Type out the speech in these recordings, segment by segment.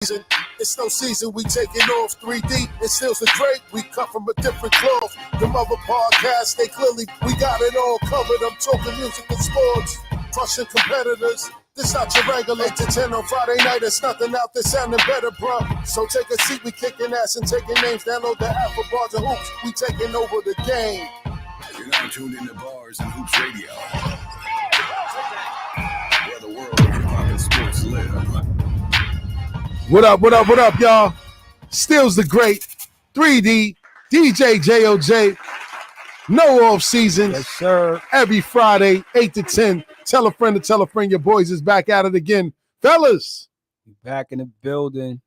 It's no season, we taking off 3D. It still's the great, we cut from a different cloth. Them other podcasts, they clearly, we got it all covered. I'm talking music and sports, crushing competitors. This not your regular 8 to 10 on Friday night. It's nothing out there sounding better, bro. So take a seat, we kicking ass and taking names. Download the app for Bars and Hoops. We taking over the game. You're now tuned into Bars and Hoops Radio, where the world of hip-hop and sports live. What up, y'all? Still's the great 3D, DJ JOJ. No off season. Yes, sir. Every Friday, 8 to 10. Tell a friend to tell a friend. Your boys is back at it again. Fellas. Back in the building.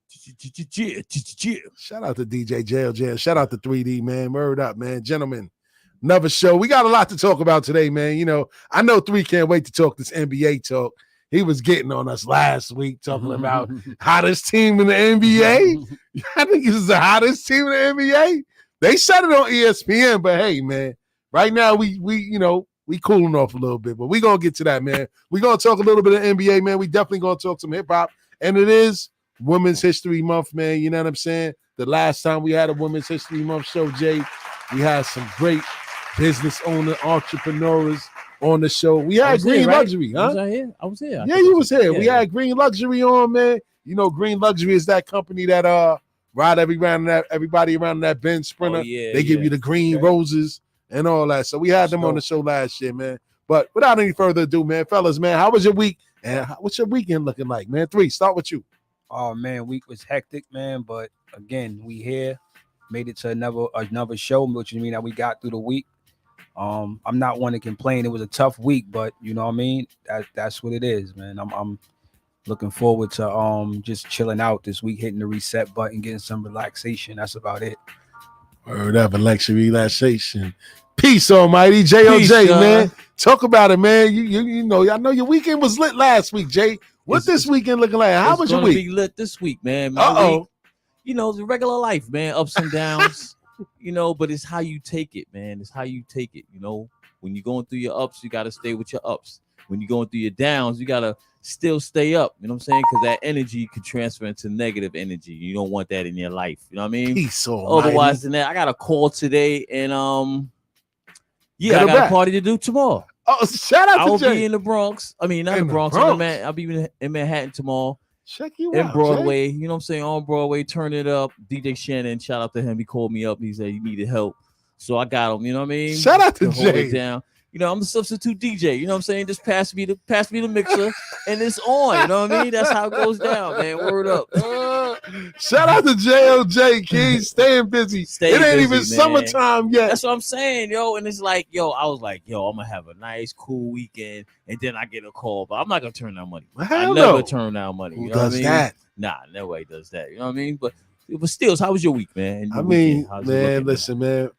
Shout out to DJ JOJ. Shout out to 3D, man. Word up, man. Gentlemen, another show. We got a lot to talk about today, man. You know, I know 3 can't wait to talk this NBA talk. He was getting on us last week talking about hottest team in the NBA. I think this is the hottest team in the NBA. They said it on ESPN, but hey, man, right now we cooling off a little bit, but we gonna get to that, man. We gonna talk a little bit of NBA, man. We definitely gonna talk some hip hop, and it is Women's History Month, man. You know what I'm saying? The last time we had a Women's History Month show, Jay, we had some great business owner entrepreneurs on the show. We had Green Luxury, huh? Was I here? I was here. Yeah, you was here. Yeah. We had Green Luxury on, man. You know, Green Luxury is that company that ride everybody around that Benz Sprinter. They give you the green roses and all that. So we had them on the show last year, man. But without any further ado, man, fellas, man, how was your week? And what's your weekend looking like, man? 3, start with you. Oh man, week was hectic, man. But again, we here, made it to another show, which means that we got through the week. I'm not one to complain. It was a tough week, but you know what I mean? That's what it is, man. I'm looking forward to just chilling out this week, hitting the reset button, getting some relaxation. That's about it. Word up, relaxation. Peace, almighty. JOJ, man. Talk about it, man. You know, I know your weekend was lit last week, Jay. What's this weekend looking like? How was your week? It's going to be lit this week, man. Week, you know, the regular life, man. Ups and downs. You know, but it's how you take it, man. It's how you take it. You know, when you're going through your ups, you got to stay with your ups. When you're going through your downs, you got to still stay up. You know what I'm saying? Because that energy can transfer into negative energy. You don't want that in your life. You know what I mean? Peace, otherwise than that, I got a call today, and I got a party to do tomorrow. Oh, shout out to Jay. I'll be in the Bronx. I mean, not in the Bronx. I'll be in Manhattan tomorrow. Check you out. In Broadway, Jay. You know what I'm saying? On Broadway, turn it up. DJ Shannon, shout out to him. He called me up. He said he needed help. So I got him, you know what I mean? Shout out to Jay. Hold it down. You know, I'm the substitute DJ. You know what I'm saying? Just pass me the mixer and it's on. You know what I mean? That's how it goes down, man. Word up. Shout out to JOJ, King. Staying busy. It ain't even summertime yet. That's what I'm saying, yo. And it's like, I was like, I'm gonna have a nice, cool weekend, and then I get a call, but I'm not gonna turn down money. I never turn down money. Who you know does what I mean? that? Nah, nobody does that. You know what I mean? But still, how was your week, man? I mean, man, listen, man.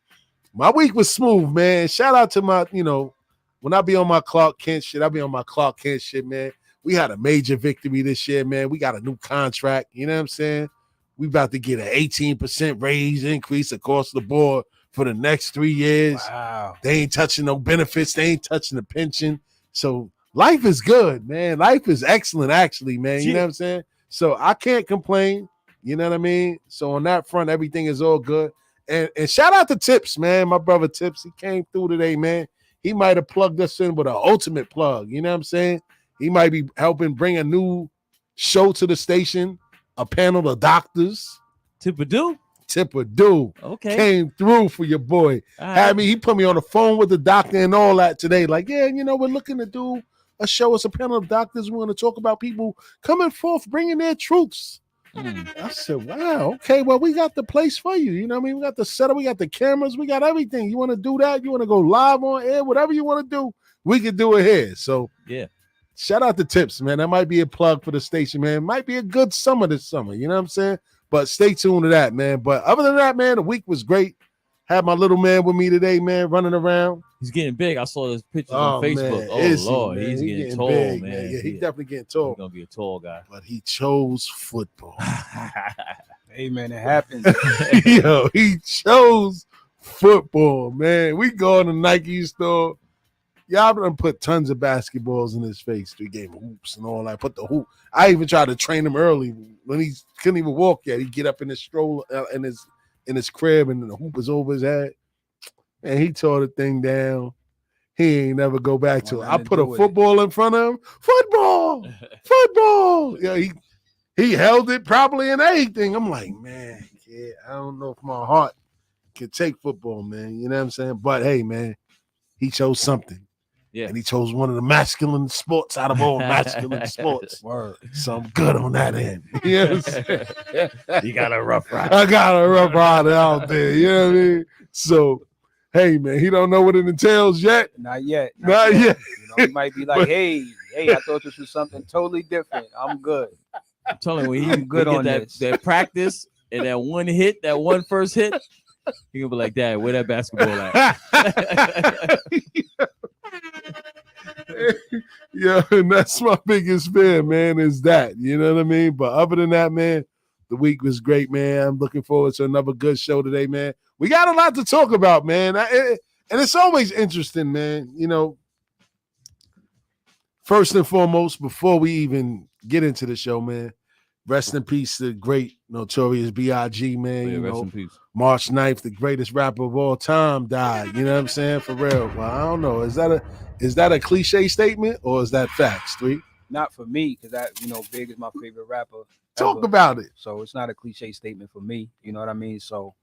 My week was smooth, man. Shout out to my, when I be on my Clark Kent shit, man. We had a major victory this year, man. We got a new contract. You know what I'm saying? We about to get an 18% raise increase across the board for the next 3 years. Wow. They ain't touching no benefits. They ain't touching the pension. So life is good, man. Life is excellent, actually, man. You know what I'm saying? So I can't complain. You know what I mean? So on that front, everything is all good. And shout out to Tips, man. My brother Tips, he came through today, man. He might have plugged us in with an ultimate plug. You know what I'm saying? He might be helping bring a new show to the station, a panel of doctors. Tipperdew? Okay. Came through for your boy. He put me on the phone with the doctor and all that today. Like, we're looking to do a show. It's a panel of doctors. We want to talk about people coming forth, bringing their truths. I said, wow, okay, well, we got the place for you. You know what I mean? We got the setup, we got the cameras, we got everything. You want to do that? You want to go live on air? Whatever you want to do, we can do it here. So, shout out to Tips, man. That might be a plug for the station, man. Might be a good summer this summer. You know what I'm saying? But stay tuned to that, man. But other than that, man, the week was great. Had my little man with me today, man, running around. He's getting big. I saw his pictures on Facebook. Man, Lord, he's getting tall, big, man. Yeah, he's definitely getting tall. He's gonna be a tall guy. But he chose football. Hey, man, it happens. He chose football, man. We go in the Nike store. Y'all done put tons of basketballs in his face. We gave him hoops and all that. Put the hoop. I even tried to train him early when he couldn't even walk yet. He'd get up in his stroller in his crib and the hoop was over his head. And he tore the thing down. He ain't never go back to it. I put a football in front of him. Football. Yeah, he held it probably in everything. I'm like, man, kid, I don't know if my heart can take football, man. You know what I'm saying? But hey, man, he chose something. Yeah. And he chose one of the masculine sports out of all masculine sports. Word. So I'm good on that end. You know what I'm saying? You got a rough ride. I got a rough rider out there. You know what I mean? So, hey, man, he don't know what it entails yet. Not yet. Not yet. You know, he might be like, hey, I thought this was something totally different. I'm good. I'm telling you, when he I'm good on that, this. that practice and that one hit, that one first hit, he gonna be like, Dad, where that basketball at? Yeah, and that's my biggest fear, man, is that. You know what I mean? But other than that, man, the week was great, man. I'm looking forward to another good show today, man. We got a lot to talk about, man. And it's always interesting, man. You know, first and foremost, before we even get into the show, man, rest in peace to the great Notorious B.I.G., man. You Rest know, in peace. March 9th, the greatest rapper of all time died. You know what I'm saying? For real. Well, I don't know. Is that a cliche statement or is that facts, Three? Not for me, because that, Big is my favorite rapper. Talk ever. about it. So it's not a cliche statement for me. You know what I mean? So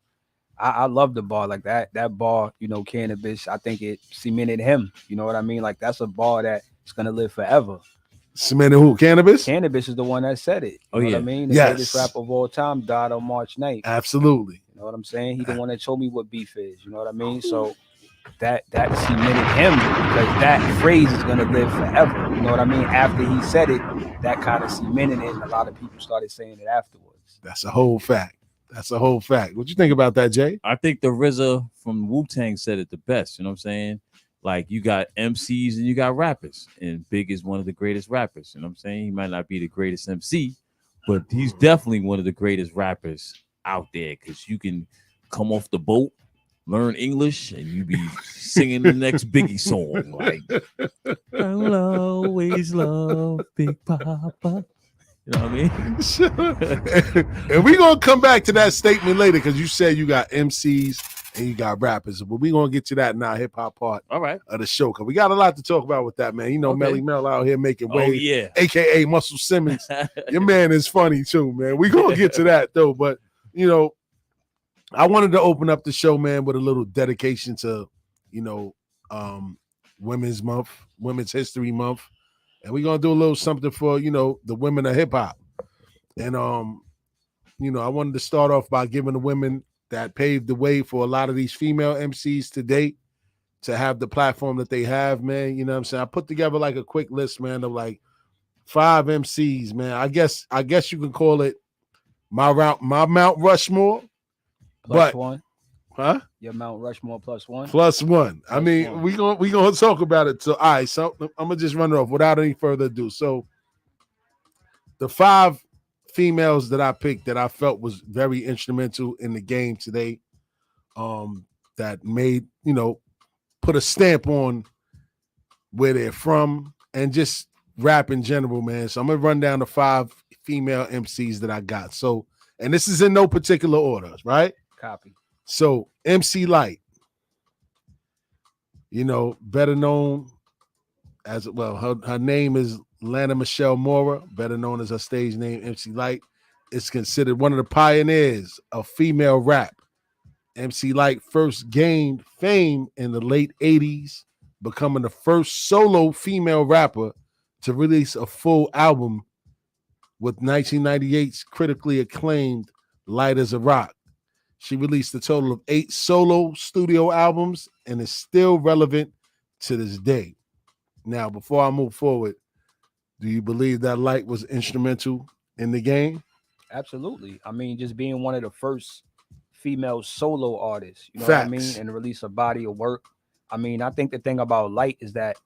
I love the bar like that. That bar, cannabis, I think it cemented him. You know what I mean? Like that's a bar that's gonna live forever. Cemented who? Cannabis? Cannabis is the one that said it. You know what I mean? The greatest rapper of all time died on March 9th. Absolutely. You know what I'm saying? He the one that told me what beef is. You know what I mean? So that cemented him because that phrase is gonna live forever. You know what I mean? After he said it, that kind of cemented it, and a lot of people started saying it afterwards. That's a whole fact. What you think about that, Jay? I think the RZA from Wu-Tang said it the best. You know what I'm saying? Like you got MCs and you got rappers, and Big is one of the greatest rappers. You know what I'm saying? He might not be the greatest MC, but he's definitely one of the greatest rappers out there because you can come off the boat, learn English, and you be singing the next Biggie song. Like, I'll always love Big Papa. You know what I mean? And we're going to come back to that statement later because you said you got MCs and you got rappers. But we're going to get to that in our hip-hop part of the show because we got a lot to talk about with that, man. Melly Mel out here making waves, a.k.a. Muscle Simmons. Your man is funny too, man. We're going to get to that, though. But, I wanted to open up the show, man, with a little dedication to, Women's Month, Women's History Month. And we're going to do a little something for, the women of hip hop. And, I wanted to start off by giving the women that paved the way for a lot of these female MCs to date to have the platform that they have, man. You know what I'm saying? I put together like a quick list, man, of like 5 MCs, man. I guess you can call it my Mount Rushmore. Plus one. Huh? Your Mount Rushmore plus one. Plus one. I mean, we gonna talk about it. So, all right. So I'm gonna just run it off without any further ado. So, the 5 females that I picked that I felt was very instrumental in the game today, that made put a stamp on where they're from and just rap in general, man. So I'm gonna run down the 5 female MCs that I got. So, and this is in no particular order, right? Copy. So MC Light, better known as her name is Lana Michelle Mora, better known as her stage name MC Light, is considered one of the pioneers of female rap. MC Light first gained fame in the late 80s, becoming the first solo female rapper to release a full album with 1998's critically acclaimed Light as a Rock. She released a total of 8 solo studio albums and is still relevant to this day. Now, before I move forward, do you believe that Light was instrumental in the game? Absolutely. I mean, just being one of the first female solo artists, you know Facts. what I mean? And release a body of work. I mean, I think the thing about Light is that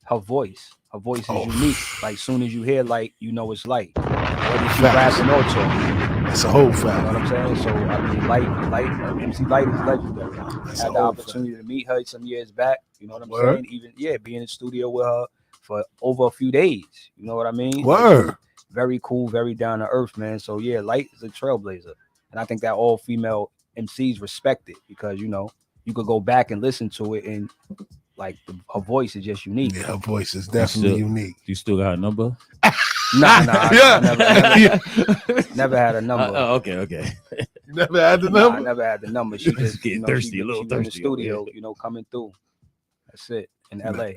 her voice is unique. Like, soon as you hear Light, it's Light. Whether she rapping or talking. That's a whole You know fact. what I'm saying? So I mean, MC Light is legendary. That's Had a the whole opportunity to meet her some years back. You know what I'm Word. saying? Even be in the studio with her for over a few days. You know what I mean? Word. Very cool, very down to earth, man. So yeah, Light is a trailblazer, and I think that all female MCs respect it because you could go back and listen to it, and like her voice is just unique. Yeah, her voice is definitely unique. You still got a number? Nah, Yeah. I never had a number. Okay. You never had the Nah, I number? never had the number. She just Getting thirsty, a little she was in the thirsty over here. studio, coming through. That's it in Nah. LA.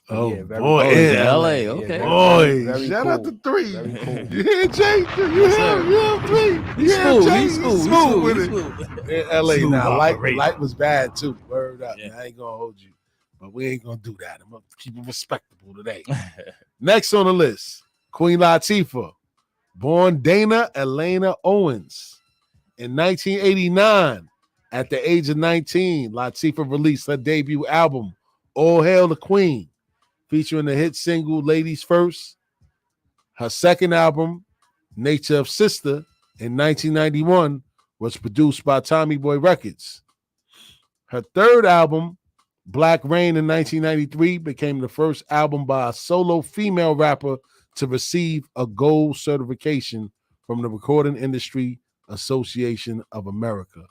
Oh, Yeah, very boy. cool. In Yeah, LA. LA, Yeah, okay. Boy, very shout cool. out to 3. Very cool. You hear Jay? You Yes, hear sir. him? You hear him? He's Jay? smooth. He's smooth with it. In LA Smooth now, operator. light was bad too. Word up. Yeah. Man, I ain't gonna hold you, but we ain't gonna do that. I'm gonna keep it respectable today. Next on the list, Queen Latifah, born Dana Elena Owens in 1989. At the age of 19, Latifah released her debut album, All Hail the Queen, featuring the hit single Ladies First. Her second album, Nature of Sister, in 1991, was produced by Tommy Boy Records. Her third album, Black Rain, in 1993, became the first album by a solo female rapper to receive a gold certification from the Recording Industry Association of America.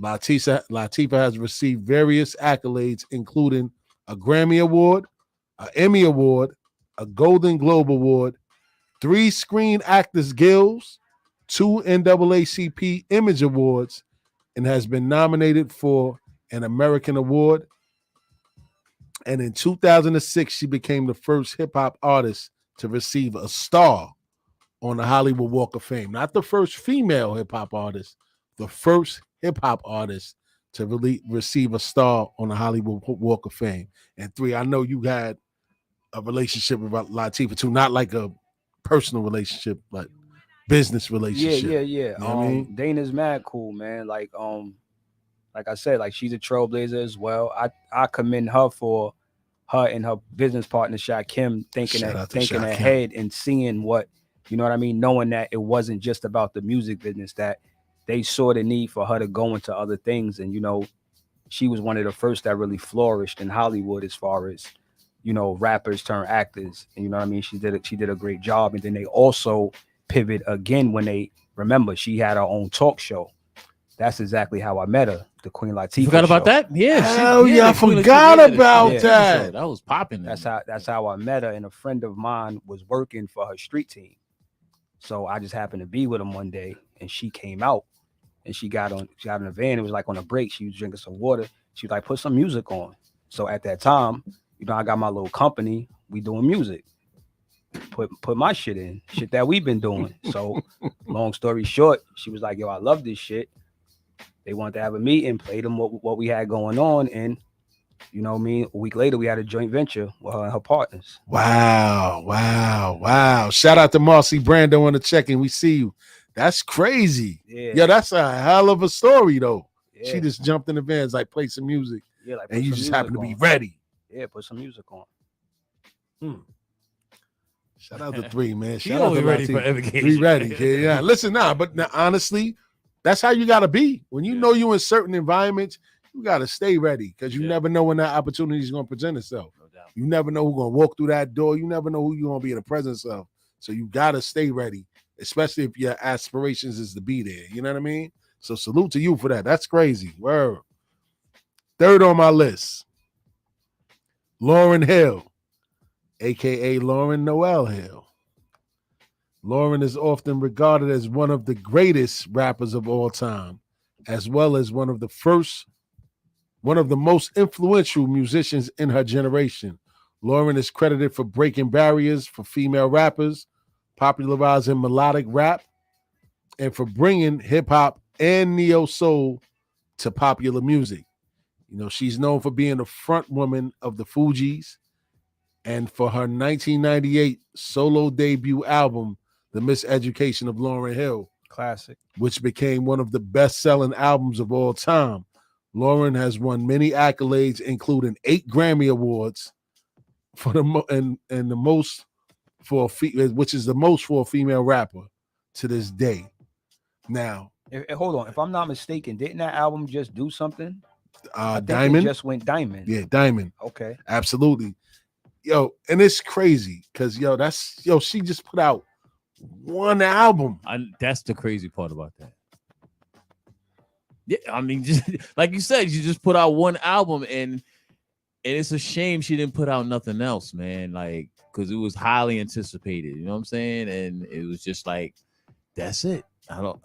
Latifah has received various accolades, including a Grammy Award, an Emmy Award, a Golden Globe Award, 3 Screen Actors Guilds, 2 NAACP Image Awards, and has been nominated for an American Award. And in 2006, she became the first hip-hop artist to receive a star on the Hollywood Walk of Fame. Not the first female hip-hop artist, the first hip-hop artist to really receive a star on the Hollywood Walk of Fame. And 3, I know you had a relationship with Latifah too, not like a personal relationship, like business relationship. Yeah. You know what I mean? Dana's mad cool, man. Like I said, like she's a trailblazer as well. I commend her for her and her business partner Shaq Kim thinking Shout out to thinking Shaq Kim. ahead and seeing what, you know what I mean, knowing that it wasn't just about the music business, that they saw the need for her to go into other things. And she was one of the first that really flourished in Hollywood as far as rappers turn actors. And you know what I mean, she did a great job. And then they also pivot again when they remember she had her own talk show. That's exactly how I met her, the Queen Latifah. You forgot about show. that? Yeah. Hell yeah, I the Queen forgot Latifah, about yeah, that. episode. That was popping. That's how I met her. And a friend of mine was working for her street team. So I just happened to be with him one day, and she came out, and she got in a van. It was like on a break. She was drinking some water. She was like, put some music on. So at that time, I got my little company. We doing music. Put my shit in, shit that we've been doing. So long story short, she was like, yo, I love this shit. They wanted to have a meeting, play them what we had going on. And you know what I mean? A week later, we had a joint venture with her and her partners. Wow. Shout out to Marcy Brando on the check-in. We see you. That's crazy. Yeah. Yo, that's a hell of a story, though. Yeah. She just jumped in the vans, like, play some music, Yeah, like and you put just some happen to music be on. ready. Yeah, put some music on. Shout out to 3, man. She Shout out always to ready Latifah. for every occasion. Be ready, kid. Yeah. Listen, but honestly, that's how you got to be. When you know you in certain environments, you got to stay ready because you never know when that opportunity is going to present itself. No doubt. You never know who's going to walk through that door. You never know who you're going to be in the presence of. So you got to stay ready, especially if your aspirations is to be there. You know what I mean? So salute to you for that. That's crazy. Word. Third on my list, Lauryn Hill, a.k.a. Lauren Noel Hill. Lauren is often regarded as one of the greatest rappers of all time, as well as one of the most influential musicians in her generation. Lauren is credited for breaking barriers for female rappers, popularizing melodic rap, and for bringing hip-hop and neo-soul to popular music. She's known for being the front woman of the Fugees and for her 1998 solo debut album, The Miseducation of Lauryn Hill, Classic. which became one of the best-selling albums of all time. Lauren has won many accolades, including 8 Grammy Awards for the most for which is the most for a female rapper to this day. Now, Hold on. If I'm not mistaken, didn't that album just do something? I think Diamond. it just went diamond. Yeah, Diamond. Okay. Absolutely. Yo, and it's crazy because she just put out one album. That's the crazy part about that. Yeah, I mean, just like you said, you just put out one album, and it's a shame she didn't put out nothing else, man. Like, because it was highly anticipated. You know what I'm saying? And it was just like, that's it. I don't.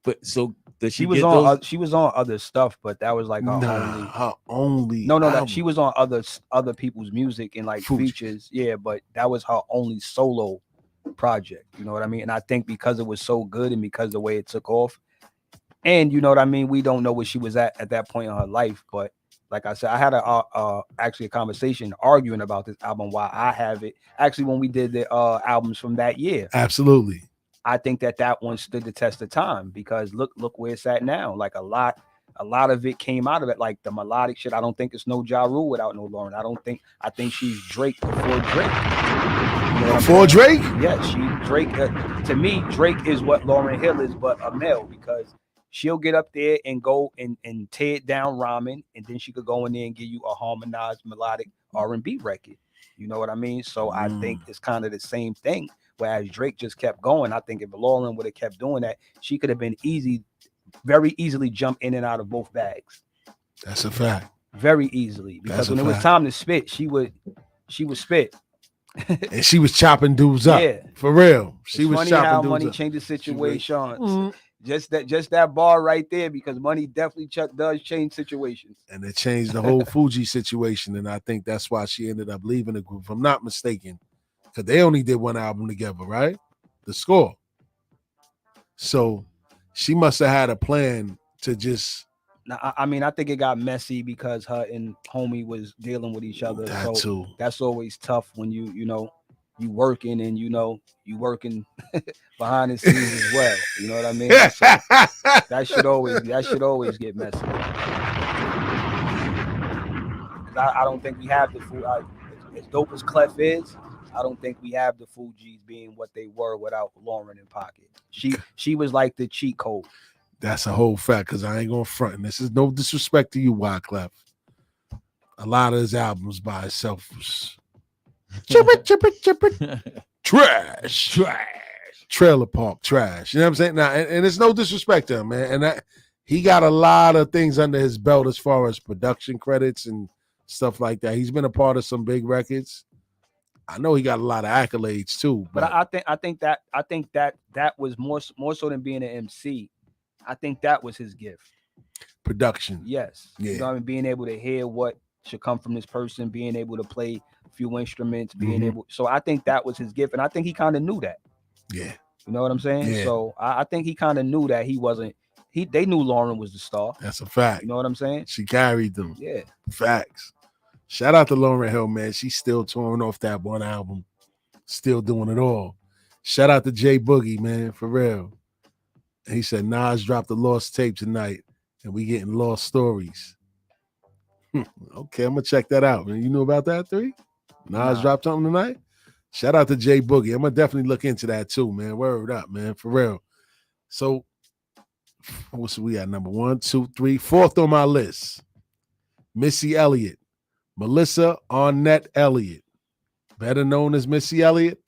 But so does she was on other stuff, but that was like her only. No, that she was on other people's music and like features. Yeah, but that was her only solo project. You know what I mean? And I think because it was so good and because the way it took off, and you know what I mean, we don't know where she was at that point in her life. But like I said, I had actually a conversation arguing about this album, why I have it. Actually, when we did the albums from that year, absolutely. I think that one stood the test of time because look where it's at now. Like a lot of it came out of it, like the melodic shit. I don't think it's no Ja Rule without no Lauren. I think she's Drake before Drake. You know before Drake? Yeah, Drake. To me, Drake is what Lauryn Hill is, but a male, because she'll get up there and go and tear it down rhyming, and then she could go in there and give you a harmonized melodic R&B record. You know what I mean? So I think it's kind of the same thing. Whereas Drake just kept going. I think if Lauryn would have kept doing that, she could have been very easily jump in and out of both bags. That's a fact. Very easily. Because when it was time to spit, she would spit. And she was chopping dudes up. Yeah. For real. She was chopping how dudes money up. Changes situations. Just that bar right there, because money definitely does change situations. And it changed the whole Fuji situation. And I think that's why she ended up leaving the group, if I'm not mistaken. Because they only did one album together, right? The Score. So she must have had a plan to just. Now, I mean, I think it got messy because her and homie was dealing with each other. That's always tough when you working and you working behind the scenes as well. You know what I mean? So that should always get messy. I don't think we have the full. As dope as Clef is, I don't think we have the Fugees being what they were without Lauryn in pocket. She was like the cheat code. That's a whole fact, because I ain't gonna front. And this is no disrespect to you, Wyclef. A lot of his albums by itself was trash. Trailer Park trash. You know what I'm saying? Now, and it's no disrespect to him, man. And that he got a lot of things under his belt as far as production credits and stuff like that. He's been a part of some big records. I know he got a lot of accolades too. But I think that was more so than being an MC. I think that was his gift. Production. Yes. Yeah. You know what I mean? Being able to hear what should come from this person, being able to play a few instruments, being able. So I think that was his gift. And I think he kind of knew that. Yeah. You know what I'm saying? Yeah. So I think he kind of knew that he wasn't. They knew Lauryn was the star. That's a fact. You know what I'm saying? She carried them. Yeah. Facts. Shout out to Lauryn Hill, man. She's still touring off that one album. Still doing it all. Shout out to Jay Boogie, man, for real. And he said Nas dropped the Lost tape tonight, and we getting lost stories. Okay, I'm gonna check that out, man. You know about that, 3? Nas dropped something tonight? Shout out to Jay Boogie. I'm gonna definitely look into that too, man. Word up, man, for real. So what's we at? Number 1, 2, 3, 4th on my list. Missy Elliott. Melissa Arnett Elliott, better known as Missy Elliott.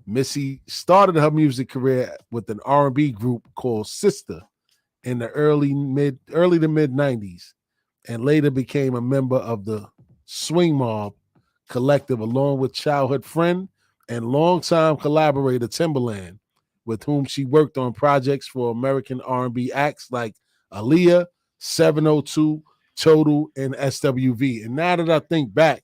Missy started her music career with an R&B group called Sister in the early to mid 90s, and later became a member of the Swing Mob collective along with childhood friend and longtime collaborator Timbaland, with whom she worked on projects for American R&B acts like Aaliyah, 702, Total, and SWV. And now that I think back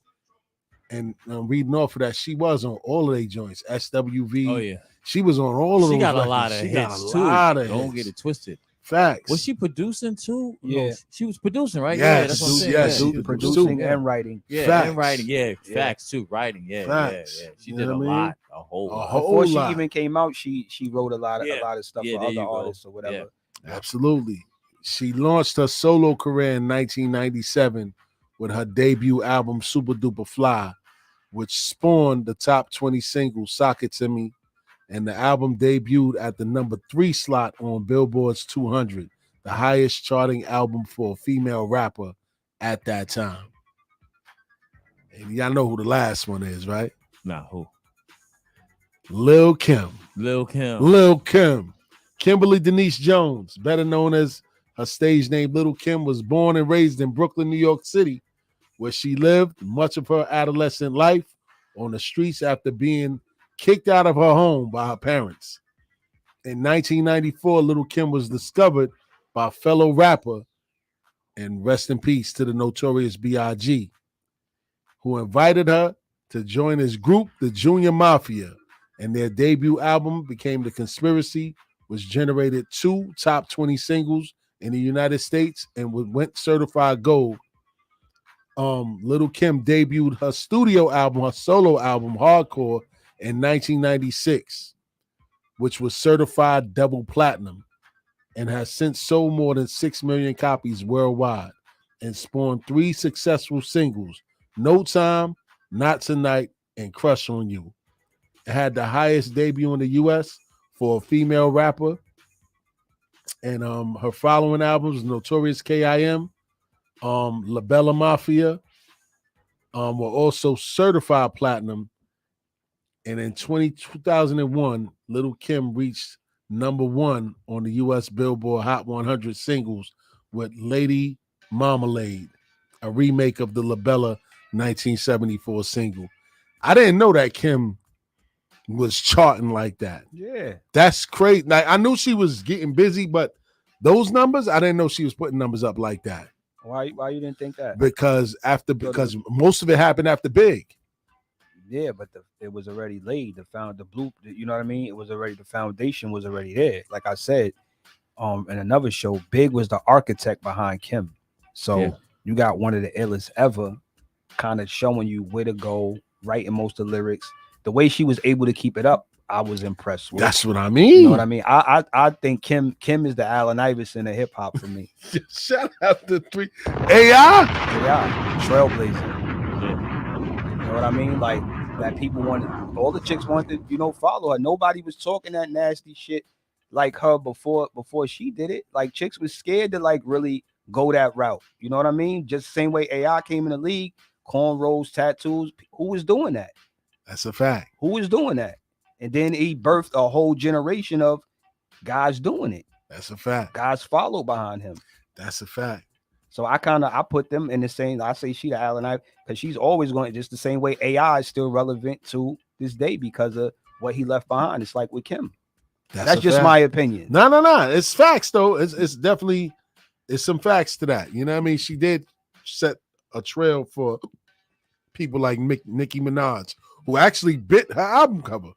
and I'm reading off of that, she was on all of their joints. SWV. Oh yeah, she was on all of those. She got records. A lot of she hits got a lot too. Of Don't hits. get it twisted. Facts. Was she producing too? Yeah, no, she was producing, right? Yes. Yeah, that's what I'm saying. Yes, yeah. Producing and writing. Yeah, Facts. and writing. Yeah, facts too. Writing. Yeah, facts. Yeah. She did a lot, a whole lot. Before she even came out, she wrote a lot of stuff for other artists or whatever. Yeah. Absolutely. She launched her solo career in 1997 with her debut album Super Duper Fly, which spawned the top 20 single Sock It To Me and the album debuted at the number 3 slot on Billboard's 200, the highest charting album for a female rapper at that time. And y'all know who the last one is, right? Nah, who? Lil Kim. Lil Kim. Lil Kim. Kimberly Denise Jones, better known as her stage name Little Kim, was born and raised in Brooklyn, New York City, where she lived much of her adolescent life on the streets after being kicked out of her home by her parents. In 1994, Little Kim was discovered by fellow rapper, and rest in peace to the notorious B.I.G., who invited her to join his group, the Junior Mafia, and their debut album became The Conspiracy, which generated 2 top 20 singles in the United States and went certified gold. Little Kim debuted her studio album, her solo album, Hardcore, in 1996, which was certified double platinum and has since sold more than 6 million copies worldwide and spawned 3 successful singles, No Time, Not Tonight, and Crush on You. It had the highest debut in the U.S. for a female rapper, and her following albums, Notorious K.I.M., La Bella Mafia, were also certified platinum. And in 2001, Little Kim reached number 1 on the U.S. Billboard Hot 100 singles with Lady Marmalade, a remake of the La Bella 1974 single. I didn't know that Kim was charting like that. Yeah. That's crazy. Like, I knew she was getting busy, but those numbers, I didn't know she was putting numbers up like that. Why you didn't think that? Because most of it happened after Big. Yeah, but it was already laid. The bloop, you know what I mean? It was already, the foundation was already there. Like I said, in another show, Big was the architect behind Kim. So you got one of the illest ever, kind of showing you where to go, writing most of the lyrics. The way she was able to keep it up, I was impressed with. That's what I mean. You know what I mean? I think Kim is the Allen Iverson of hip hop for me. Shout out to 3 AI. Trailblazer. You know what I mean? Like, that people wanted, all the chicks wanted, follow her. Nobody was talking that nasty shit like her before she did it. Like, chicks was scared to like really go that route. You know what I mean? Just the same way AI came in the league, cornrows, tattoos. Who was doing that? That's a fact. Who was doing that? And then he birthed a whole generation of guys doing it. That's a fact. Guys followed behind him. That's a fact. So I put them in the same. I say she the Allen Iverson because she's always going, just the same way AI is still relevant to this day because of what he left behind. It's like with Kim. That's just my opinion. No. It's facts though. It's definitely some facts to that. You know what I mean? She did set a trail for people like Nicki Minaj, who actually bit her album cover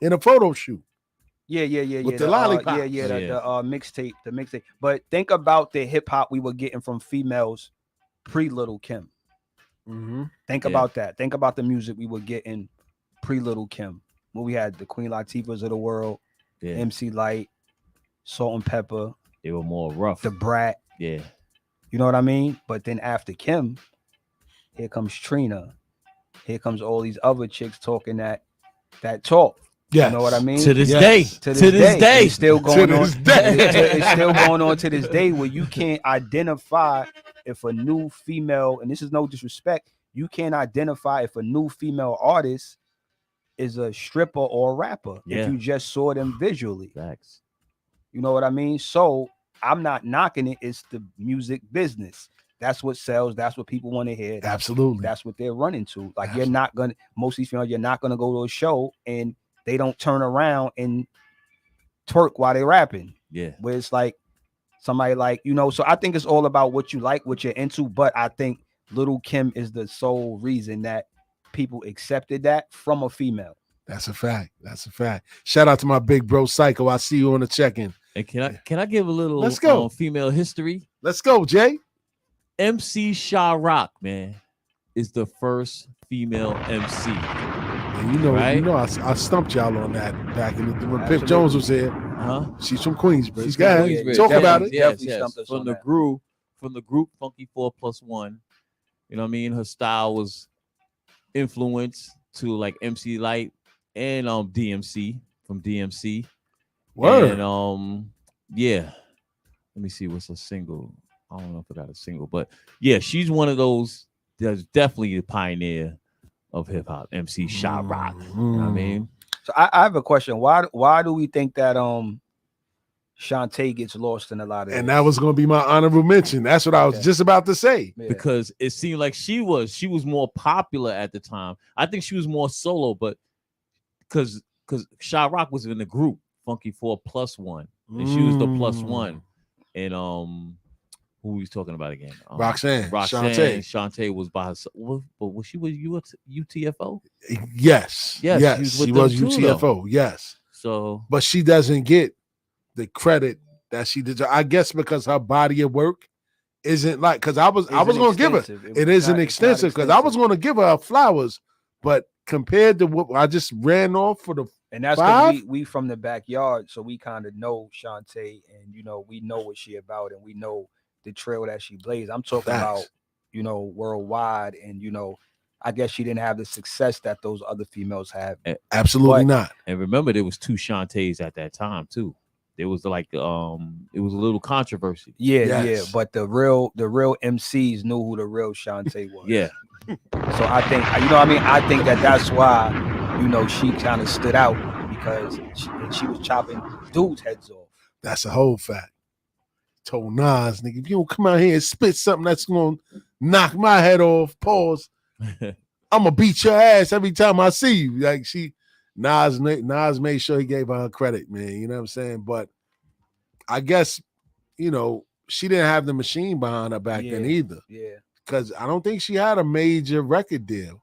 in a photo shoot. Yeah. With the lollipop. The mixtape. But think about the hip hop we were getting from females pre-Little Kim. Mm-hmm. Think about that. Think about the music we were getting pre-Little Kim. When we had the Queen Latifahs of the world, MC Light, Salt and Pepper. They were more rough. The Brat. Yeah. You know what I mean? But then after Kim, here comes Trina. Here comes all these other chicks talking that talk. Yes. You know what I mean? To this day. It's still going on. It's still day. going on to this day where you can't identify if a new female, and this is no disrespect, you can't identify if a new female artist is a stripper or a rapper if you just saw them visually. Facts. You know what I mean? So I'm not knocking it. It's the music business. That's what sells. That's what people want to hear. Absolutely. That's what they're running to. Like, you're not going to, most of these females, you're not going to go to a show and they don't turn around and twerk while they're rapping. Yeah. Where it's like somebody like, so I think it's all about what you like, what you're into. But I think Little Kim is the sole reason that people accepted that from a female. That's a fact. Shout out to my big bro Psycho. I see you on the check-in. And can I give a little Let's go. Female history? Let's go, Jay. MC Sha Rock, man, is the first female MC. And I stumped y'all on that back in the when Pip Jones was here. She's from Queensbridge. She's Go ahead. Queensbridge. Talk about it. Yes. From the group Funky 4+1. You know what I mean? Her style was influenced to like MC Light and DMC from DMC. Word. And yeah. Let me see what's a single. I don't know if I got a single, but yeah, she's one of those that's definitely the pioneer of hip hop. MC Shot Rock. You know what I mean? So I have a question. Why do we think that Shantae gets lost in a lot of And this? that was going to be my honorable mention. That's what I was just about to say. Yeah. Because it seemed like she was more popular at the time. I think she was more solo, but because Shot Rock was in the group Funky 4+1, and she was the +1. And who we talking about again? Roxanne. Shantae was by herself. But was she with UTFO? Yes. She was UTFO. Though. Yes. So, but she doesn't get the credit that she did. I guess because her body of work isn't like, because I was going to give her. It isn't extensive because I was going to give her flowers, but compared to what I just ran off for the. And that's because we from the backyard, so we kind of know Shantae, and we know what she about, and we know the trail that she blazed. I'm talking about, worldwide, and I guess she didn't have the success that those other females have. Absolutely not. And remember, there was 2 Shantaes at that time too. There was like it was a little controversy. Yeah. But the real MCs knew who the real Shantae was. Yeah. So I think I think that's why. She kind of stood out because she was chopping dudes' heads off. That's a whole fact. Told Nas, nigga, if you don't come out here and spit something that's going to knock my head off, pause, I'm going to beat your ass every time I see you. Like Nas made sure he gave her credit, man. You know what I'm saying? But I guess, she didn't have the machine behind her back then either. Yeah. Because I don't think she had a major record deal.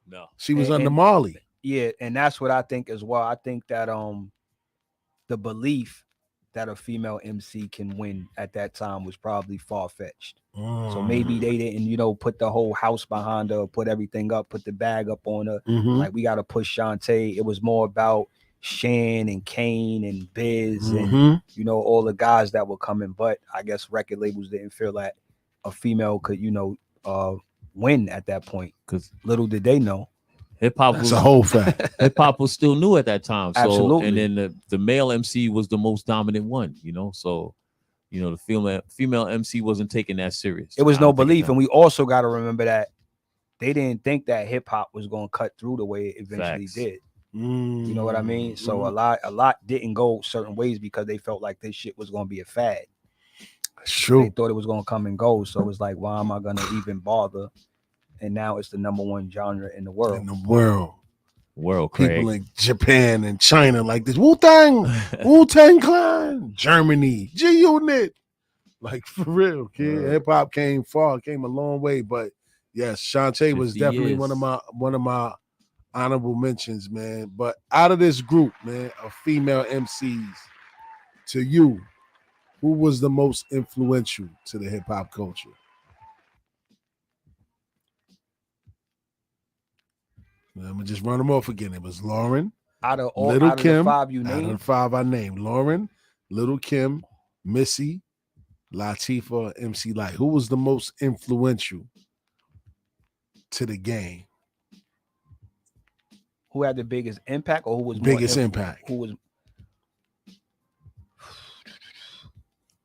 No. She was under Marley. Yeah, and that's what I think as well. I think that the belief that a female MC can win at that time was probably far-fetched. So maybe they didn't, put the whole house behind her, put everything up, put the bag up on her. Like, we got to push Shantae. It was more about Shan and Kane and Biz and, all the guys that were coming. But I guess record labels didn't feel that a female could, win at that point. Because little did they know. Hip hop was a whole fact. Hip hop was still new at that time. So, absolutely. And then the male MC was the most dominant one, So, the female MC wasn't taking that serious. It was no belief. And we also got to remember that they didn't think that hip hop was going to cut through the way it eventually did. You know what I mean? So a lot didn't go certain ways because they felt like this shit was going to be a fad. True. They thought it was going to come and go. So it's like, why am I going to even bother? And now it's the #1 genre in the world. Craig. People in Japan and China like this. Wu-Tang Clan, Germany, G-Unit. Like, for real, kid. Hip hop came a long way. But yes, Shantae was definitely one of my honorable mentions, man. But out of this group, man, of female MCs, to you, who was the most influential to the hip hop culture? I'm gonna just run them off again. It was Lauren, out of Kim, the 5 you named. Out of the 5 I named, Lauren, Little Kim, Missy, Latifah, MC Light. Who was the most influential to the game? Who had the biggest impact, or who was biggest impact? Who was?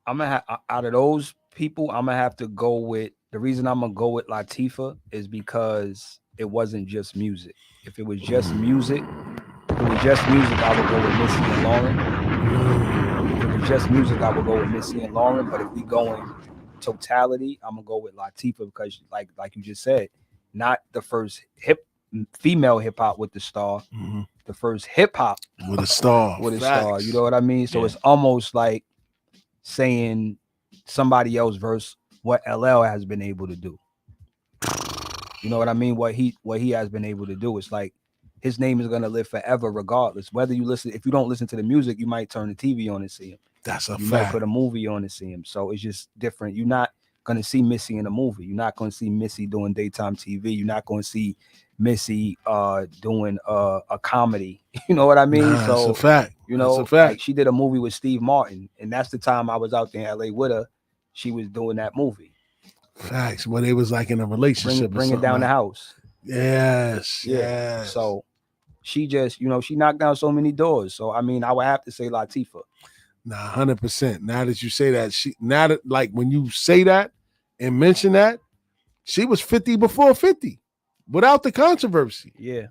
I'm gonna have, out of those people, I'm gonna have to go with. The reason I'm gonna go with Latifah is because it wasn't just music. If it was just music, I would go with Missy and Lauren. If it was just music, I would go with Missy and Lauren. But if we go in totality, I'm gonna go with Latifah because, like you just said, not the first female hip hop with the star, the first hip hop with a star. You know what I mean? So it's almost like saying somebody else versus what LL has been able to do. You know what I mean? What he has been able to do. It's like his name is gonna live forever, regardless. Whether you listen, if you don't listen to the music, you might turn the TV on and see him. That's a fact. You might put a movie on and see him. So it's just different. You're not gonna see Missy in a movie. You're not gonna see Missy doing daytime TV. You're not gonna see Missy doing a comedy. You know what I mean? So it's a fact. Like she did a movie with Steve Martin, and that's the time I was out there in LA with her. She was doing that movie. Facts. When they was like in a relationship, bring it down the house. Yes. So she just, she knocked down so many doors. So I mean, I would have to say Latifah. Nah, 100%. Now that you say that, like when you say that and mention that, she was 50 before 50 without the controversy. Yeah.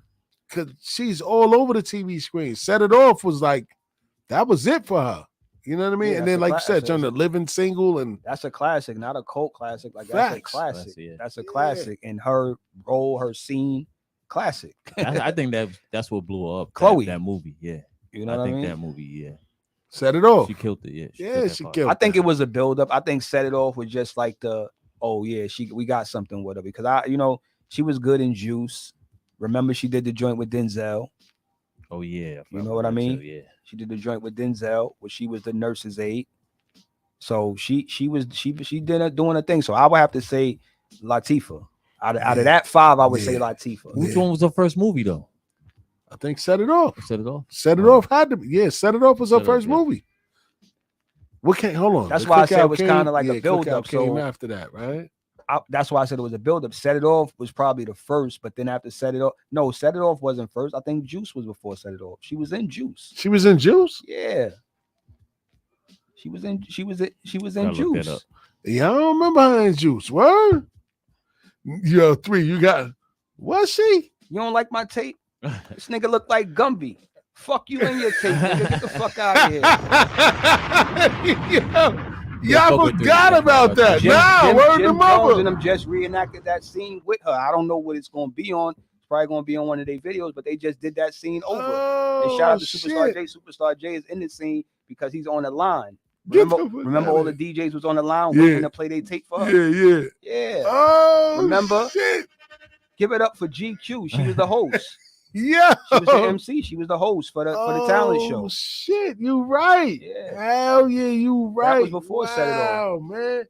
Because she's all over the TV screen. Set It Off was like, that was it for her. You know what I mean? Yeah, and then, like you said, that's on the living single. And that's a classic, not a cult classic. Like, Facts. that's a classic. Classic, yeah. That's a classic. And her role, her scene, classic. I think that's what blew her up. Chloe. That movie, yeah. You know what I mean? that movie, yeah. Set It Off. She killed it, yeah. Yeah, she killed I think it was a buildup. I think Set It Off was just like we got something with her, because she was good in Juice. Remember, she did the joint with Denzel. Oh yeah, You know what I mean? Too, yeah. She did the joint with Denzel, where she was the nurse's aide. So she did doing a thing. So I would have to say Latifah. Out of that 5, I would say Latifah. Which one was her first movie though? I think Set It Off. Set It Off. Set It Off had to be. Yeah, Set It Off was her Set It first Off, yeah. movie. What came? Hold on. That's The why I said Cookout it was came- kind of like a yeah, buildup. Cookout came So after that, right? that's why I said it was a buildup. Set It Off was probably the first, but then after Set It Off, no, Set It Off wasn't first. I think Juice was before Set It Off. She was in Juice. She was in Juice. Yeah. She was in Gotta look that Juice. up. Yeah, I don't remember her in Juice. Word. Yo, 3. You got. Was she? You don't like my tape? This nigga look like Gumby. Fuck you and your tape, nigga. Get the fuck out of here. Yo, I forgot about that. Word Jim to mother. Jones and them just reenacted that scene with her. I don't know what it's gonna be on. It's probably gonna be on one of their videos, but they just did that scene over. And shout out to Superstar J. Superstar J is in the scene because he's on the line. Remember all the DJs was on the line waiting to play their tape for her? Yeah. Oh, Remember? shit. Give it up for GQ. She was the host. Yeah. She was the MC. She was the host for the talent show. Oh, shit. You right. Yeah. Hell yeah, you right. That was before Set It Off. Man.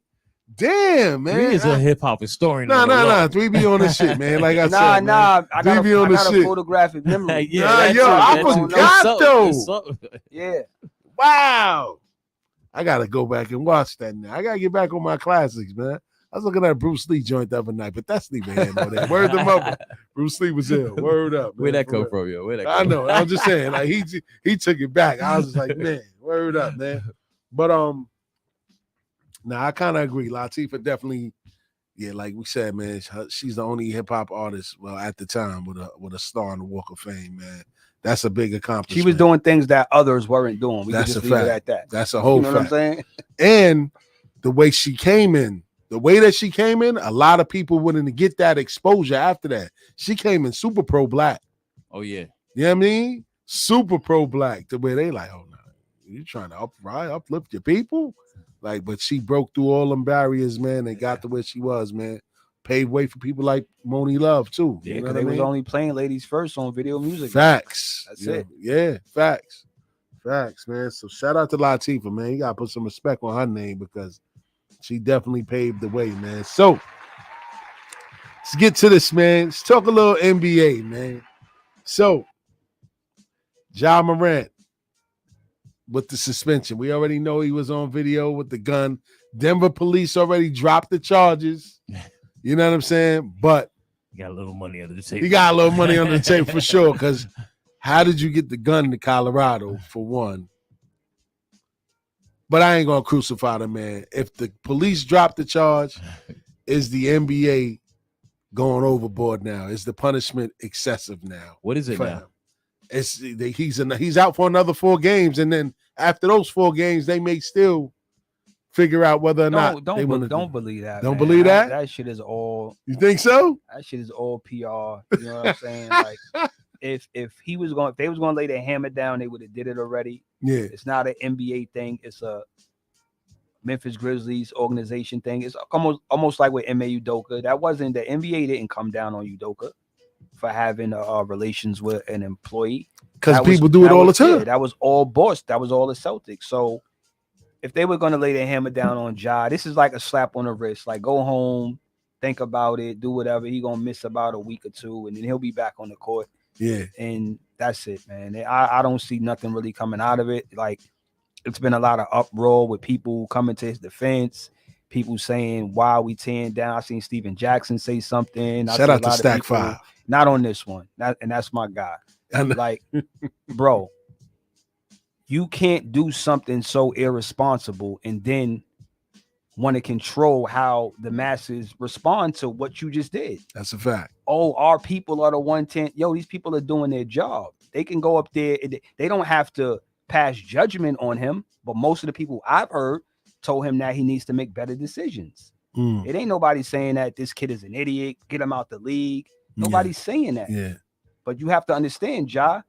Damn, man. 3 is a hip hop historian. Nah. 3 be on the shit, man. Like I said, I man. got a shit. photographic memory. Yeah, Yo, I forgot though. Yeah. Wow. I gotta go back and watch that now. I gotta get back on my classics, man. I was looking at Bruce Lee joint the other night, but that's neither here nor there. Word them up. Bruce Lee was ill. Word up. Man. Where'd that come from, yo? Where'd that I come know. I'm just saying, like he took it back. I was just like, man, word up, man. But I kind of agree. Latifah definitely, yeah, like we said, man, she's the only hip hop artist, well, at the time with a star on the Walk of Fame, man. That's a big accomplishment. She was doing things that others weren't doing. We That's can just a leave fact. it at that. That's a whole You know fact. what I'm saying? And the way she came in, a lot of people wouldn't get that exposure after that. She came in super pro black. Oh yeah. You know what I mean? Super pro black. The way they like, oh no, you trying to uplift your people? Like, but she broke through all them barriers, man, and got to where she was, man. Paved way for people like Moni Love too. Yeah, You know because what I they was mean? only playing Ladies First on Video Music. Facts. That's Yeah. it. Yeah, facts. Facts, man. So shout out to Latifah, man. You gotta put some respect on her name because she definitely paved the way, man. So let's get to this, man. Let's talk a little NBA, man. So Ja Morant with the suspension. We already know he was on video with the gun. Denver police already dropped the charges. You know what I'm saying? But You got a little money under the table. you got a little money on the table for sure. Because how did you get the gun to Colorado, for one? But I ain't gonna crucify the man. If the police drop the charge, is the NBA going overboard now? Is the punishment excessive now? What is it for now? him? He's out for another 4 games, and then after those 4 games, they may still figure out whether or not they want to. Don't believe that. Don't man. believe that? That shit is all. You think so? That shit is all PR. You know what I'm saying? Like, if they was going to lay their hammer down, they would have did it already. Yeah. It's not an NBA thing. It's a Memphis Grizzlies organization thing. It's almost like with Ime Udoka. That wasn't the NBA didn't come down on Udoka for having relations with an employee. Because people do it all the time. Yeah, that was all boss. That was all the Celtics. So if they were going to lay their hammer down on Ja, this is like a slap on the wrist. Like, go home, think about it, do whatever. He going to miss about a week or 2, and then he'll be back on the court. Yeah. And that's it, man. I don't see nothing really coming out of it. Like, it's been a lot of uproar with people coming to his defense, people saying, why are we tearing down? I seen Steven Jackson say something. Shout out to Stack 5. Not on this one. And that's my guy. I know. Like, bro, you can't do something so irresponsible and then want to control how the masses respond to what you just did. That's a fact. Oh, our people are the 110. Yo, these people are doing their job. They can go up there. They don't have to pass judgment on him. But most of the people I've heard told him that he needs to make better decisions. It ain't nobody saying that this kid is an idiot, get him out the league. Nobody's saying that. Yeah. But you have to understand, Ja,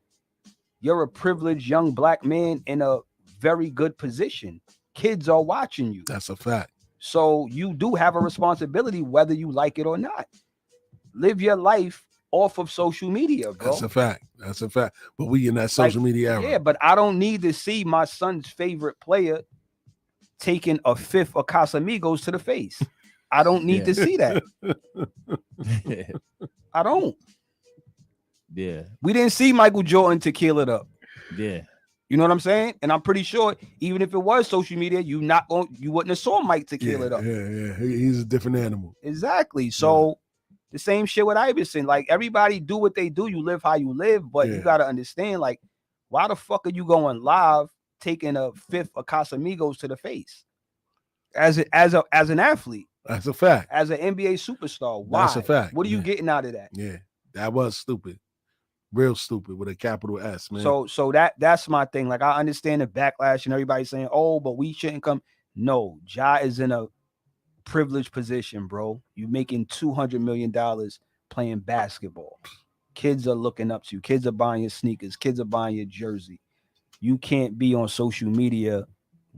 you're a privileged young black man in a very good position. Kids are watching you. That's a fact. So you do have a responsibility, whether you like it or not. Live your life off of social media, bro. That's a fact. That's a fact. But we in that social media era. Yeah, but I don't need to see my son's favorite player taking a fifth of Casamigos to the face. I don't need to see that. I don't. Yeah. We didn't see Michael Jordan tequila it up. Yeah. You know what I'm saying? And I'm pretty sure even if it was social media, you wouldn't have saw Mike tequila it up. Yeah. He's a different animal. Exactly. So the same shit with Iverson. Like, everybody do what they do. You live how you live, but you gotta understand, like, why the fuck are you going live taking a fifth of Casamigos to the face as an athlete? That's a fact. As an NBA superstar. Why? That's a fact. What are you getting out of that? Yeah, that was stupid. Real stupid with a capital S, man. So that's my thing. Like, I understand the backlash and everybody saying, oh, but we shouldn't come. No, Ja is in a privileged position, bro. You're making $200 million playing basketball. Kids are looking up to you. Kids are buying your sneakers. Kids are buying your jersey. You can't be on social media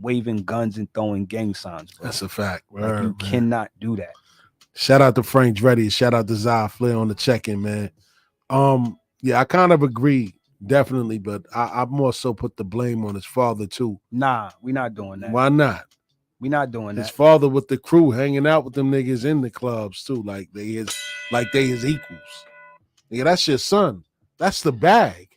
waving guns and throwing gang signs, bro. That's a fact. Like, you cannot do that. Shout out to Frank Dreddy. Shout out to Zai Flair on the check-in, man. Yeah, I kind of agree, definitely, but I more so put the blame on his father too. Nah, we're not doing that. Why not? We're not doing that. His father with the crew hanging out with them niggas in the clubs too, like they his equals. Yeah, that's your son. That's the bag.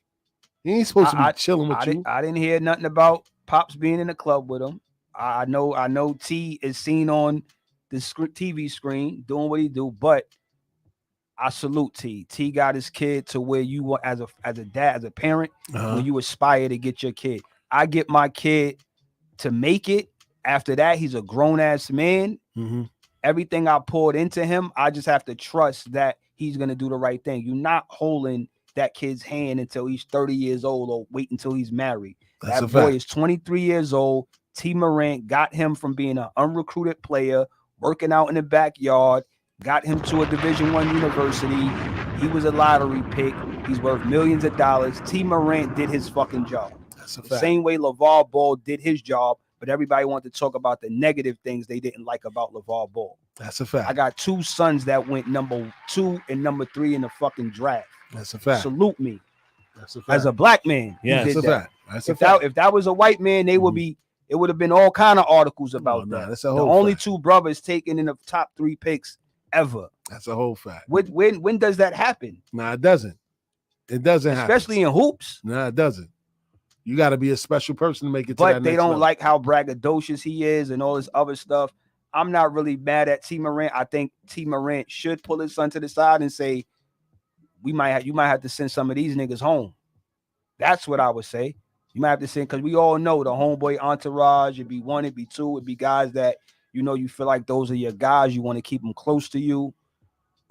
He ain't supposed to be chilling with you. I didn't hear nothing about Pops being in the club with him. I know T is seen on the TV screen doing what he do, but I salute T. T got his kid to where you want as a dad, as a parent, when you aspire to get your kid. I get my kid to make it. After that, he's a grown-ass man. Mm-hmm. Everything I poured into him, I just have to trust that he's going to do the right thing. You're not holding that kid's hand until he's 30 years old or wait until he's married. That's that boy is 23 years old. T. Morant got him from being an unrecruited player, working out in the backyard, got him to a Division I university. He was a lottery pick. He's worth millions of dollars. T. Morant did his fucking job. That's a fact. The same way LeVar Ball did his job, but everybody wanted to talk about the negative things they didn't like about LeVar Ball. That's a fact. I got two sons that went number 2 and number 3 in the fucking draft. That's a fact. Salute me. That's a fact. As a black man. Yeah, that's a fact. That's a fact. If that was a white man, they would be. It would have been all kind of articles about that. That's a the whole only fact. 2 brothers taken in the top 3 picks ever. That's a whole fact. When does that happen? Nah, it doesn't. It doesn't happen. Especially in hoops. Nah, it doesn't. You got to be a special person to make it to But that they next don't level. like how braggadocious he is and all this other stuff. I'm not really mad at T. Morant. I think T. Morant should pull his son to the side and say, you might have to send some of these niggas home. That's what I would say. You might have to send, because we all know the homeboy entourage. It'd be 1, it'd be 2, it'd be guys that you feel like those are your guys. You want to keep them close to you.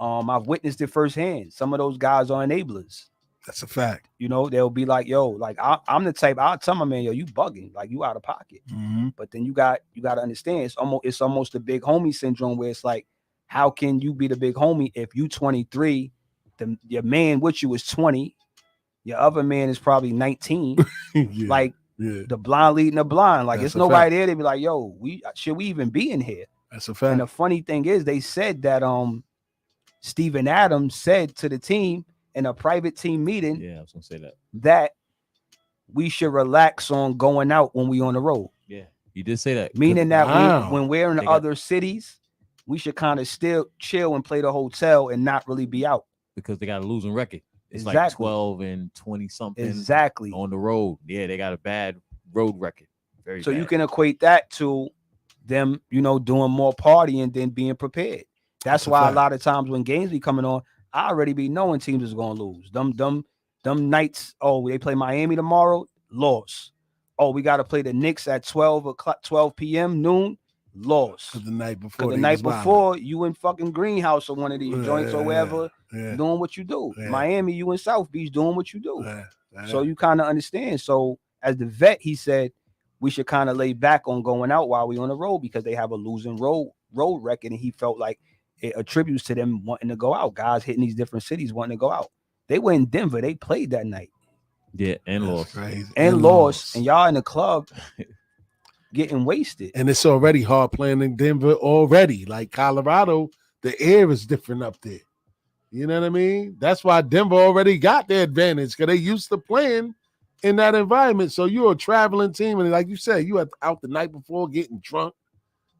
I've witnessed it firsthand. Some of those guys are enablers. That's a fact. They'll be like, yo, like I'm the type, I'll tell my man, yo, you bugging, like you out of pocket. Mm-hmm. But then you got to understand, it's almost the big homie syndrome, where it's like, how can you be the big homie if you 23, your man with you is 20, your other man is probably 19, like the blind leading the blind. Like, That's it's nobody there to be like, yo, should we even be in here? That's a fact. And the funny thing is, they said that Steven Adams said to the team in a private team meeting, Yeah, I was gonna say that we should relax on going out when we on the road. Yeah, you did say that. Meaning that Wow. when we're in other cities, we should kind of still chill and play the hotel and not really be out. Because they got a losing record. It's like Exactly. 12 and 20 something Exactly. on the road. Yeah, they got a bad road record. Very So bad. you can equate that to them, doing more partying than being prepared. That's a why fact. a lot of times when games be coming on, I already be knowing teams is gonna lose. Them them nights. Oh, they play Miami tomorrow. Lost. Oh, we got to play the Knicks at 12 p.m. noon. Lost. The night before. The night before, you in fucking Greenhouse or one of these joints or wherever, doing what you do. Miami, you in South Beach doing what you do. So you kind of understand. So as the vet, he said we should kind of lay back on going out while we on the road because they have a losing road record, and he felt like it attributes to them wanting to go out. Guys hitting these different cities wanting to go out. They were in Denver. They played that night. Yeah, and lost. And lost. And y'all in the club getting wasted. And it's already hard playing in Denver already. Like Colorado, the air is different up there. You know what I mean? That's why Denver already got their advantage because they used to playing in that environment. So you're a traveling team, and like you said, you out the night before getting drunk.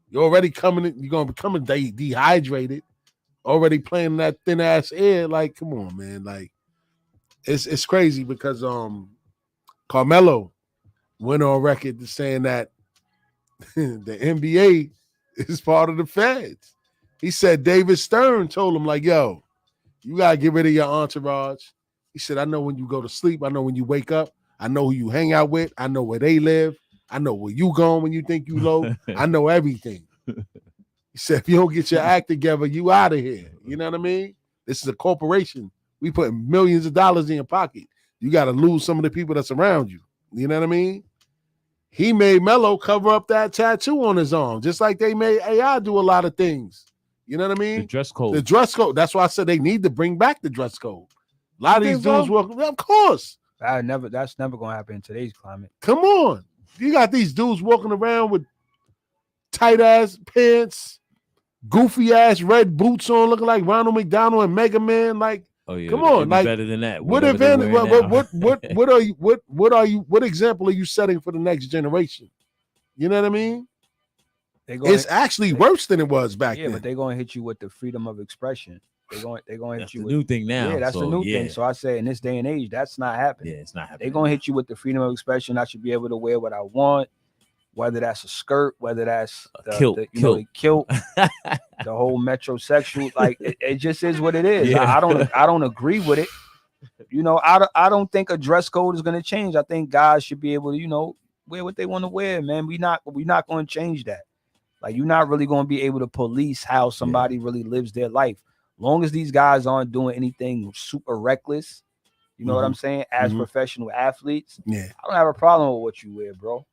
You're already coming in, you're gonna be coming dehydrated, already playing that thin ass air. Like, come on, man. Like, it's crazy because Carmelo went on record saying that the NBA is part of the feds. He said David Stern told him, like, yo, you gotta get rid of your entourage. He said, I know when you go to sleep, I know when you wake up, I know who you hang out with, I know where they live, I know where you going when you think you low, I know everything. He said, if you don't get your act together, you out of here. You know what I mean? This is a corporation. We put millions of dollars in your pocket. You got to lose some of the people that's around you. You know what I mean? He made Melo cover up that tattoo on his arm, just like they made AI do a lot of things. You know what I mean? The dress code. The dress code. That's why I said they need to bring back the dress code. A lot of these dudes work. Of course. That's never going to happen in today's climate. Come on. You got these dudes walking around with tight ass pants, goofy ass red boots on, looking like Ronald McDonald and Mega Man. Like, oh yeah, come on, like better than that. What advantage? What example are you setting for the next generation? You know what I mean? It's actually worse than it was back then. Yeah, but they're gonna hit you with the freedom of expression. They're going to hit you with the new thing now. Yeah, that's the new thing. So I say in this day and age, that's not happening. Yeah, it's not happening. They're gonna hit you with the freedom of expression. I should be able to wear what I want, whether that's a skirt, whether that's the kilt, the whole metrosexual. Like it just is what it is. Yeah. I don't agree with it. You know, I don't think a dress code is gonna change. I think guys should be able to, you know, wear what they want to wear, man. We're not gonna change that. Like, you're not really gonna be able to police how somebody really lives their life. Long as these guys aren't doing anything super reckless, you know what I'm saying? As professional athletes, I don't have a problem with what you wear, bro.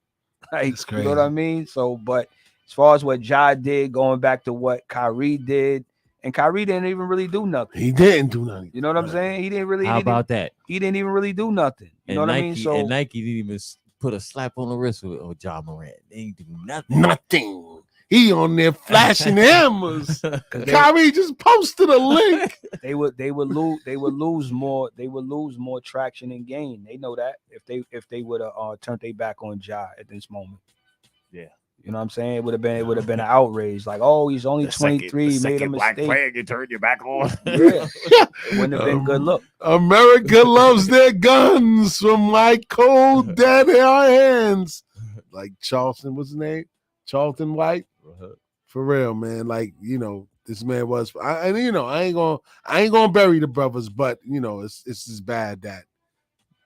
Like, you know what I mean? So, but as far as what Ja did, going back to what Kyrie did, and Kyrie didn't even really do nothing. He didn't do nothing. You know what I'm saying? He didn't really. How about that? He didn't even really do nothing. You know what I mean? So, and Nike didn't even put a slap on the wrist with Ja Morant. They ain't do nothing. Nothing. He on there flashing hammers. Kyrie just posted a link. They would lose more traction and gain. They know that if they would have turned their back on Ja at this moment. Yeah. You know what I'm saying? It would have been an outrage. Like, oh, he's only 23, made a mistake. Black flag, you turned your back on. Yeah. It wouldn't have been good look. America loves their guns from my cold dead hands. Like Charleston, what's his name? Charlton White. For real, man. Like, you know, this man was. I ain't gonna bury the brothers, but you know, it's just bad that,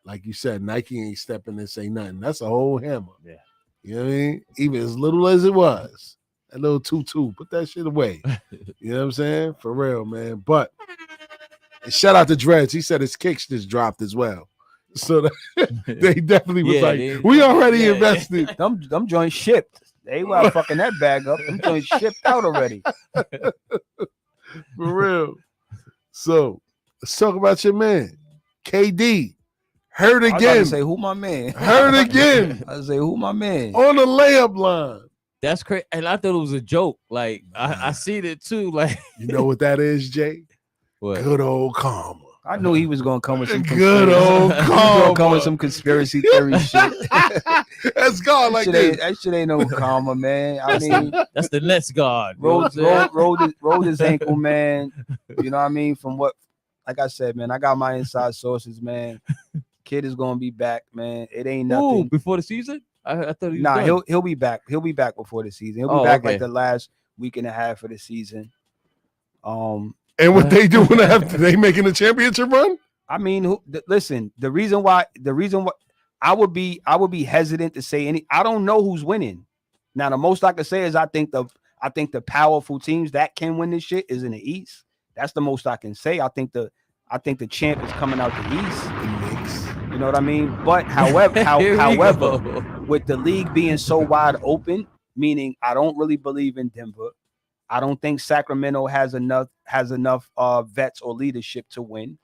like you said, Nike ain't stepping and say nothing. That's a whole hammer. Yeah. You know what I mean? Even as little as it was, that little tutu, put that shit away. You know what I'm saying? For real, man. But shout out to Dreads. He said his kicks just dropped as well. So they definitely was we already invested. Them joints shipped. They were fucking that bag up. Them joints shipped out already. For real. So let's talk about your man, KD. Hurt again. I was about to say, who my man? Hurt again. I was say, who my man? On the layup line. That's crazy. And I thought it was a joke. Like, I seen it too. Like, you know what that is, Jay? What? Good old karma. I knew he was gonna come with some good old karma. Come with some conspiracy theory shit. That's God like that. That shit ain't no karma, man. I mean, that's the Nets God. Rolled his ankle, man. You know what I mean? From what, like I said, man, I got my inside sources, man. Kid is gonna be back, man. It ain't nothing. Ooh, before the season? I thought he was done. He'll be back. He'll be back before the season. He'll be back like the last week and a half of the season. And what they doing after they making a championship run? I mean, listen, the reason why I would be hesitant to say any. I don't know who's winning. Now, the most I can say is I think the powerful teams that can win this shit is in the East. That's the most I can say. I think the champ is coming out the East. The Knicks. You know what I mean? But however, with the league being so wide open, meaning I don't really believe in Denver. I don't think Sacramento has enough vets or leadership to win.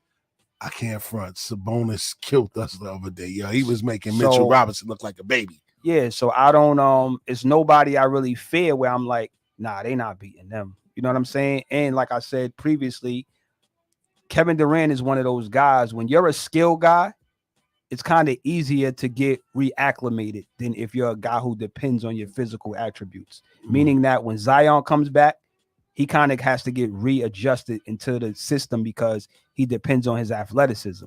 I can't front. Sabonis killed us the other day. Yeah, he was making Mitchell Robinson look like a baby. Yeah, so I don't it's nobody I really fear where I'm like, nah, they not beating them. You know what I'm saying? And like I said previously, Kevin Durant is one of those guys. When you're a skill guy, it's kind of easier to get reacclimated than if you're a guy who depends on your physical attributes. Meaning that when Zion comes back, he kind of has to get readjusted into the system because he depends on his athleticism.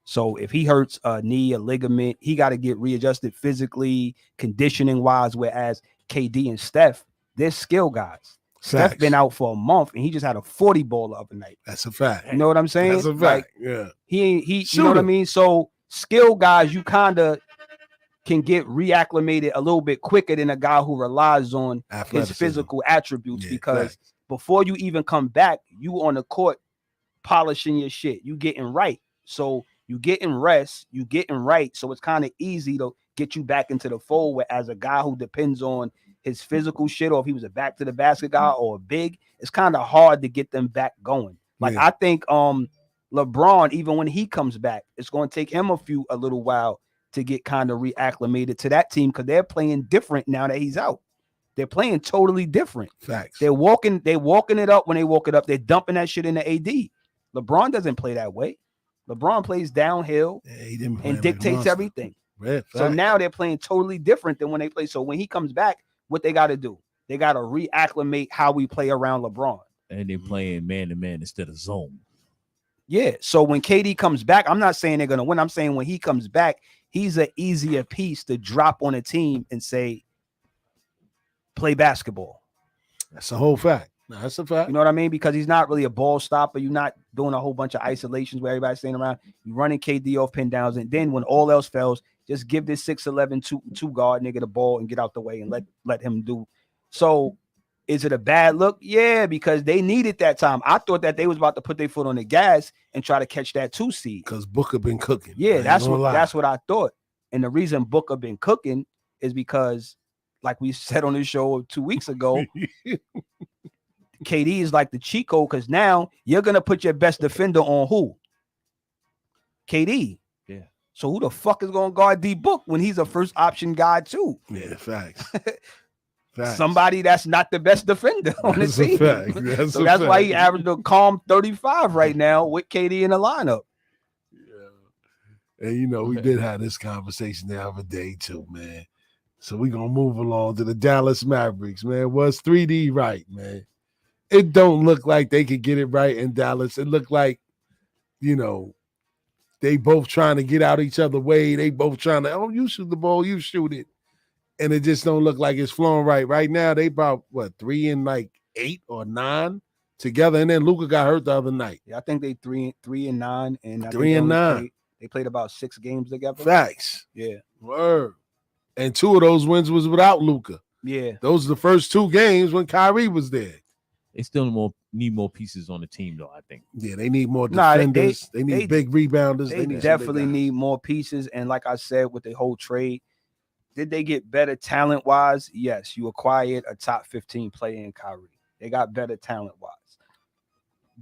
So if he hurts a knee, a ligament, he got to get readjusted physically, conditioning wise. Whereas KD and Steph, they're skill guys. Steph been out for a month and he just had a 40 ball the other night. That's a fact. You know what I'm saying? That's a fact. Yeah. He you know what I mean? So skill guys, you kind of can get reacclimated a little bit quicker than a guy who relies on his physical attributes because before you even come back, you on the court polishing your shit. You getting right. So you getting rest, you getting right. So it's kind of easy to get you back into the fold where as a guy who depends on his physical shit, or if he was a back to the basket guy or a big, it's kind of hard to get them back going. Like I think LeBron, even when he comes back, it's going to take him a little while to get kind of reacclimated to that team because they're playing different now that he's out. They're playing totally different. Facts. They're walking it up when they walk it up. They're dumping that shit in the AD. LeBron doesn't play that way. LeBron plays downhill and dictates everything. So now they're playing totally different than when they play. So when he comes back, what they got to do? They got to reacclimate how we play around LeBron. And they're playing man-to-man instead of zone. Yeah. So when KD comes back, I'm not saying they're going to win. I'm saying when he comes back, he's an easier piece to drop on a team and say, play basketball. That's a whole fact. That's a fact. You know what I mean? Because he's not really a ball stopper. You're not doing a whole bunch of isolations where everybody's staying around. You're running KD off pin downs. And then when all else fails, just give this 6'11" two guard nigga the ball and get out the way and let him do. So is it a bad look? Yeah, because they needed that time. I thought that they was about to put their foot on the gas and try to catch that 2 seed. Because Booker been cooking. Yeah, that's what I thought. And the reason Booker been cooking is because, like we said on this show 2 weeks ago, KD is like the cheat code because now you're gonna put your best defender on who? KD. Yeah. So who the fuck is gonna guard D Book when he's a first option guy too? Yeah, facts. Somebody that's not the best defender on the team. That's so that's why he averaged a calm 35 right now with KD in the lineup. Yeah. And you know, we did have this conversation the other day too, man. So we're gonna move along to the Dallas Mavericks, man. Was 3D right, man? It don't look like they could get it right in Dallas. It looked like, you know, they both trying to get out each other way. They both trying to, oh, you shoot the ball, you shoot it. And it just don't look like it's flowing right. Right now, they about, 3 and 8 or 9 together. And then Luka got hurt the other night. Yeah, I think they 3 and 9. And 3 and 9. They played about 6 games together. Facts. Yeah. Word. And 2 of those wins was without Luka. Yeah. Those are the first 2 games when Kyrie was there. They still need more pieces on the team, though, I think. Yeah, they need more defenders. They need big rebounders. They definitely need more pieces. And like I said, with the whole trade, did they get better talent-wise? Yes. You acquired a top 15 player in Kyrie. They got better talent-wise.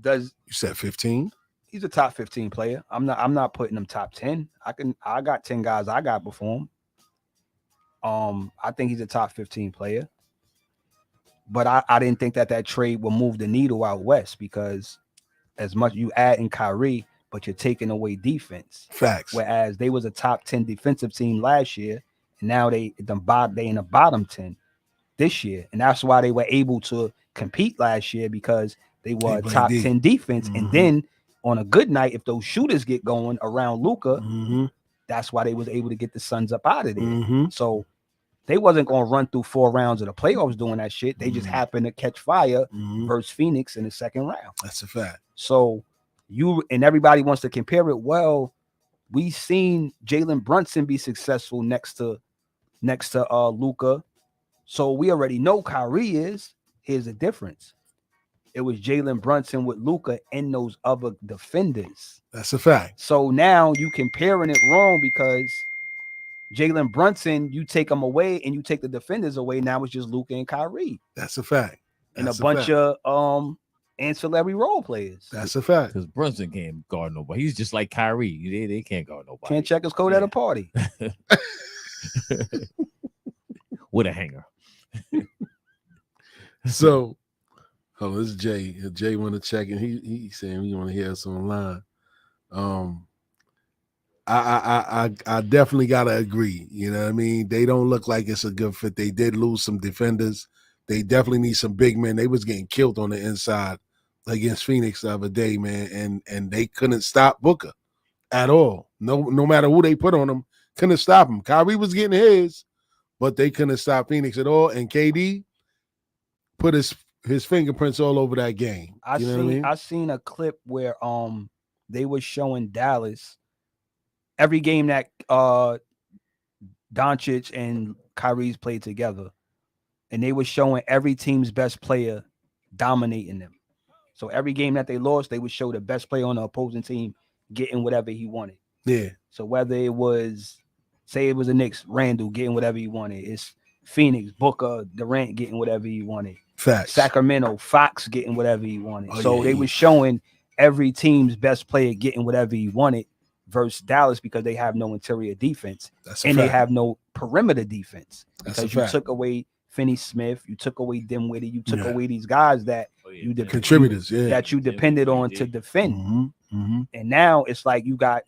You said 15? He's a top 15 player. I'm not putting him top 10. I got 10 guys I got before him. I think he's a top 15 player. But I didn't think that trade will move the needle out west because as much you add in Kyrie, but you're taking away defense. Facts. Whereas they was a top 10 defensive team last year, and now they in the bottom 10 this year. And that's why they were able to compete last year because they were a top 10 defense. Mm-hmm. And then on a good night, if those shooters get going around Luka, that's why they was able to get the Suns up out of there. Mm-hmm. So they wasn't going to run through 4 rounds of the playoffs doing that shit. They just happened to catch fire versus Phoenix in the second round. That's a fact. So and everybody wants to compare it. Well, we seen Jalen Brunson be successful next to Luka, so we already know Kyrie is. Here's the difference: it was Jalen Brunson with Luka and those other defenders. That's a fact. So now you comparing it wrong because Jalen Brunson, you take him away and you take the defenders away. Now it's just Luka and Kyrie That's a fact. and That's a bunch of ancillary role players. That's a fact. Because Brunson can't guard nobody. He's just like Kyrie. They can't guard nobody. Can't check his code at a party. With a hanger. So, oh, this is Jay. Jay want to check, and he saying he want to hear us online. I definitely gotta agree. You know what I mean? They don't look like it's a good fit. They did lose some defenders. They definitely need some big men. They was getting killed on the inside against Phoenix the other day, man, and they couldn't stop Booker at all. No matter who they put on him, couldn't stop him. Kyrie was getting his, but they couldn't stop Phoenix at all. And KD put his fingerprints all over that game. I seen a clip where they were showing Dallas every game that Doncic and Kyrie's played together, and they were showing every team's best player dominating them. So every game that they lost, they would show the best player on the opposing team getting whatever he wanted. Yeah. So whether it was, say it was the Knicks, Randall getting whatever he wanted. It's Phoenix, Booker, Durant getting whatever he wanted. Facts. Sacramento, Fox getting whatever he wanted. Oh, so yeah, they were showing every team's best player getting whatever he wanted versus Dallas because they have no interior defense and they have no perimeter defense because you took away Finney Smith, you took away Dinwiddie, you took away these guys that contributors, that you depended on to defend. Mm-hmm. And now it's like you got.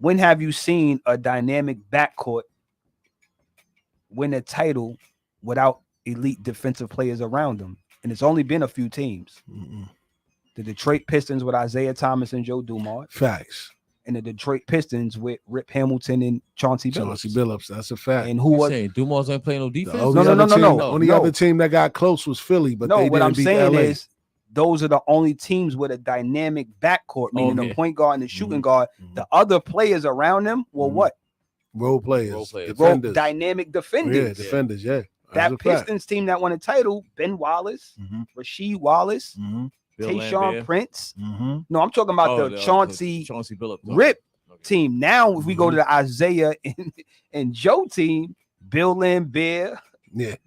When have you seen a dynamic backcourt win a title without elite defensive players around them? And it's only been a few teams. Mm-hmm. The Detroit Pistons with Isaiah Thomas and Joe Dumars. Facts. And the Detroit Pistons with Rip Hamilton and Chauncey Billups. That's a fact. And who was saying Dumars ain't playing no defense? No. Only other team that got close was Philly, but they what didn't I'm beat saying LA. is those are the only teams with a dynamic backcourt, meaning the point guard and the shooting guard. The other players around them were what? Role players. Defenders. Dynamic defenders. Yeah, defenders, yeah. That Pistons team that won a title, Ben Wallace, Rasheed Wallace, Tayshaun Prince. No, I'm talking about the Chauncey Billups Rip team. Now, if we go to the Isaiah and Joe team, Bill Laimbeer,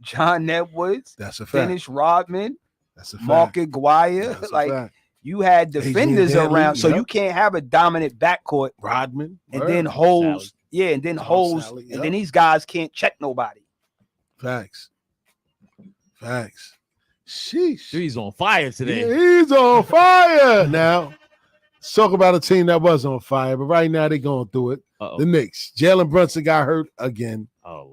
John Edwards, that's a fact. Dennis Rodman, that's a fact. Mark Aguirre, like you had defenders around, so you can't have a dominant backcourt. Rodman, and then holes, and then holes, and then these guys can't check nobody. Facts. Sheesh. He's on fire today. Yeah, he's on fire. Now, let's talk about a team that was on fire, but right now they're going through it. The Knicks. Jalen Brunson got hurt again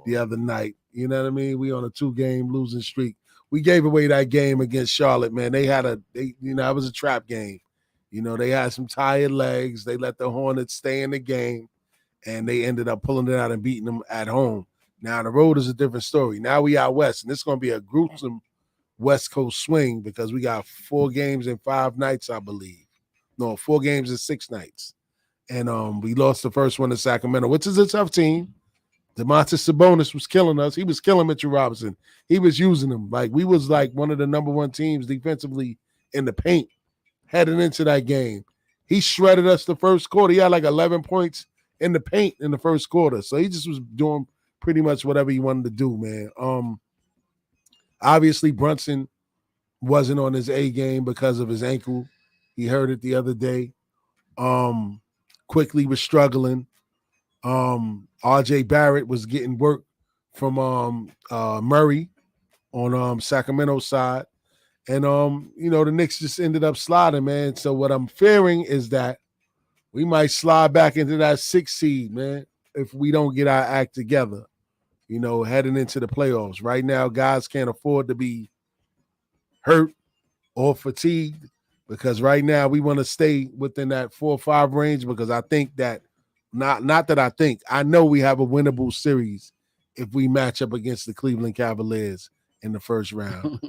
the other night. You know what I mean? We on a 2-game losing streak. We gave away that game against Charlotte, man. It was a trap game. You know, they had some tired legs. They let the Hornets stay in the game, and they ended up pulling it out and beating them at home. Now, the road is a different story. Now we out west, and it's going to be a gruesome West Coast swing because we got 4 games in 5 nights, I believe. No, 4 games in 6 nights. And we lost the first one to Sacramento, which is a tough team. Domantas Sabonis was killing us. He was killing Mitchell Robinson. He was using them. Like, we was like one of the number 1 teams defensively in the paint heading into that game. He shredded us the first quarter. He had like 11 points in the paint in the first quarter. So he just was doing pretty much whatever he wanted to do, man. Obviously, Brunson wasn't on his A game because of his ankle. He hurt it the other day. Quickly was struggling. RJ Barrett was getting work from Murray on Sacramento side. And the Knicks just ended up sliding, man. So what I'm fearing is that we might slide back into that 6th seed, man, if we don't get our act together, heading into the playoffs. Right now, guys can't afford to be hurt or fatigued because right now we want to stay within that 4 or 5 range because I think that I know we have a winnable series if we match up against the Cleveland Cavaliers in the first round.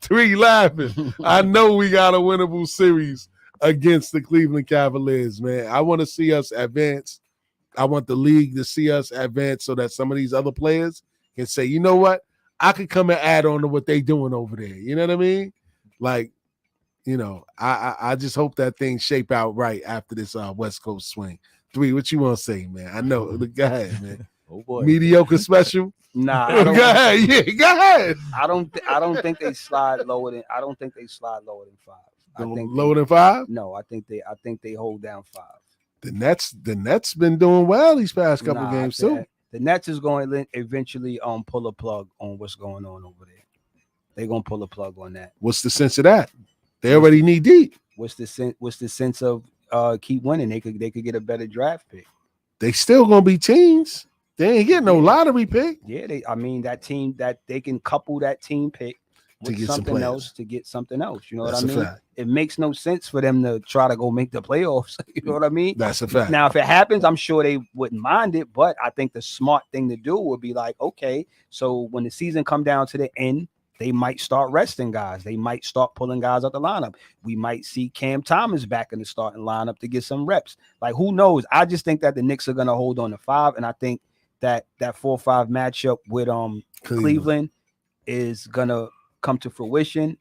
3 laughing. I know we got a winnable series against the Cleveland Cavaliers, man. I want to see us advance. I want the league to see us advance so that some of these other players can say, you know what? I could come and add on to what they doing over there. You know what I mean? Like, you know, I just hope that thing shape out right after this West Coast swing. 3, what you want to say, man? I know. Go ahead, man. Oh boy. Mediocre special. Nah, Go ahead. Yeah, go ahead. I don't think they slide lower than. I don't think they slide lower than 5. I think Lower than 5? No, I think they hold down 5. The Nets been doing well these past couple games too. The Nets is going to eventually pull a plug on what's going on over there. They're gonna pull a plug on that. What's the sense of that? They already knee deep. What's the sense of keep winning? They could get a better draft pick. They still gonna be teams. They ain't getting no lottery pick. Yeah, that team that they can couple that team pick with something else to get something else. You know what I mean? Fact. It makes no sense for them to try to go make the playoffs. You know what I mean? That's a fact. Now, if it happens, I'm sure they wouldn't mind it, but I think the smart thing to do would be like, okay, so when the season come down to the end, they might start resting guys. They might start pulling guys out the lineup. We might see Cam Thomas back in the starting lineup to get some reps. Like, who knows? I just think that the Knicks are going to hold on to 5, and I think that 4-5 matchup with Cleveland is going to come to fruition.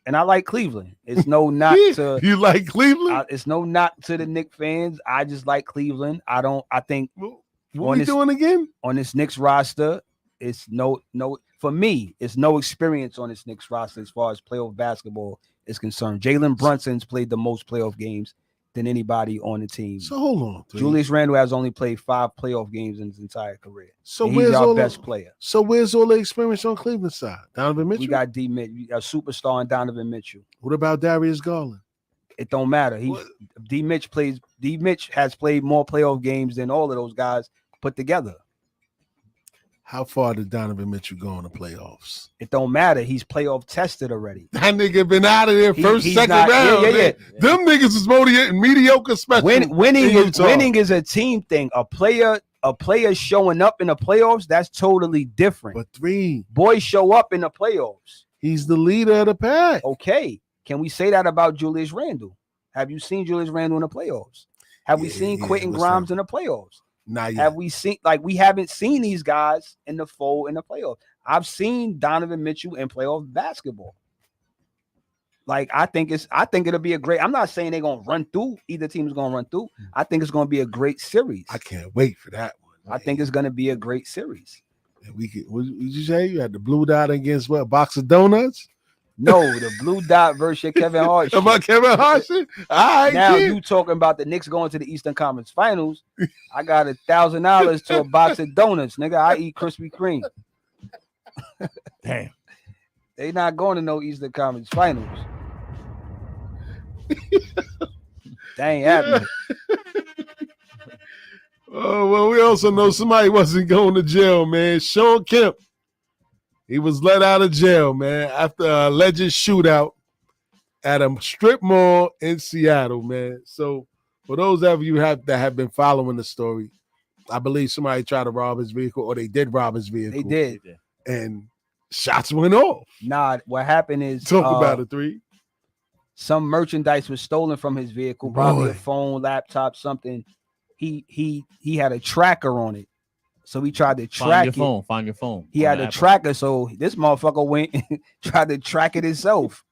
And I like Cleveland. It's no knock to you like Cleveland. It's no knock to the Knicks fans. I just like Cleveland. I think what are we doing again on this Knicks roster? It's no for me. It's no experience on this Knicks roster as far as playoff basketball is concerned. Jalen Brunson's played the most playoff games than anybody on the team. So hold on, Julius Randle has only played 5 playoff games in his entire career. So he's our best player. So where's all the experience on Cleveland side? Donovan Mitchell. We got D. Mitch, a superstar in Donovan Mitchell. What about Darius Garland? It don't matter. D. Mitch has played more playoff games than all of those guys put together. How far did Donovan Mitchell go in the playoffs? It don't matter. He's playoff tested already. That nigga been out of there second round. Yeah. Them niggas is mediocre special. Winning is a team thing. A player showing up in the playoffs, that's totally different. But 3 boys show up in the playoffs. He's the leader of the pack. Okay. Can we say that about Julius Randle? Have you seen Julius Randle in the playoffs? Have we seen Quentin Grimes in the playoffs? Not yet. Have we seen we haven't seen these guys in the fold in the playoffs? I've seen Donovan Mitchell in playoff basketball. Like I think it'll be a great. I'm not saying they're gonna run through. Either team is gonna run through. I think it's gonna be a great series. I can't wait for that one. Man. I think it's gonna be a great series. And what did you say? You had the blue dot against what? A box of donuts? No, the blue dot versus Kevin Hart. About Kevin Hart? All right. Now you talking about the Knicks going to the Eastern Conference Finals? I got $1,000 to a box of donuts, nigga. I eat Krispy Kreme. Damn. They not going to no Eastern Conference Finals. That ain't happening. Oh, well, we also know somebody wasn't going to jail, man. Sean Kemp. He was let out of jail, man, after an alleged shootout at a strip mall in Seattle, man. So for those of you that have been following the story, I believe somebody tried to rob his vehicle, or they did rob his vehicle. They did. And shots went off. Nah, what happened is talk about it, 3. Some merchandise was stolen from his vehicle, probably a phone, laptop, something. He had a tracker on it. So he tried to track it. Find your phone. He had a tracker, so this motherfucker went and tried to track it himself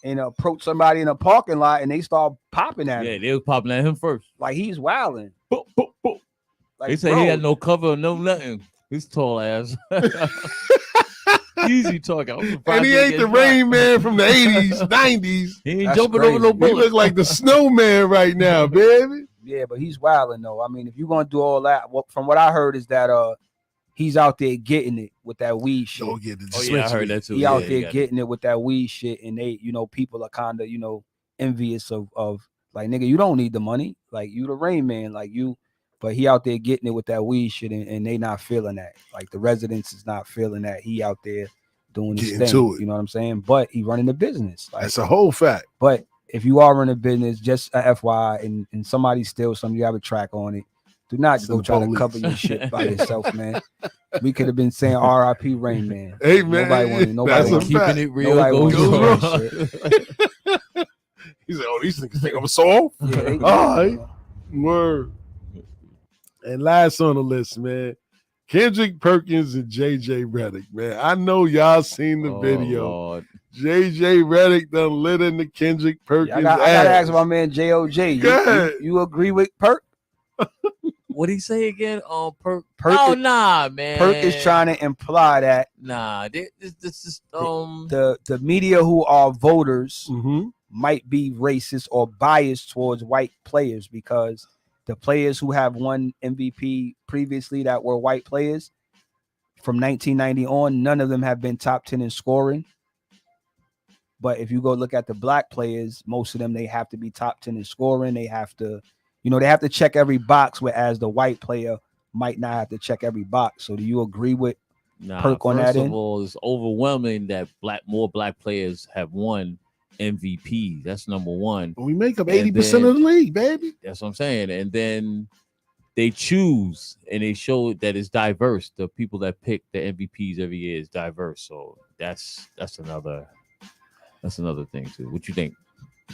and approached somebody in a parking lot, and they started popping at him. Yeah, they was popping at him first. Like he's wilding. Boop, boop, boop. Like, they said he had no cover, no nothing. He's tall ass. Easy talking. And he ain't the Rain Man from the 80s, 90s. He ain't jumping over no bullet. He look like the snowman right now, baby. Yeah, but he's wilding though. I mean, if you're gonna do all that, from what I heard is that he's out there getting it with that weed shit. I heard that too. He out there getting it with that weed shit, and they, people are kind of, envious of like, nigga, you don't need the money, like you the Rain Man, like you, but he out there getting it with that weed shit, and they not feeling that. Like the residents is not feeling that he out there doing his thing. You know what I'm saying? But he running the business. Like, that's a whole fact. But if you are running a business, just a FYI, and somebody steals something, you have a track on it. Do not Send go the try to police. cover your shit by yourself, man. We could have been saying R.I.P. Rain Man. Hey, man, Nobody that's a want keeping fact. it real Nobody goes wants wrong. to hear that shit. He said, "Oh, these niggas think I'm soft." Yeah, they, All right. Word. And last on the list, man, Kendrick Perkins and JJ Redick, man. I know y'all seen the video. Lord. JJ Redick done lit in the Kendrick Perkins Yeah, I gotta ass. ask my man J.O.J. Go ahead. You agree with Perk? What'd he say again? Perk. Perk Oh is- nah, man. Perk is trying to imply that Nah, this is the media who are voters Mm-hmm. might be racist or biased towards white players because the players who have won MVP previously that were white players from 1990 on, none of them have been top 10 in scoring. But if you go look at the black players, most of them, they have to be top 10 in scoring. They have to, they have to check every box, whereas the white player might not have to check every box. So do you agree with Perk on first that of end? all, it's overwhelming that more black players have won MVP. That's number one. We make up And 80% then- of the league, baby. That's what I'm saying. And then they choose and they show that it's diverse. The people that pick the MVPs every year is diverse. So that's another thing too. What you think?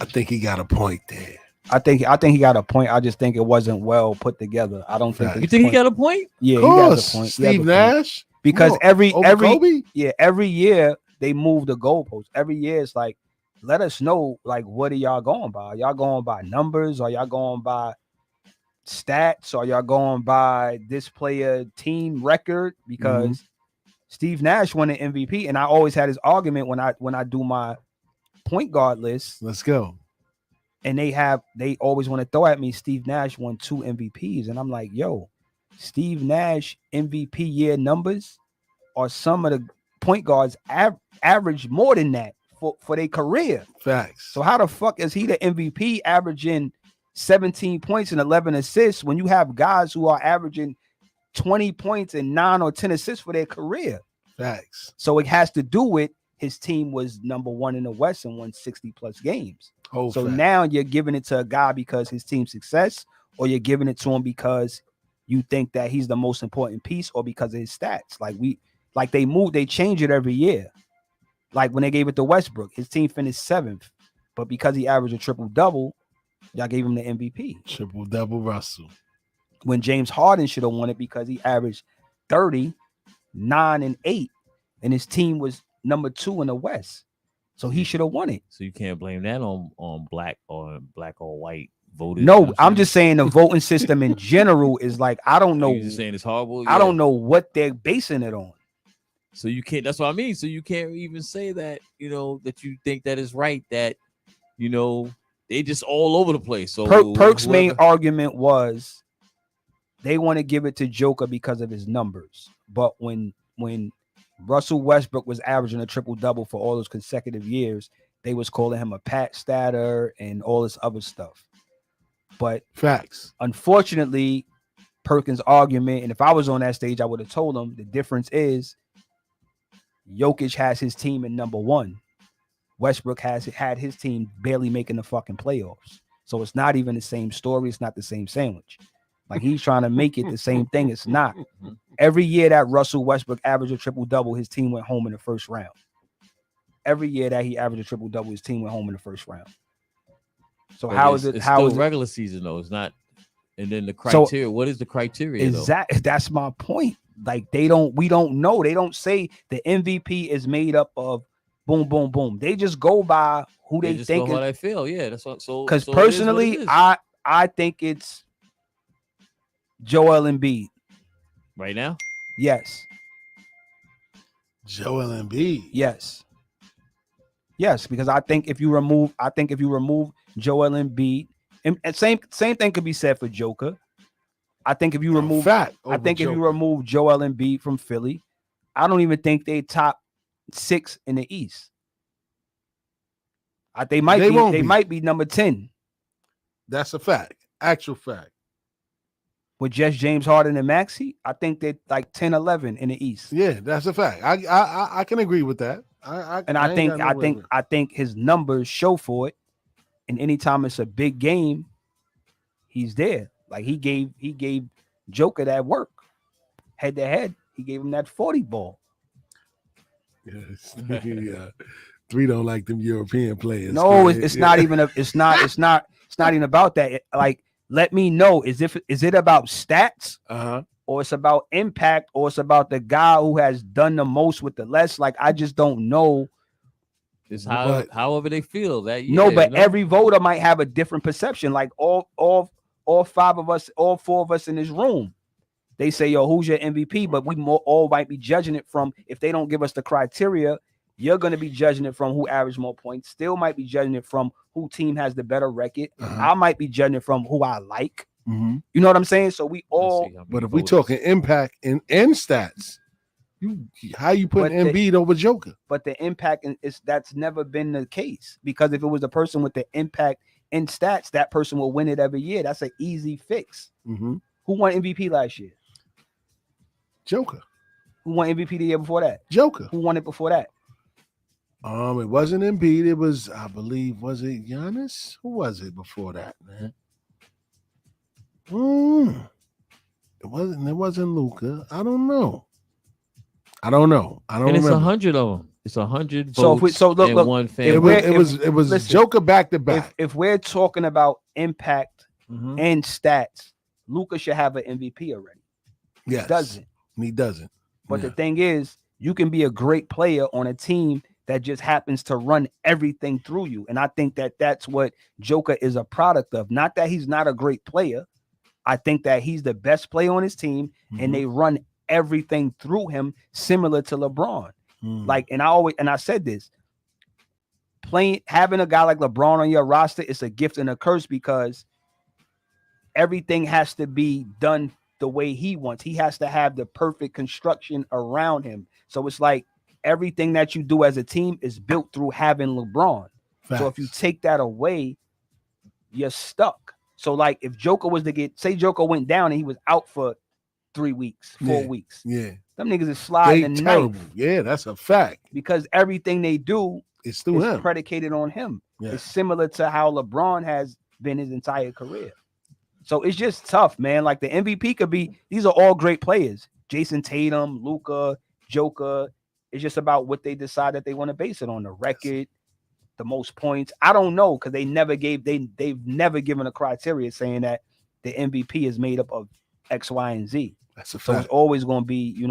I think he got a point there. I think he got a point. I just think it wasn't well put together. I don't think Fact. You think he got a point? Yeah, Of he course, has a point. He has a Steve point. Nash. Because No, every over Kobe? every year they move the goalposts. Every year it's like, let us know, like, what are y'all going by? Are y'all going by numbers? Are y'all going by stats? Are y'all going by this player team record? Because Steve Nash won an MVP, and I always had his argument when I do my point guard list, Let's go. and they always want to throw at me Steve Nash won 2 MVPs, and I'm like, yo, Steve Nash MVP year numbers are some of the point guards average more than that for their career. Facts. So how the fuck is he the MVP averaging 17 points and 11 assists when you have guys who are averaging 20 points and 9 or 10 assists for their career? Facts. So it has to do with his team was number 1 in the West and won 60 plus games. Whole So fact. now you're giving it to a guy because his team's success, or you're giving it to him because you think that he's the most important piece, or because of his stats. They change it every year. Like when they gave it to Westbrook, his team finished 7th, but because he averaged a triple double, y'all gave him the MVP. Triple double Russell. When James Harden should have won it because he averaged 30, 9, and 8, and his team was number 2 in the West. So he should have won it. So you can't blame that on black or white voters. No, I'm just saying the voting system in general is like, I don't know. You just saying it's horrible. I don't know what they're basing it on. So you can't. That's what I mean. So you can't even say that that you think that is right. That they just all over the place. So Perk's main whoever- argument was they want to give it to Joker because of his numbers. But when Russell Westbrook was averaging a triple double for all those consecutive years, they was calling him a pat statter and all this other stuff. But Facts. unfortunately, Perkins' argument, and if I was on that stage, I would have told him the difference is Jokic has his team in number 1. Westbrook had his team barely making the fucking playoffs. So it's not even the same story. It's not the same sandwich. Like he's trying to make it the same thing. It's not. Every year that Russell Westbrook averaged a triple double, his team went home in the first round. Every year that he averaged a triple double, his team went home in the first round. So But how is it? It's How still is it? regular season though? It's not. And then the criteria. What is the criteria? That's my point. Like we don't know. They don't say the MVP is made up of boom, boom, boom. They just go by who they just think. go how they feel. Yeah, that's what. So Because so it is what personally, it is. I think it's Joel Embiid. right now. Yes, Joel Embiid. yes, because I think if you remove Joel Embiid, and same thing could be said for Joker. I think if you remove if you remove Joel Embiid from Philly, I don't even think they top 6 in the East. They might be number 10 That's a fact. Actual fact. with just James Harden and Maxey. I think they're like 10, 11 in the East. Yeah, that's a fact. I can agree with that. I think his numbers show for it. And anytime it's a big game, he's there. Like he gave Joker that work. Head to head, he gave him that 40 ball. Yes. Yeah. 3 don't like them European players. No, man. it's not even it's not even about that. Like, let me know, is it about stats or it's about impact or it's about the guy who has done the most with the less? Like, I just don't know. It's But- however they feel that year. No, but you know? every voter might have a different perception. Like all 5 of us, all 4 of us in this room, they say, yo, who's your MVP? But we all might be judging it from, if they don't give us the criteria, you're going to be judging it from who averaged more points. Still might be judging it from who team has the better record. I might be judging it from who I like. Mm-hmm. You know what I'm saying? So we all. But if we talking impact and stats, how you put Embiid over Joker? But the impact that's never been the case, because if it was a person with the impact in stats, that person will win it every year. That's an easy fix. Mm-hmm. Who won MVP last year? Joker. Who won MVP the year before that? Joker. Who won it before that? It wasn't Embiid. It was, I believe, was it Giannis? Who was it before that, man? It wasn't Luka. I don't know. I don't And it's remember. 100 of them. It's 100 So votes look, and one fan. It was listen, Joker back to back. If we're talking about impact and stats, Luka should have an MVP already. Yes. He doesn't. He doesn't. But the thing is, you can be a great player on a team that just happens to run everything through you. And I think that's what Joker is a product of. Not that he's not a great player. I think that he's the best player on his team, and they run everything through him, similar to LeBron. Like, and I said this, having a guy like LeBron on your roster is a gift and a curse, because everything has to be done the way he wants. He has to have the perfect construction around him. So it's like everything that you do as a team is built through having LeBron. Facts. So if you take that away, you're stuck. So like if Joker was to say Joker went down and he was out for 3 weeks, 4 weeks. Yeah. Them niggas is sliding the terrible. knife. Yeah, that's a fact. Because everything they do is through him. Predicated on him. Yeah. It's similar to how LeBron has been his entire career. So it's just tough, man. Like the MVP could be, these are all great players. Jason Tatum, Luka, Joker. It's just about what they decide that they want to base it on. The record, the most points. I don't know, because they've never given a criteria saying that the MVP is made up of X, Y, and Z. That's a fact. So it's always going to be,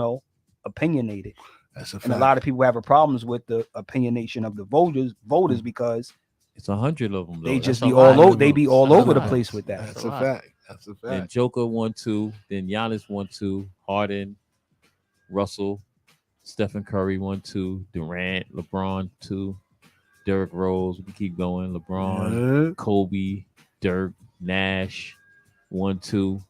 opinionated. That's a fact. And a lot of people have problems with the opinionation of the voters because it's 100 of them. Though. They just That's be a lot. all over. They be all That's over a the lot. place with that. That's a fact. That's a fact. Then Joker 1, 2. Then Giannis 1, 2. Harden, Russell, Stephen Curry 1, 2. Durant, LeBron 2. Derrick Rose. We can keep going. LeBron, Kobe, Dirk, Nash 1, 2.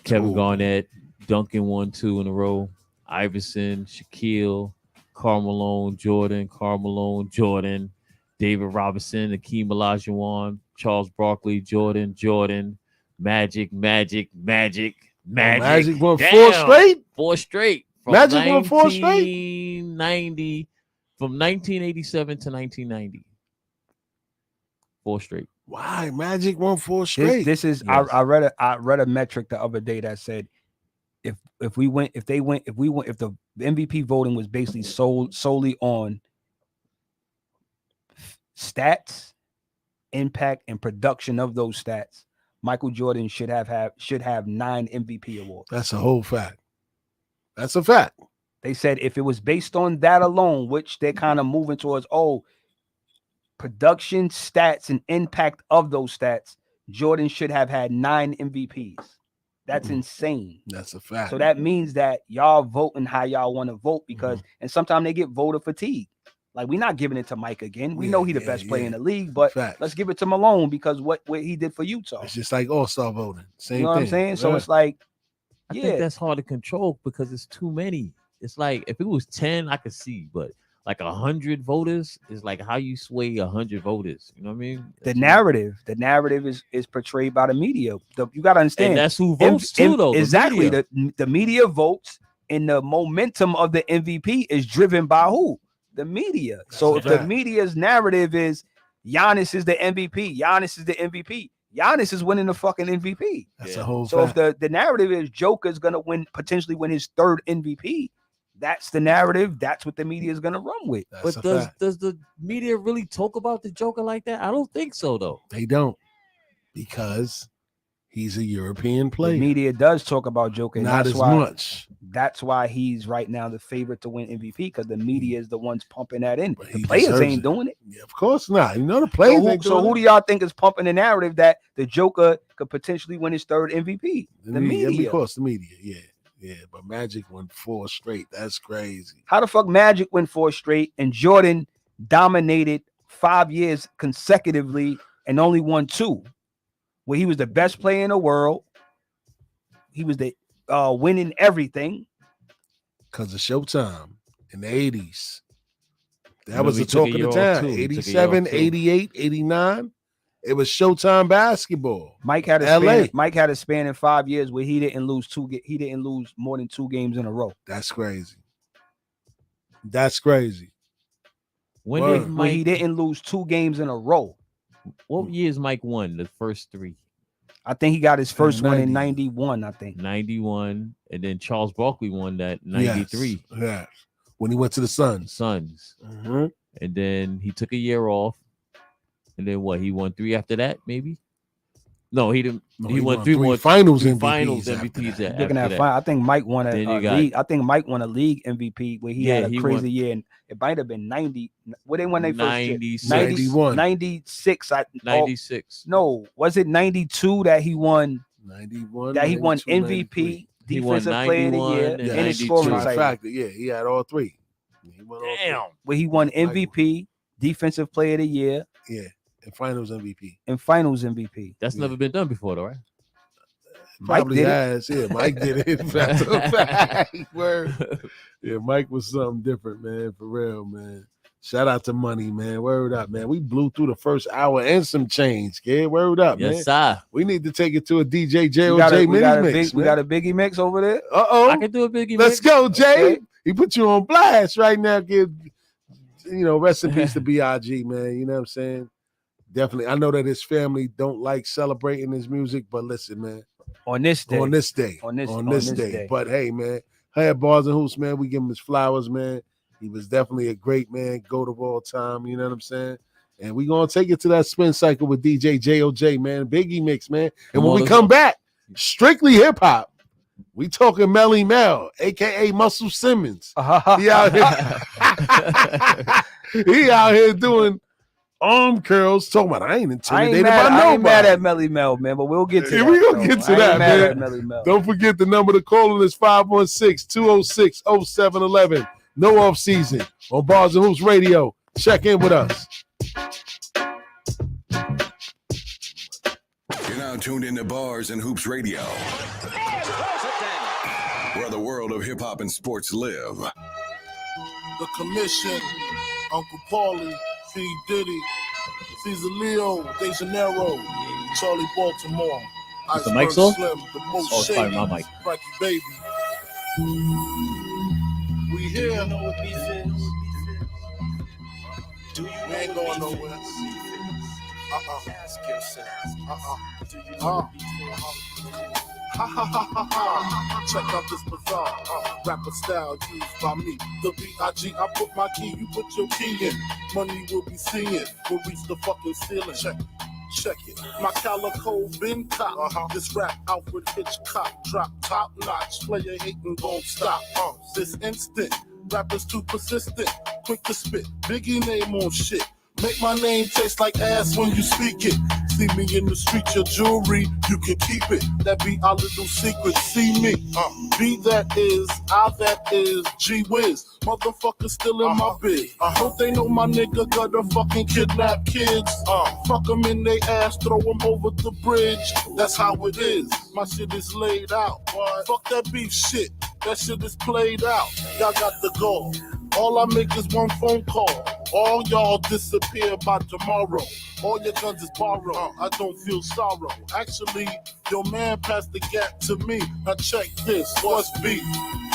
Kevin Garnett, Duncan 1, 2 in a row. Iverson, Shaquille, Karl Malone, Jordan, David Robinson, Akeem Olajuwon, Charles Barkley, Jordan, Magic. Magic won Damn. 4 straight? 4 straight. From Magic won 4 straight? 1990, from 1987 to 1990. 4 straight. Why? Magic won 4 straight. This is Yes. I read a metric the other day that said if the MVP voting was basically solely on stats, impact, and production of those stats, Michael Jordan should have 9 MVP awards. That's a whole fact. That's a fact. They said if it was based on that alone, which they're kind of moving towards, production, stats, and impact of those stats, Jordan should have had 9 MVPs. That's insane. That's a fact. So that means that y'all voting how y'all want to vote, because and sometimes they get voter fatigue. Like, we're not giving it to Mike again. We know he the best player in the league, but let's give it to Malone because what he did for Utah. It's just like all-star voting. Same thing. You know what I'm saying? So it's like, I think that's hard to control because it's too many. It's like if it was 10, I could see, but like 100 voters is like how you sway 100 voters. You know what I mean? The narrative is portrayed by the media. You got to understand. And that's who votes too, though. Exactly. The media votes, and the momentum of the MVP is driven by who? The media. So if the media's narrative is Giannis is the MVP, Giannis is winning the fucking MVP. That's Yeah. a whole So fact. if the narrative is Joker's gonna potentially win his third MVP, that's the narrative. That's what the media is gonna run with. That's But a fact. does the media really talk about the Joker like that? I don't think so, though. They don't, because he's a European The player. media does talk about Joker. And Not that's as why, much. That's why he's right now the favorite to win MVP, because the media is the ones pumping that in. But The he players deserves ain't it. doing it. Yeah, of course not. You know the players ain't So doing who it. do y'all think is pumping the narrative that the Joker could potentially win his third MVP? The Yeah, media. of course, the media. Yeah. But Magic won 4 straight. That's crazy. How the fuck Magic went 4 straight and Jordan dominated 5 years consecutively and only won 2, where he was the best player in the world. He was the winning everything. Because of Showtime in the 80s. That Remember was he the took a talk of year the off, town. too. He took a year 87, off, too. 88, 89. It was Showtime basketball. Mike had a LA. span in 5 years where he didn't lose more than 2 games in a row. That's crazy. That's crazy. When Word. did Where Mike? he didn't lose 2 games in a row. What years Mike won the first 3? I think he got his first one in 90. 91, I think. 91, and then Charles Barkley won that 93. Yes. When he went to the Suns. Suns, Mm-hmm. and then he took a year off, and then what? He won 3 after that, maybe. No, he didn't. No, he won 3 more finals three MVPs. finals after MVPs. that. Looking after at that. I think Mike won a Then you got- league. I think Mike won a league MVP where he Yeah, had a he crazy won- year, and it might have been 90. What they won their first year? 96. 91. 96. 96. No, was it 92 that he won? 91. That he won 92, MVP, 93. He won defensive player of the 91 year, and and his 92. scoring Trifecta. title. Yeah, he had all 3. He won all 3. Damn. Where he won MVP, defensive player of the year, Yeah, and finals MVP. and finals MVP. That's Yeah. never been done before, though, right? Mike Probably did it. has. Yeah, Mike did it. Fact of fact. Word. Yeah, Mike was something different, man. For real, man. Shout out to Money, man. Word up, man. We blew through the first hour and some change, kid. Word up, man. Yes, sir. We need to take it to a DJ JOJ We got a mini mix. we got a Biggie mix over there. Uh I oh. can do a biggie. Let's mix. go, Jay. Okay. He put you on blast right now, kid. Rest in peace to B.I.G., man. You know what I'm saying? Definitely. I know that his family don't like celebrating his music, but listen, man. On this day. On this day. On this day. day. But hey, man, Bars and Hoops, man, we give him his flowers, man. He was definitely a great man, GOAT of all time. You know what I'm saying? And we're going to take it to that spin cycle with DJ JOJ, man. Biggie mix, man. And when we come back, strictly hip hop. We talking Melly Mel, a.k.a. Muscle Simmons. He out here, he out here doing arm curls. Talking about, I ain't intimidated by nobody. I ain't mad at Melly Mel, man, but we'll get to Yeah, that. we gonna though. get to I ain't that, mad man. at Melly Mel. Don't forget the number to call is 516-206-0711. No off season on Bars and Hoops Radio. Check in with us. You're now tuned into Bars and Hoops Radio, where the world of hip hop and sports live. The Commission, Uncle Paulie, P. Diddy, Caesar Leo, De Janeiro, Charlie Baltimore, the mic off? Slim, the most Oh, it's probably shady, my mic. Frankie Baby. We here. We ain't going nowhere. Ha ha ha ha ha. Check out this bizarre rapper style used by me. The B.I.G. I put my key, you put your key in. Money will be seeing. We'll reach the fucking ceiling. Check it. My calico been cop. This rap Alfred Hitchcock. Drop top notch. Player hating gon' stop. This instant. Rappers too persistent. Quick to spit. Biggie name on shit. Make my name taste like ass when you speak it. See me in the street, your jewelry, you can keep it. That be our little secret. See me, be that is, I that is, gee whiz. Motherfucker still in my biz. Don't they know my nigga got a fucking kidnap kids? Fuck them in they ass, throw them over the bridge. That's how it is. My shit is laid out. Fuck that beef shit. That shit is played out. Y'all got the goal. All I make is one phone call. All y'all disappear by tomorrow. All your guns is borrowed. I don't feel sorrow. Actually, your man passed the gap to me. Now check this. What's beef?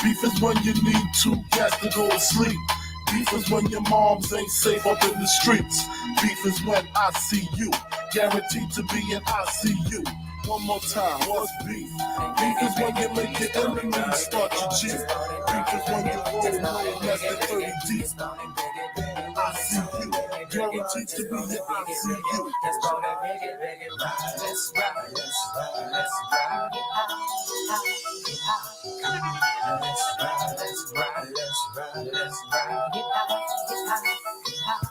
Beef is when you need 2 cats to go to sleep. Beef is when your moms ain't safe up in the streets. Beef is when I see you guaranteed to be in ICU. One more time, what's beef? Beef is when you make your enemies start your cheek. Beef is when you roll less than 30 deep. ICU, guaranteed to be in ICU. Let's ride, let's ride, let's ride, let's ride it out. Let's ride, let's ride, let's ride, let's ride it out.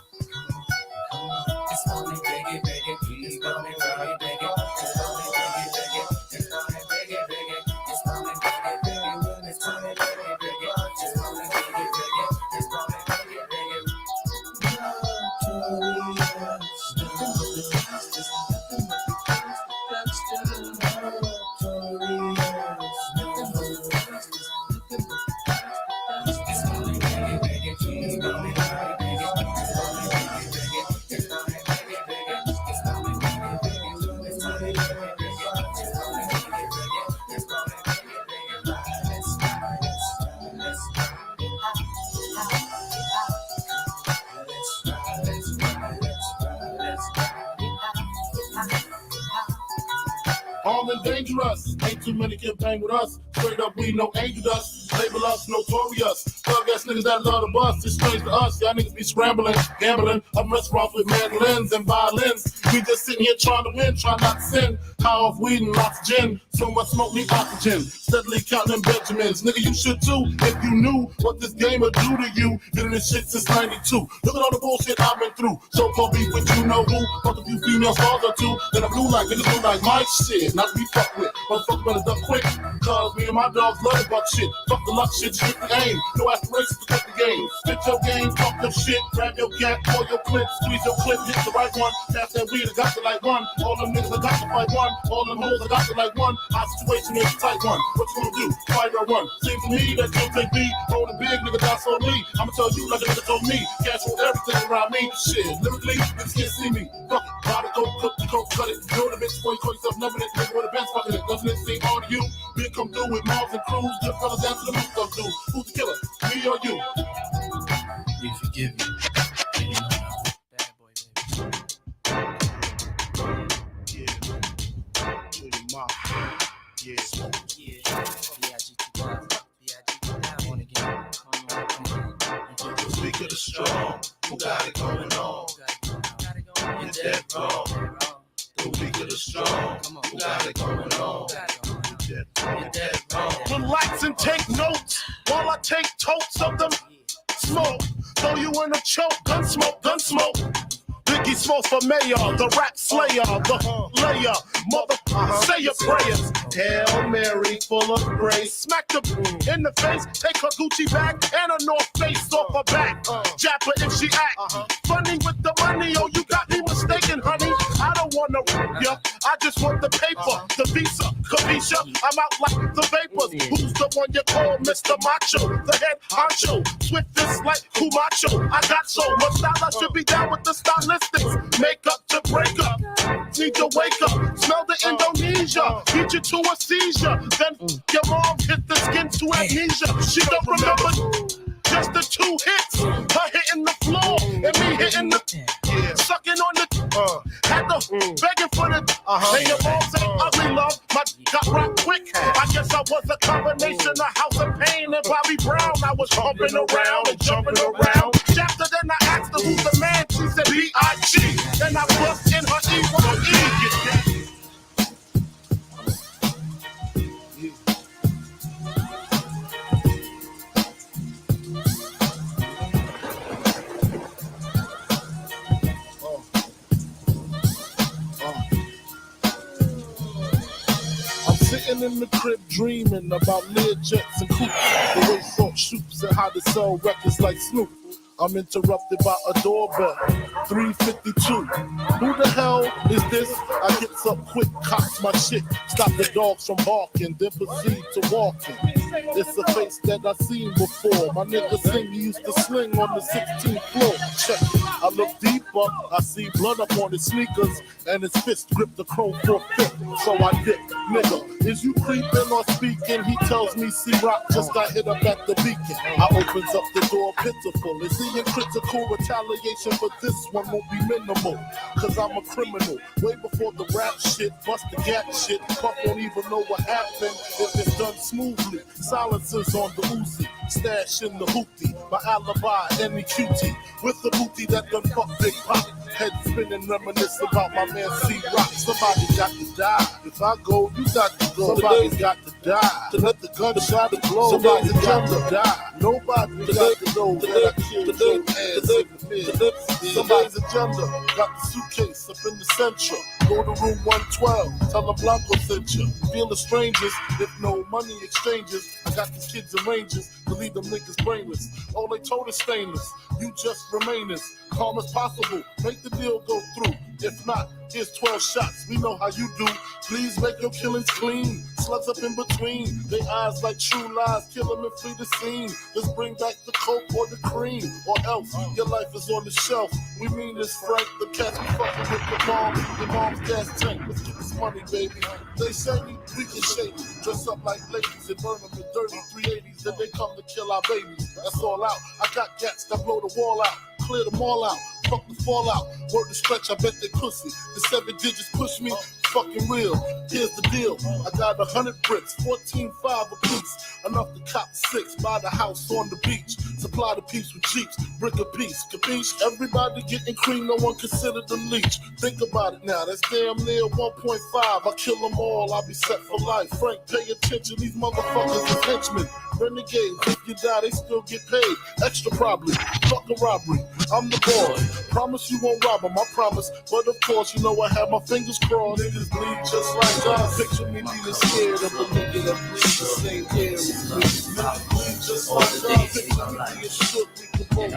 It's gonna big it, please gonna big it. It's gonna big it, it's gonna big it, it's gonna big it, it's gonna big it, it's gonna big it, it's gonna big it, Armed and dangerous, ain't too many can bang with us. Straight up, we no angel dust. Label us notorious. Thug ass niggas that love the bus. It's strange to us. Y'all niggas be scrambling, gambling. Up restaurants with mandolins and violins. We just sitting here trying to win, trying not to sin. High off weed and lots of gin. So much smoke, need oxygen. Steadily counting Benjamins. Nigga, you should too. If you knew what this game would do to you. Been in this shit since 92. Look at all the bullshit I've been through. So-called beef with you know who. Fuck a few female stars or two. Then I'm blue like niggas blue like my shit. Not to be fucked with. Motherfuckers better duck quick. Cause me and my dogs love the buck shit. Fuck the luck shit, strip the aim. No aspirations to quit the game. Spit your game, talk your shit. Grab your gat, pull your clip. Squeeze your clip, hit the right one. Pass that weed, I got to like one. All them niggas, I got to fight one. All them hoes, I got to like one. Our situation is a tight one. What you gonna do? Fight or run? Seems to me that you'll take me. Roll the big nigga, that's on me. I'ma tell you like a nigga told me. Cash on everything around me. Shit, lyrically, niggas can't see me. Fuck it, gotta go cook the coke, cut it. Know the bitch before you call yourself never it. Nigga with a bench fucking it. Doesn't it seem all to you? Big come through with Mars and Cruz. Good fellas down to the roof, those dudes. Who's the killer? Me or you? you forgive me. Bad boy, Yeah. Yeah. The weak of the strong, who got it going on? You're dead wrong. The weak of the strong, who got it going on? You're dead wrong. Relax and take notes while I take totes of them. Smoke, throw you in a choke, gun smoke, gun smoke. Biggie Smoke for mayor, the rap slayer, the layer, mother, say your prayers. Hail Mary, full of grace. Smack the in the face, take her Gucci bag and a North Face off her back. Jap her if she act funny with the money. Oh, you got me mistaken, honey. I don't wanna ya, I just want the paper, the visa, Kavisha. I'm out like the vapors. Who's the one you call Mr. Macho? The head honcho, swiftest like Kumacho. I got so much style, I should be down with the stylistics. Make up to break up, need to wake up. Smell the Indonesia, beat you to a seizure. Then your mom hit the skin to amnesia. She don't remember just the 2 hits. Her hitting the floor and me hitting the sucking on the had the begging for the and your mom say ugly love. My got rock quick. I guess I was a combination of House of Pain and Bobby Brown. I was humping around and jumping around. After then I asked her who's the man. She said B.I.G. Then I bust in her E-Y-E. Sitting in the crib dreaming about Learjets and coops, the way Salt shoots and how to sell records like Snoop. I'm interrupted by a doorbell, 3:52. Who the hell is this? I gets up quick, cocks my shit, stop the dogs from barking, then proceed to walking. It's a face that I seen before. My nigga Sing used to sling on the 16th floor. Check it. I look deep slipper. I see blood up on his sneakers, and his fist grip the chrome 4/5. So I dip, nigga, is you creeping or speaking? He tells me C-Rock just got hit up at the beacon. I opens up the door pitiful. Is he in critical retaliation? But this one won't be minimal, cause I'm a criminal. Way before the rap shit, bust the gap shit. Puff won't even know what happened if it's done smoothly. Silencers on the Uzi, stash in the hoopty. My alibi, any cutie, with the booty that done fuck Big Pop. Head spinning, reminisce about my man C-Rock. Somebody got to die. If I go, you got to go. Somebody's got to die. To let the gunshot blow. Somebody's got to die. Nobody got to know that I killed your ass in the bed. Somebody's agenda. Got the suitcase up in the central. Go to room 112. Tell them Blanco sent you. Feel the strangers if no money exchanges. I got these kids in ranges to leave them niggas brainless. All they told is stainless. You just remain as calm as possible. Make the deal go through. If not, here's 12 shots. We know how you do. Please make your killings clean. Slugs up in between. They eyes like true lies. Kill them and flee the scene. Let's bring back the coke or the cream. Or else your life is on the shelf. We mean this, Frank. The cats be fucking with your mom's gas tank. Let's get this money, baby. They say we can shake it. Dress up like ladies and burn them in dirty 380s. Then they come to kill our babies. That's all out. I got gats that blow the wall out. Clear them all out. Fuck the fallout. Word to stretch, I bet they pussy. The 7 digits push me. Fucking real. Here's the deal. I got 100 bricks, 14.5 a piece. Enough to cop 6. Buy the house on the beach. Supply the peeps with jeeps. Brick a piece. Capiche? Everybody getting cream. No one considered the leech. Think about it now. That's damn near 1.5. I kill them all. I'll be set for life. Frank, pay attention. These motherfuckers is henchmen. Renegades. If you die, they still get paid. Extra probably. Fuck a robbery. I'm the boss. Promise you won't rob them, I promise. But of course, you know I have my fingers crossed. Niggas bleed just like us. Picture me being scared of a nigga that bleeds the same air as me. Niggas bleed just like us. Picture me being shook. We can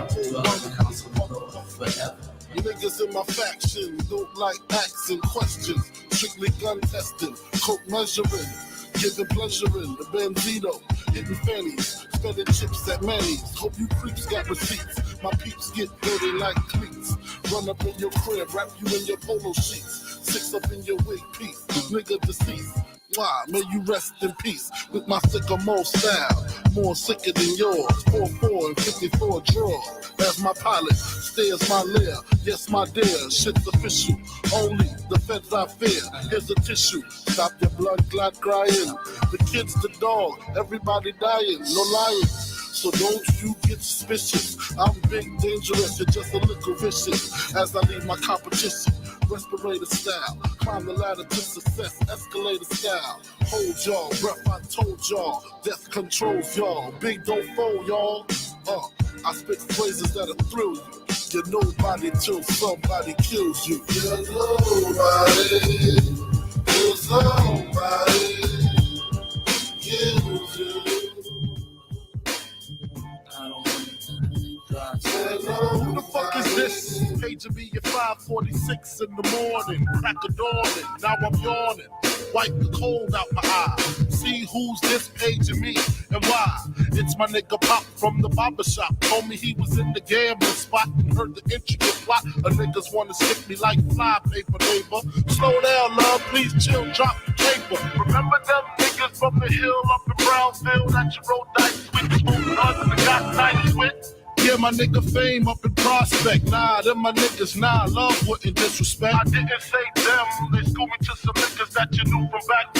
both forever. You niggas in my faction don't like asking questions. Strictly gun testing, coke measuring. Giving pleasure in the Benzito, hitting fannies, spending chips at Manny's. Hope you creeps got receipts. My peeps get dirty like cleats. Run up in your crib, wrap you in your polo sheets. 6 up in your wig piece, nigga deceased. Why? May you rest in peace with my sycamore style. More sicker than yours. 4-4 and 54 draw. As my pilot stares my lair. Yes, my dear, shit's official. Only the feds I fear. Here's a tissue. Stop your blood clot crying. The kid's the dog. Everybody dying. No lying. So don't you get suspicious. I'm big, dangerous, and just a little vicious. As I leave my competition. Respirator style, climb the ladder to success, escalator style. Hold y'all, breath I told y'all, death controls y'all, big don't fold y'all. I spit phrases that'll thrill you. You're nobody till somebody kills you. You're nobody till somebody kills you. Who the fuck is this? Paging me at 5:46 in the morning. Crack of dawning, now I'm yawning. Wipe the cold out my eye. See who's this paging me and why? It's my nigga Pop from the barber shop. Told me he was in the gambling spot and heard the intricate plot. A niggas wanna stick me like fly paper, neighbor. Slow down, love, please chill, drop the paper. Remember them niggas from the hill up in Brownsville that you rolled dice with? Moving on and got nice with? Yeah, my nigga Fame up in Prospect. Nah, them my niggas, nah, love wouldn't disrespect. I didn't say them, they schooled me to some niggas that you knew from back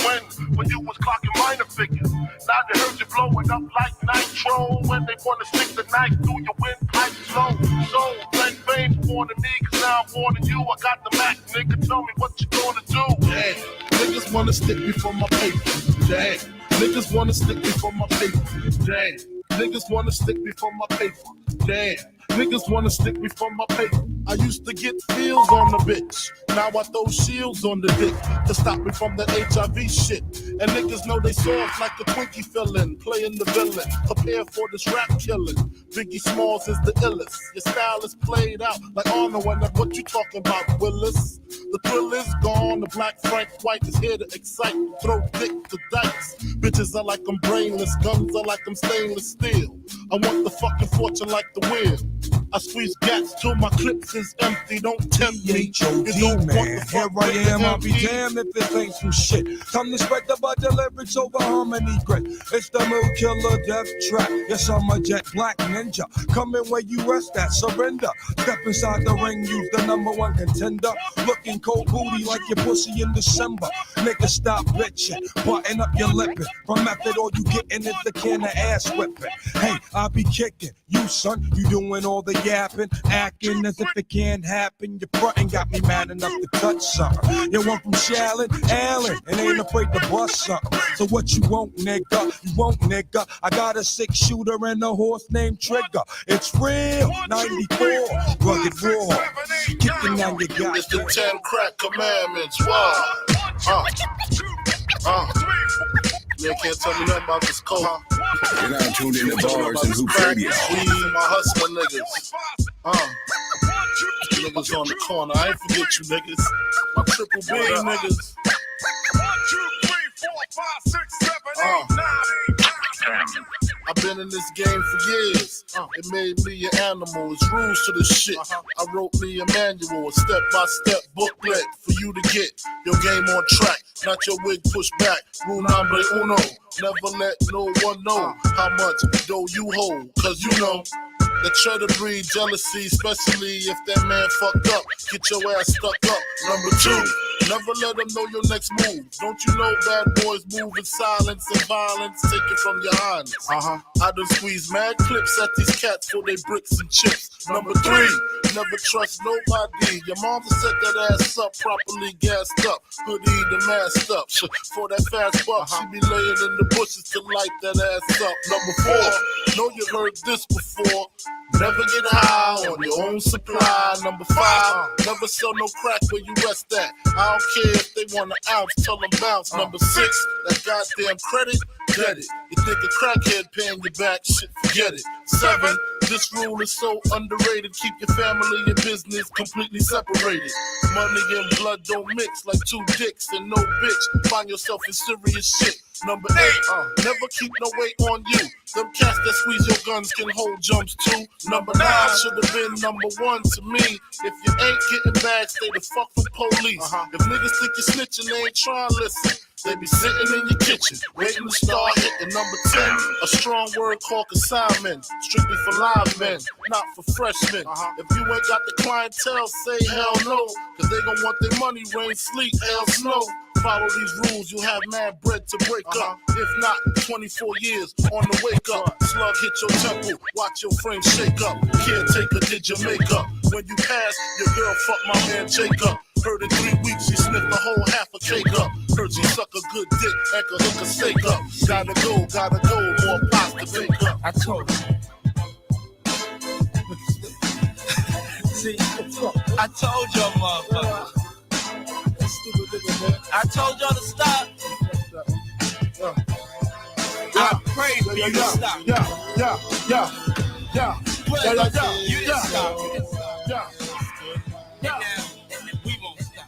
when you was clocking minor figures. Now they heard you blowing up like nitro, when they wanna stick the knife through your windpipe slow. So, thank Fame for warning me, cause now I'm warning you. I got the Mac, nigga, tell me what you gonna do. Damn, niggas wanna stick me for my paper. Damn, niggas wanna stick me for my paper. Damn. Niggas wanna stick me for my paper. Damn. Niggas wanna stick me for my paper. I used to get feels on the bitch. Now I throw shields on the dick to stop me from that HIV shit. And niggas know they soft like a Twinkie fillin', playing the villain. Prepare for this rap killing. Biggie Smalls is the illest. Your style is played out like Arnold, and that's what you talking about, Willis. The thrill is gone. The black Frank White is here to excite. Throw dick to dice. Bitches are like I'm brainless. Guns are like I'm stainless steel. I want the fucking fortune like the wheel. I squeeze gats till my clip is empty. Don't tempt me. H.O.D. You don't want man, the here fuck I with the am, I'll be empty. damned if it ain't some shit. Come to spread the butter lyrics over harmony grit. It's the Mood Killer Death Trap. Yes, I'm a jet black ninja. Coming where you rest at, surrender. Step inside the ring, use the #1 contender. Looking cold booty like your pussy in December. Nigga, stop bitching, button up your lippin'. From method, all you gettin' is the can of ass whipping. Hey, I be kicking you, son. You doing all the yapping, acting as if it can't happen. Your frontin' got me mad enough to touch something. You want from Shallon, Allen, and ain't afraid to bust something. So what you want, nigga? You want, nigga? I got a 6-shooter and a horse named Trigger. It's real, 94, rugged raw. Kicking down your goddamn. It's the 10 crack commandments. Why? Man can't tell me nothing about this coke. You're now tuned in to Bars and Hoops Radio. Weed and my hustling niggas. Niggas on the corner. I ain't forget you niggas. My triple B niggas. 9. I've been in this game for years. It made me an animal. It's rules to this shit. I wrote me a manual, a step-by-step booklet for you to get your game on track. Not your wig pushed back. Rule number uno. Never let no one know how much dough you hold. Cause you know that try to breed jealousy, especially if that man fucked up. Get your ass stuck up. Number 2, never let them know your next move. Don't you know bad boys move in silence and violence? Take it from your highness. I done squeeze mad clips at these cats for they bricks and chips. Number 3, never trust nobody. Your mama set that ass up, properly gassed up, hoodie and masked up. For that fast buck, she be laying in the bushes to light that ass up. Number 4, know you heard this before. Never get high on your own supply. Number 5, never sell no crack where you rest at. I don't care if they want an ounce, tell them bounce. Number 6, that goddamn credit, get it. You think a crackhead paying you back, shit, forget it. 7, this rule is so underrated. Keep your family and business completely separated. Money and blood don't mix like 2 dicks and no bitch. Find yourself in serious shit. Number 8, never keep no weight on you. Them cats that squeeze your guns can hold jumps too. Number 9 should have been number 1 to me. If you ain't getting back, stay the fuck from police. If niggas think you're snitching, they ain't trying to listen. They be sitting in your kitchen, waiting to start hitting. Number 10, a strong word called consignment. Strictly for live men, not for freshmen. If you ain't got the clientele, say hell no. Cause they gon' want their money, rain, sleet, hell, snow. Follow these rules, you have mad bread to break up. If not, 24 years on the wake up. Slug hit your temple, watch your frame shake up. Caretaker did your makeup. When you pass, your girl fucked my man Jacob. Heard in 3 weeks she sniffed the whole half a cake up. Heard she suck a good dick and could hook a steak up. Gotta go, more pots to bake up. I told you. See, I told y'all, motherfucker. I told y'all to stop. I prayed for you to stop. You didn't stop. We won't stop.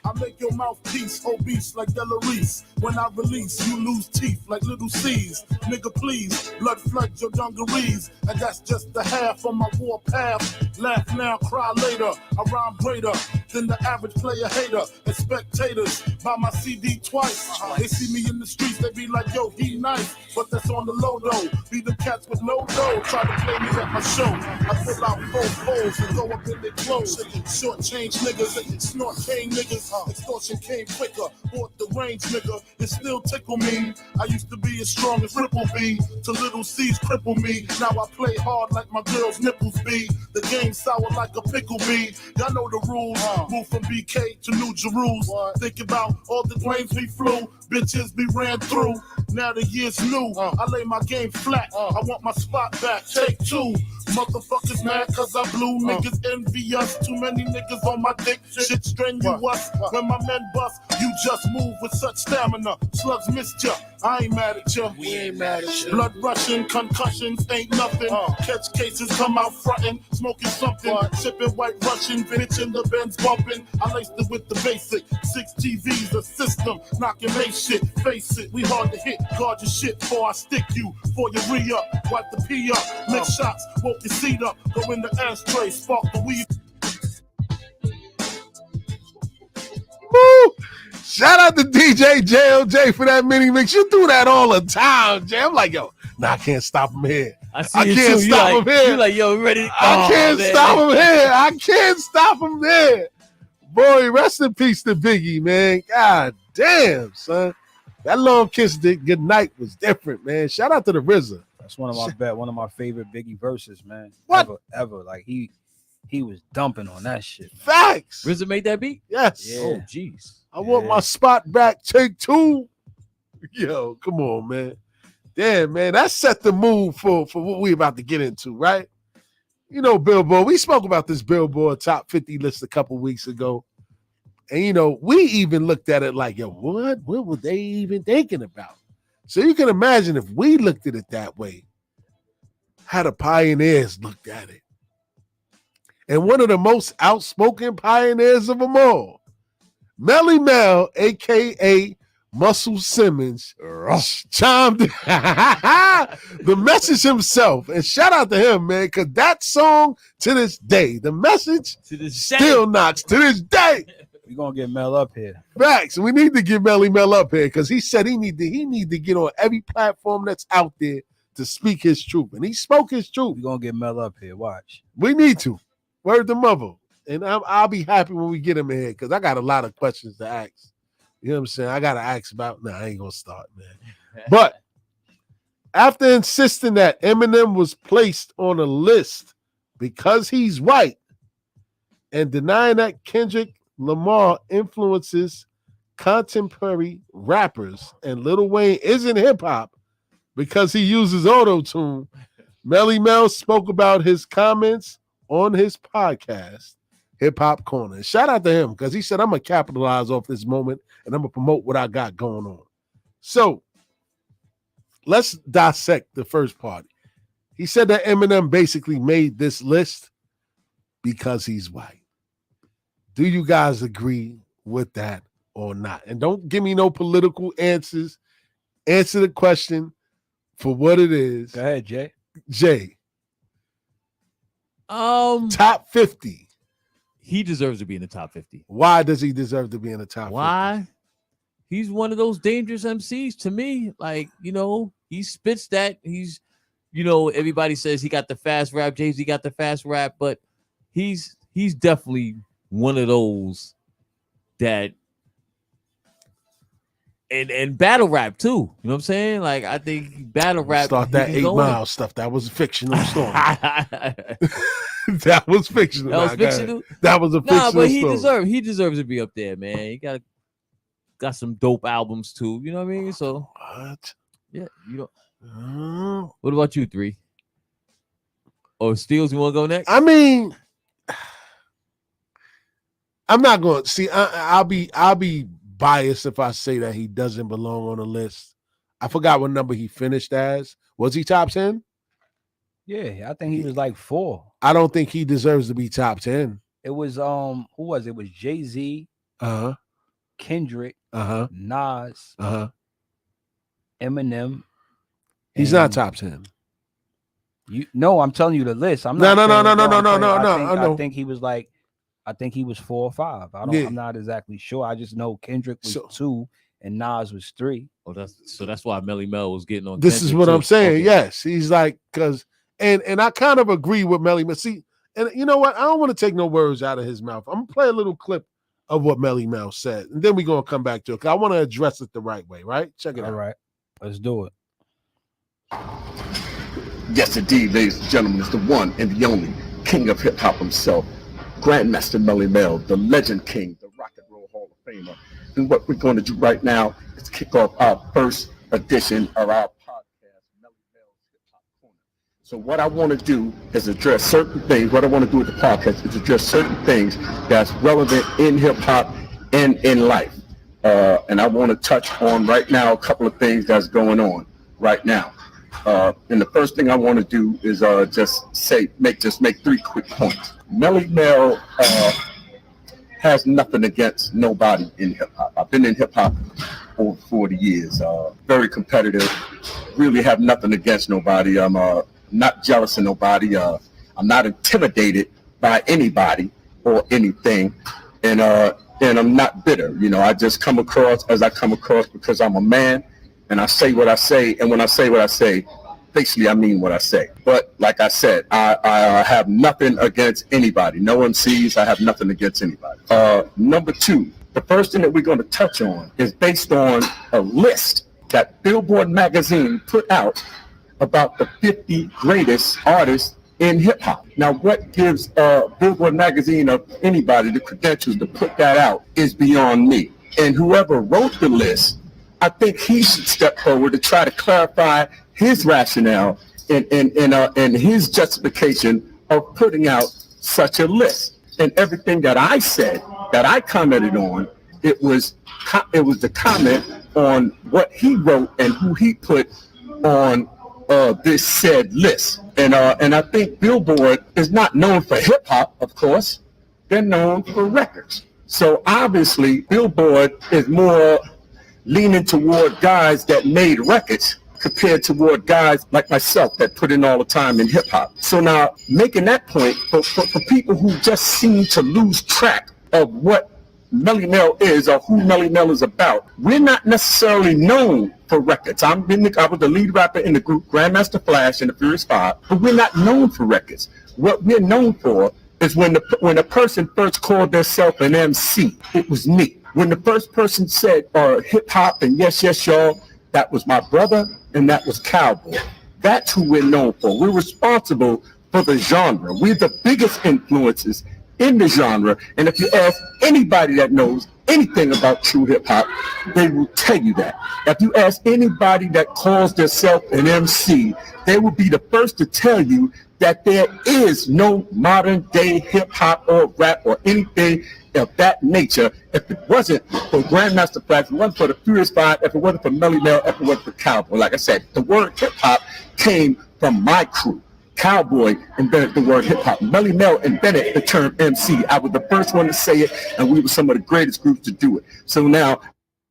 I make your mouthpiece obese like Delarice. When I release, you lose teeth like little C's. Nigga, please, blood floods your dungarees. And that's just the half of my war path. Laugh now, cry later. I rhyme greater than the average player hater. And spectators buy my CD twice. They see me in the streets, they be like, yo, he nice. But that's on the low though. Be the cats with no dough. Try to play me at my show. I pull out 4 foes and go up in their clothes. Short change niggas and snort cane niggas. Extortion came quicker. Bought the range nigga. It still tickle me. I used to be as strong as Ripple B. To little C's cripple me. Now I play hard like my girl's nipples be. The game sour like a pickle bee. Y'all know the rules. Move from BK to New Jerusalem. Think about all the planes we flew. Bitches we ran through. Now the year's new. I lay my game flat. I want my spot back. Take 2. Motherfuckers mad cause I blew. Niggas envy us. Too many niggas on my dick. Shit strenuous. When my men bust, you just move with such stamina. Slugs missed ya. I ain't mad at ya. We ain't mad at you. Blood rushing, concussions ain't nothing. Catch cases, come out frontin', smoking something. Sipping white Russian, bitch in the Benz bumping. I laced it with the basic. 6 TVs, a system, knocking they shit. Face it, we hard to hit. Guard your shit before I stick you. For your re-up, wipe the pee up. Mix shots, woke your seat up. Go in the ashtray, spark the weed. Woo! Shout out to DJ JLJ for that mini mix. You do that all the time, Jay. I'm like, yo, I can't stop him here. I I can't stop him here. You like, yo, ready? I can't stop him here. I can't stop him there. Boy, rest in peace to Biggie, man. God damn, son. That long kiss good night was different, man. Shout out to the RZA. That's one of my favorite Biggie verses, man. What? Ever. Like he was dumping on that shit. Man. Facts. RZA made that beat? Yes. Yeah. Oh, jeez. I want my spot back. Take 2. Yo, come on, man. Damn, man. That set the mood for what we about to get into, right? You know, Billboard. We spoke about this Billboard top 50 list a couple weeks ago. And, you know, we even looked at it like, yo, what were they even thinking about? So you can imagine if we looked at it that way, how the pioneers looked at it. And one of the most outspoken pioneers of them all, Melly Mel, a.k.a. Muscle Simmons, chimed the message himself. And shout out to him, man, because that song to this day, the message still knocks to this day. We're going to get Mel up here. Facts. We need to get Melly Mel up here because he said he need to get on every platform that's out there to speak his truth. And he spoke his truth. We're going to get Mel up here. Watch. We need to. Word to mother. And I'll be happy when we get him in here because I got a lot of questions to ask. You know what I'm saying? I got to ask about, I ain't going to start, man. But after insisting that Eminem was placed on a list because he's white and denying that Kendrick Lamar influences contemporary rappers and Lil Wayne isn't hip-hop because he uses auto-tune, Melly Mel spoke about his comments on his podcast, Hip Hop Corner. Shout out to him because he said, I'm going to capitalize off this moment and I'm going to promote what I got going on. So let's dissect the first part. He said that Eminem basically made this list because he's white. Do you guys agree with that or not? And don't give me no political answers. Answer the question for what it is. Go ahead, Jay. Jay. Top 50. He deserves to be in the top 50. Why does he deserve to be in the top 50? Why? He's one of those dangerous MCs to me. Like, you know, he spits that. He's, you know, everybody says he got the fast rap. Jay-Z got the fast rap, but he's definitely one of those that and battle rap too. You know what I'm saying? Like, I think battle rap. Start that 8 Mile stuff. That was a fictional story. That was fictional. That was fictional. That was a fictional but story. he deserves to be up there, man. He got some dope albums too. You know what I mean? So what? Yeah, you know. What about you, 3? Or Steels, you want to go next? I mean, I'm not going to see. I'll be biased if I say that he doesn't belong on the list. I forgot what number he finished as. Was he top 10? Yeah, I think he was like 4. I don't think he deserves to be top 10. It was who was it? It was Jay-Z, Kendrick, Nas, Eminem. He's not top 10. No, I'm telling you the list. I'm No. I think he was like, I think he was 4 or 5. I'm not exactly sure. I just know Kendrick was 2 and Nas was 3. Oh, that's why Melly Mel was getting on. This Kendrick is what too. I'm saying. Okay. Yes, he's like and I kind of agree with Melly Mel. See, and you know what? I don't want to take no words out of his mouth. I'm gonna play a little clip of what Melly Mel said, and then we're gonna come back to it. 'Cause I want to address it the right way. Right? Check it out. All right, let's do it. Yes, indeed, ladies and gentlemen, it's the one and the only king of hip hop himself, Grandmaster Melly Mel, the Legend King, the Rock and Roll Hall of Famer. And what we're going to do right now is kick off our first edition of our podcast, Melly Mel's Hip Hop Corner. So what I want to do is address certain things. What I want to do with the podcast is address certain things that's relevant in hip hop and in life. And I want to touch on right now a couple of things that's going on right now. And the first thing I want to do is make 3 quick points. Melly Mel has nothing against nobody in hip hop. I've been in hip hop over 40 years. Very competitive. Really have nothing against nobody. I'm not jealous of nobody. I'm not intimidated by anybody or anything. And and I'm not bitter. You know, I just come across as I come across because I'm a man, and I say what I say, and when I say what I say, basically I mean what I say. But like I said, I have nothing against anybody. No MCs, I have nothing against anybody. Number two, the first thing that we're going to touch on is based on a list that Billboard magazine put out about the 50 greatest artists in hip hop. Now, what gives Billboard magazine or anybody the credentials to put that out is beyond me. And whoever wrote the list, I think he should step forward to try to clarify his rationale and his justification of putting out such a list. And everything that I said, that I commented on, it was the comment on what he wrote and who he put on this said list. And I think Billboard is not known for hip hop, of course. They're known for records. So obviously Billboard is more leaning toward guys that made records compared toward guys like myself that put in all the time in hip hop. So now making that point for people who just seem to lose track of what Melly Mel is or who Melly Mel is about, we're not necessarily known for records. I was the lead rapper in the group Grandmaster Flash and the Furious Five, but we're not known for records. What we're known for is when a person first called themselves an MC, it was me. When the first person said hip hop and yes, y'all, that was my brother and that was Cowboy. That's who we're known for. We're responsible for the genre. We're the biggest influences in the genre. And if you ask anybody that knows anything about true hip hop, they will tell you that. If you ask anybody that calls themselves an MC, they will be the first to tell you that there is no modern day hip hop or rap or anything of that nature if it wasn't for Grandmaster Flash, if it wasn't for the Furious Five, if it wasn't for Melly Mel, if it wasn't for Cowboy. Like I said, the word hip hop came from my crew. Cowboy invented the word hip hop. Melly Mel invented the term MC. I was the first one to say it, and we were some of the greatest groups to do it. So now,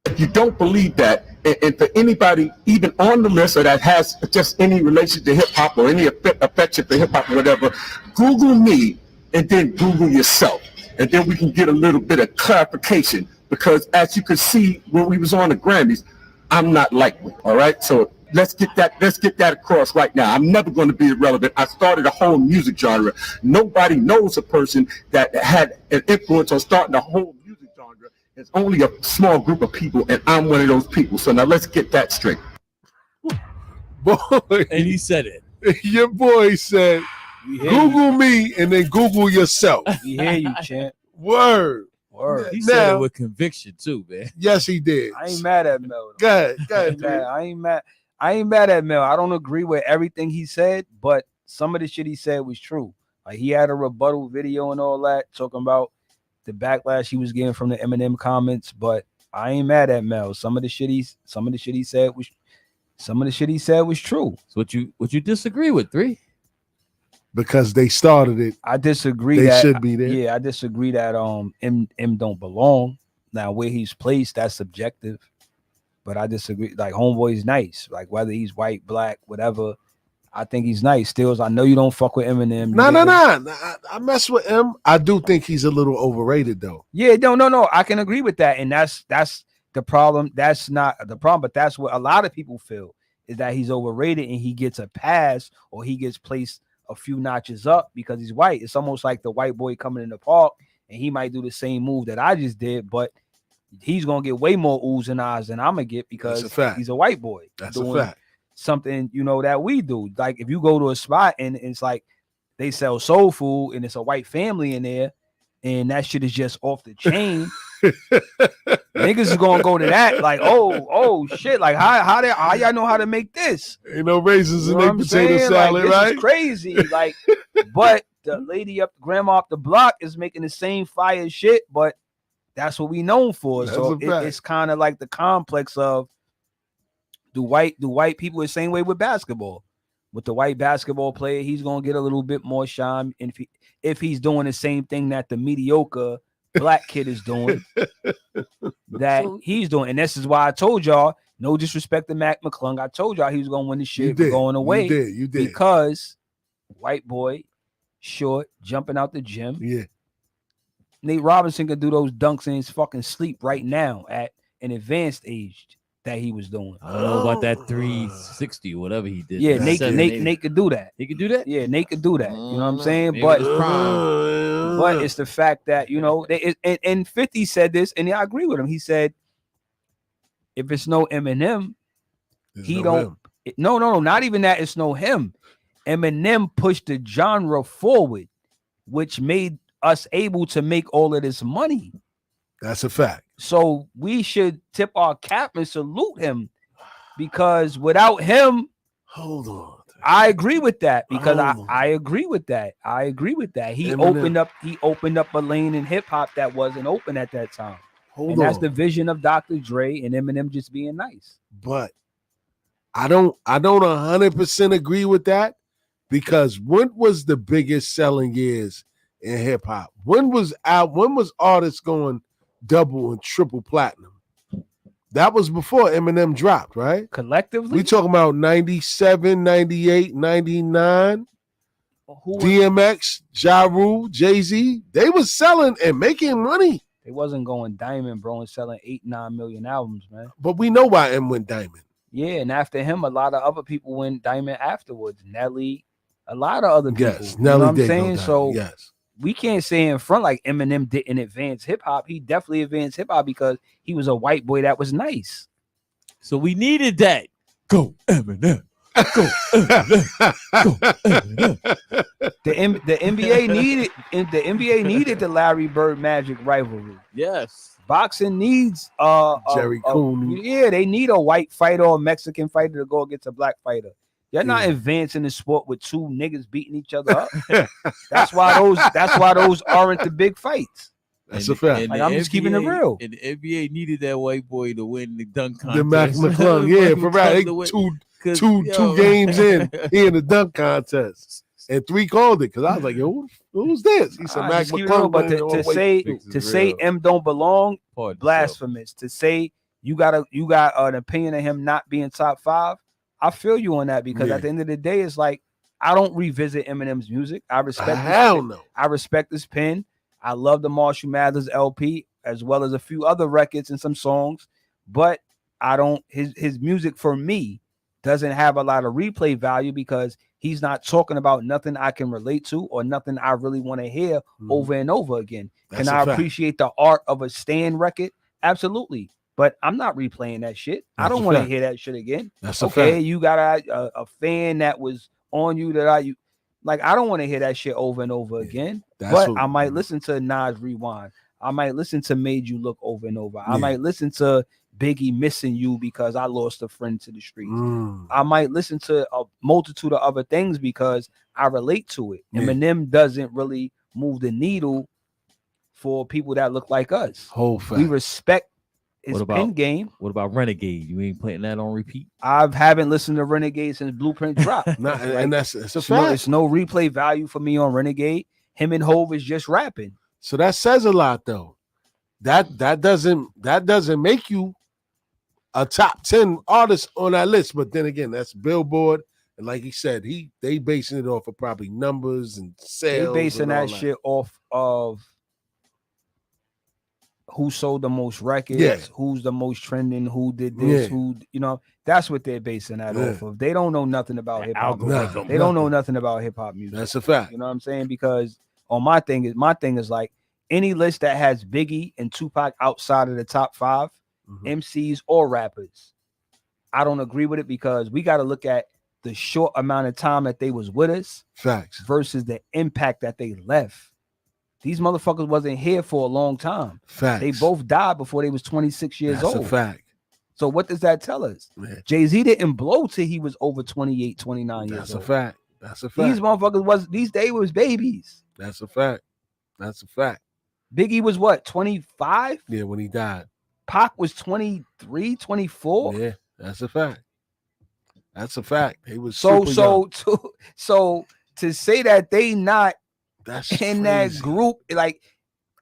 if you don't believe that, and for anybody even on the list or that has just any relation to hip hop or any affection for hip hop or whatever, Google me and then Google yourself. And then we can get a little bit of clarification, because as you can see when we was on the Grammys, I'm not likely. All right, so let's get that across right now. I'm never going to be irrelevant. I started a whole music genre. Nobody knows a person that had an influence on starting a whole music genre. It's only a small group of people, and I'm one of those people. So now let's get that straight. Boy, And he said it. your boy said, Google me and then Google yourself. We hear you, champ. Word. Word. He said Now- it with conviction too, man. Yes, he did. I ain't mad at Mel. Go ahead. Go I ahead, ain't mad. dude. I ain't mad at Mel. I don't agree with everything he said, but some of the shit he said was true. Like, he had a rebuttal video and all that, talking about the backlash he was getting from the Eminem comments. But I ain't mad at Mel. Some of the shit he said was true. So what you disagree with, 3? Because they started it. I disagree. They that should be there. Yeah, I disagree that M don't belong. Now, where he's placed, that's subjective. But I disagree. Like, Homeboy's nice. Like, whether he's white, black, whatever, I think he's nice. Stills, I know you don't fuck with Eminem. No. I mess with him. I do think he's a little overrated, though. Yeah, no. I can agree with that. And that's the problem. That's not the problem, but that's what a lot of people feel, is that he's overrated and he gets a pass, or he gets placed a few notches up because he's white. It's almost like the white boy coming in the park and he might do the same move that I just did, but he's gonna get way more oohs and ahs than I'm gonna get because he's a white boy. That's doing a fact. something, that we do. Like, if you go to a spot and it's like they sell soul food and it's a white family in there and that shit is just off the chain, niggas is gonna go to that like, oh shit, like how y'all know how to make this? Ain't no raisins in You know their what I'm potato saying? salad, Like, this right? is crazy. Like, but the lady grandma up the block is making the same fire shit, but that's what we known for. That's So a fact. it's kind of like the complex of do white people the same way with basketball. With the white basketball player, he's gonna get a little bit more shine if he's doing the same thing that the mediocre black kid is doing, that he's doing. And this is why I told y'all, no disrespect to Mac McClung, I told y'all he was gonna win the shit for going away. You did. Because white boy, short, jumping out the gym. Yeah. Nate Robinson could do those dunks in his fucking sleep right now at an advanced age that he was doing. I don't know about that 360 or whatever he did. Yeah, That's Nate, 780. Nate could do that. He could do that. Yeah, Nate could do that. You know what I'm saying? Maybe But his prime. but it's the fact that, you know, and 50 said this, and I agree with him. He said, if it's no Eminem, There's he no don't. him. No, not even that. It's no him. Eminem pushed the genre forward, which made us able to make all of this money. That's a fact. So we should tip our cap and salute him, because without him, Hold on. I agree with that. Because Hold on. I agree with that. I agree with that. He Eminem. opened up a lane in hip hop that wasn't open at that time. Hold And on. that's the vision of Dr. Dre and Eminem just being nice. But I don't 100% agree with that, because when was the biggest selling years in hip hop? When was artists going double and triple platinum? That was before Eminem dropped, right? Collectively, We talking about 97, 98, 99. who was, DMX, Ja Rule, Jay-Z, they was selling and making money. they wasn't going diamond, bro, and selling 8-9 million albums, man. But we know why M went diamond. Yeah, and after him, a lot of other people went diamond afterwards. Nelly, a lot of other people. Yes, you know Nelly what I'm did go saying? diamond. So yes. we can't say in front like Eminem didn't advance hip hop. He definitely advanced hip hop because he was a white boy that was nice. So we needed that. Go Eminem. Go Eminem. Go Eminem. The NBA needed the Larry Bird Magic rivalry. Yes. Boxing needs Jerry Cooney. Yeah, they need a white fighter or a Mexican fighter to go against a black fighter. You're not advancing the sport with two niggas beating each other up. That's why those aren't the big fights. That's a fact. Like, I'm just keeping it real. And the NBA needed that white boy to win the dunk contest. The Mac McClung, yeah, for right. Two games in, he in the dunk contest. And 3 called it because I was like, yo, who's this? He said Mac Just keep it real, McClung. but to say M don't belong, blasphemous. To say you got an opinion of him not being top 5, I feel you on that, because at the end of the day, it's like, I don't revisit Eminem's music. I respect I respect his pen. I love the Marshall Mathers LP as well as a few other records and some songs, but I don't his music for me doesn't have a lot of replay value because he's not talking about nothing I can relate to or nothing I really want to hear over and over again. Can I appreciate the art of a stand record? Absolutely. But I'm not replaying that shit. I don't want to hear that shit again. That's okay. You got a fan that was on you that I don't want to hear that shit over and over again. But I might listen to Nas Rewind. I might listen to Made You Look over and over. I might listen to Biggie Missing You because I lost a friend to the streets. I might listen to a multitude of other things because I relate to it. Eminem doesn't really move the needle for people that look like us. We respect his pen game. What about Renegade? You ain't playing that on repeat? I haven't listened to Renegade since Blueprint dropped. And that's a fact. It's no replay value for me on Renegade. Him and Hove is just rapping. So that says a lot, though. That doesn't make you a top 10 artist on that list. But then again, that's Billboard, and like he said, they basing it off of probably numbers and sales. They basing that shit off of who sold the most records, who's the most trending, who did this, who, that's what they're basing that off of. They don't know nothing about hip hop. They don't know nothing about hip hop music. That's a fact. You know what I'm saying? Because on my thing is like any list that has Biggie and Tupac outside of the top 5 MCs or rappers, I don't agree with it, because we got to look at the short amount of time that they was with us. Facts. Versus the impact that they left. These motherfuckers wasn't here for a long time. Facts. They both died before they was 26 years old. That's a fact. So what does that tell us? Jay-Z didn't blow till he was over 28, 29 years old. That's a fact. That's a fact. These motherfuckers they was babies. That's a fact. That's a fact. Biggie was what, 25? Yeah, when he died. Pac was 23, 24. Yeah, that's a fact. That's a fact. He was so to say that they not in that group, like,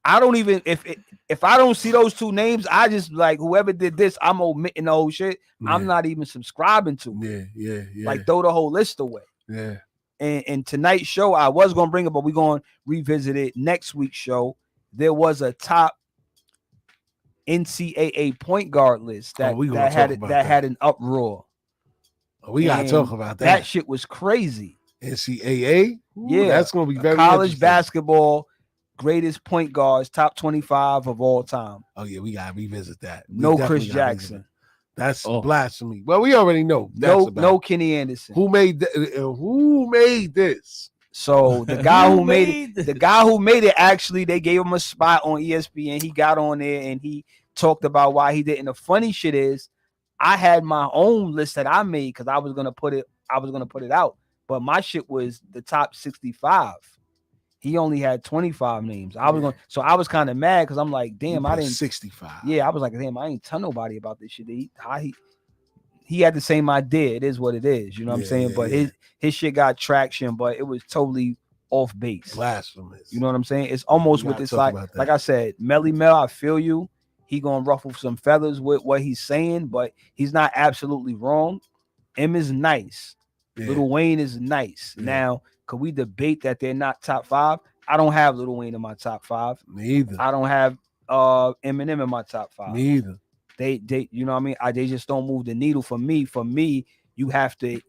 I don't even, if I don't see those two names, I just like, whoever did this, I'm omitting the whole shit. I'm not even subscribing to. Yeah. Like, throw the whole list away. Yeah. And tonight's show, I was gonna bring it, but we're gonna revisit it next week's show. there was a top NCAA point guard list that had an uproar. We gotta talk about that. That shit was crazy. NCAA, yeah, that's gonna be very college basketball greatest point guards, top 25 of all time. Oh yeah, we gotta revisit that. No Chris Jackson. That's blasphemy. Well, we already know. No Kenny Anderson. Who made this? So the guy who made it, actually, they gave him a spot on ESPN. He got on there and he talked about why he didn't. The funny shit is, I had my own list that I made because I was gonna put it out, but my shit was the top 65. He only had 25 names. I was kind of mad because I'm like, damn, I didn't 65. Yeah, I was like, damn, I ain't tell nobody about this shit. He had the same idea. It is what it is. You know what I'm saying? But his shit got traction, but it was totally off base. Blasphemous. You know what I'm saying? It's almost with this like I said, Melly Mel, I feel you. He gonna ruffle some feathers with what he's saying, but he's not absolutely wrong. M is nice. Yeah. Lil Wayne is nice. Yeah. Now, could we debate that they're not top 5? I don't have Lil Wayne in my top 5. Me either. I don't have Eminem in my top 5. Me either. They you know what I mean? They just don't move the needle for me. For me, you have to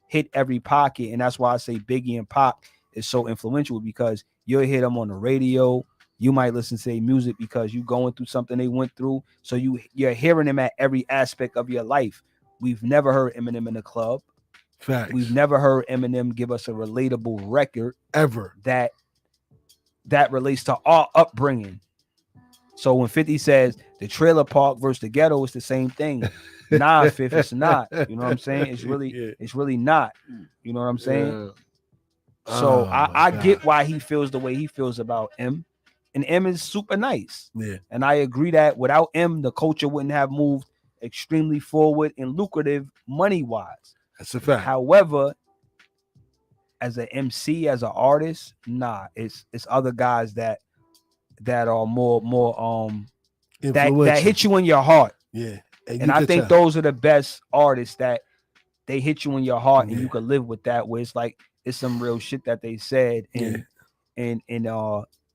hit every pocket, and that's why I say Biggie and Pac is so influential, because you'll hear them on the radio. You might listen to their music because you're going through something they went through. So you're hearing them at every aspect of your life. We've never heard Eminem in the club. Facts. We've never heard Eminem give us a relatable record ever that relates to our upbringing. So when 50 says the trailer park versus the ghetto, it's the same thing. Nah, Fifth, it's not. You know what I'm saying? It's really not. You know what I'm saying? Yeah. So I get why he feels the way he feels about M. And M is super nice. Yeah. And I agree that without M, the culture wouldn't have moved extremely forward and lucrative money-wise. That's a fact. However, as an MC, as an artist, nah, it's other guys that are more that hit you in your heart. Yeah. And I think those are the best artists, that they hit you in your heart and you can live with that, where it's like it's some real shit that they said, and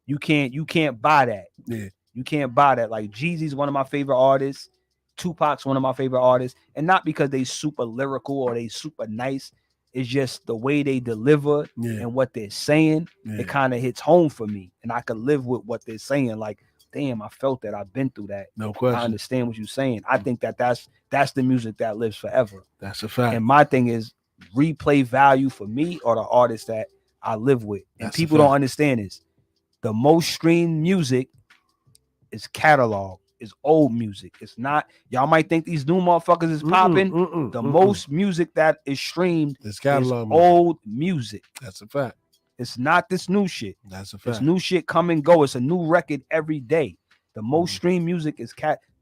you can't buy that. Yeah. You can't buy that. Like Jeezy's one of my favorite artists. Tupac's one of my favorite artists, and not because they super lyrical or they super nice. It's just the way they deliver and what they're saying. It kind of hits home for me, and I could live with what they're saying. Like, damn, I felt that. I've been through that. No question. I understand what you're saying. I think that's the music that lives forever. That's a fact. And my thing is, replay value for me or the artists that I live with. And that's people don't understand this. The most streamed music is catalog. Is old music. It's not. Y'all might think these new motherfuckers is popping. The most music that is streamed is old music. That's a fact. It's not this new shit. That's a fact. It's new shit come and go. It's a new record every day. The most streamed music is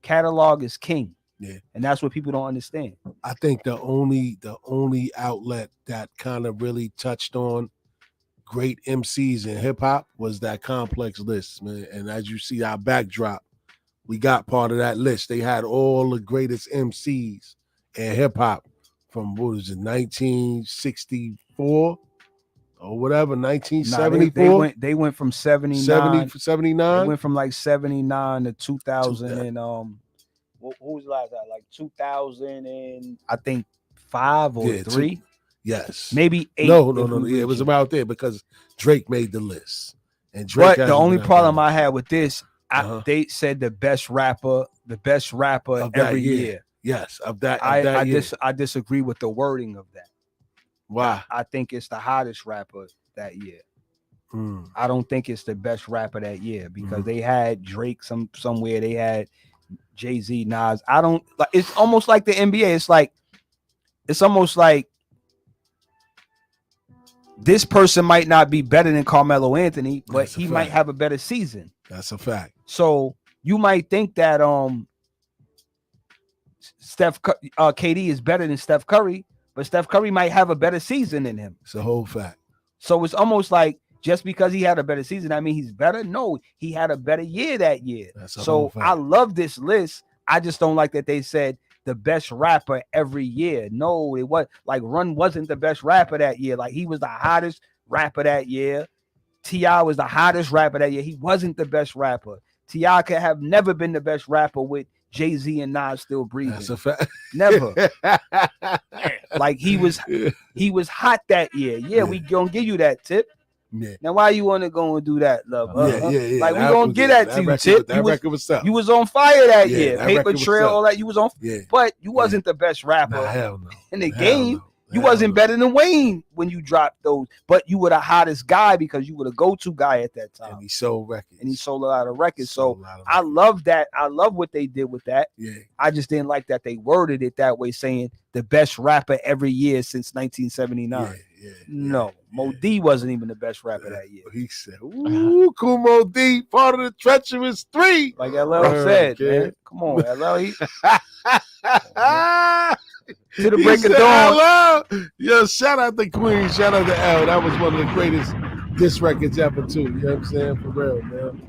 catalog is king. Yeah, and that's what people don't understand. I think the only outlet that kind of really touched on great MCs in hip hop was that Complex list, man. And as you see our backdrop, we got part of that list. They had all the greatest MCs in hip hop from, what was it, 1964 or whatever, 1974. Nah, they went from 79. 79. They went from like 79 to 2000 and what was the last time? Like 2000 and I think 5 or 3. Yes. Maybe 8. No. Yeah, it was about there because Drake made the list. And Drake. But the only problem I had with this, they said the best rapper of every year. Yes, of that. I disagree with the wording of that. Why? I think it's the hottest rapper that year. I don't think it's the best rapper that year because they had Drake somewhere. They had Jay-Z, Nas. I don't like. It's almost like the NBA. It's almost like this person might not be better than Carmelo Anthony, but he might have a better season. That's a fact. So you might think that KD is better than Steph Curry, but Steph Curry might have a better season than him. It's a whole fact. So it's almost like just because he had a better season, I mean he's better. No, he had a better year that year. So I love this list. I just don't like that they said the best rapper every year. No, it was like Run wasn't the best rapper that year. Like he was the hottest rapper that year. T.I. was the hottest rapper that year. He wasn't the best rapper. T.I. could have never been the best rapper with Jay-Z and Nas still breathing. That's a fact. Never. Like he was hot that year. Yeah, we gonna give you that, Tip. Yeah. Now why you want to go and do that, love? Yeah. Like we gonna get that to you, Tip. That record was tough. You was on fire that Yeah, year. that Paper record was Trail, tough. all that. You was on, Yeah. but you wasn't the best rapper Nah, hell no. in the Hell game. no. You Hell wasn't no. better than Wayne when you dropped those, but you were the hottest guy because you were the go-to guy at that time. And he sold records. And he sold a lot of records. So Sold a lot of I records. love that. I love what they did with that. Yeah. I just didn't like that they worded it that way, saying the best rapper every year since 1979. Yeah. No, Mo D wasn't even the best rapper that year. He said, "Ooh, Kumo D, part of the treacherous 3." Like LL Word, said, kid. man. Come on, LL. He, To the break of dawn. Hello. Yo, shout out to Queen, shout out to L. That was one of the greatest diss records ever, too. You know what I'm saying? For real, man.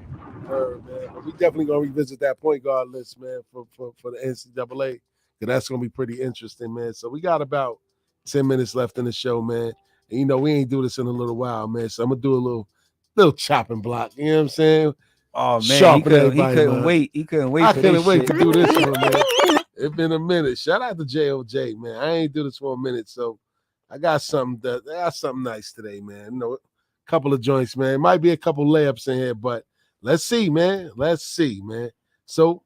Word, man. But we definitely gonna revisit that point guard list, man, for the NCAA. Cause that's gonna be pretty interesting, man. So we got about 10 minutes left in the show, man. And you know, we ain't do this in a little while, man. So I'm gonna do a little chopping block. You know what I'm saying? Oh man, Sharpen he everybody, couldn't man. wait. He couldn't wait. I for couldn't this wait shit. to do this one, man. It's been a minute. Shout out to JOJ, man. I ain't do this for a minute, so I got something nice today, man. You know, a couple of joints, man. Might be a couple layups in here, but let's see, man. Let's see, man. So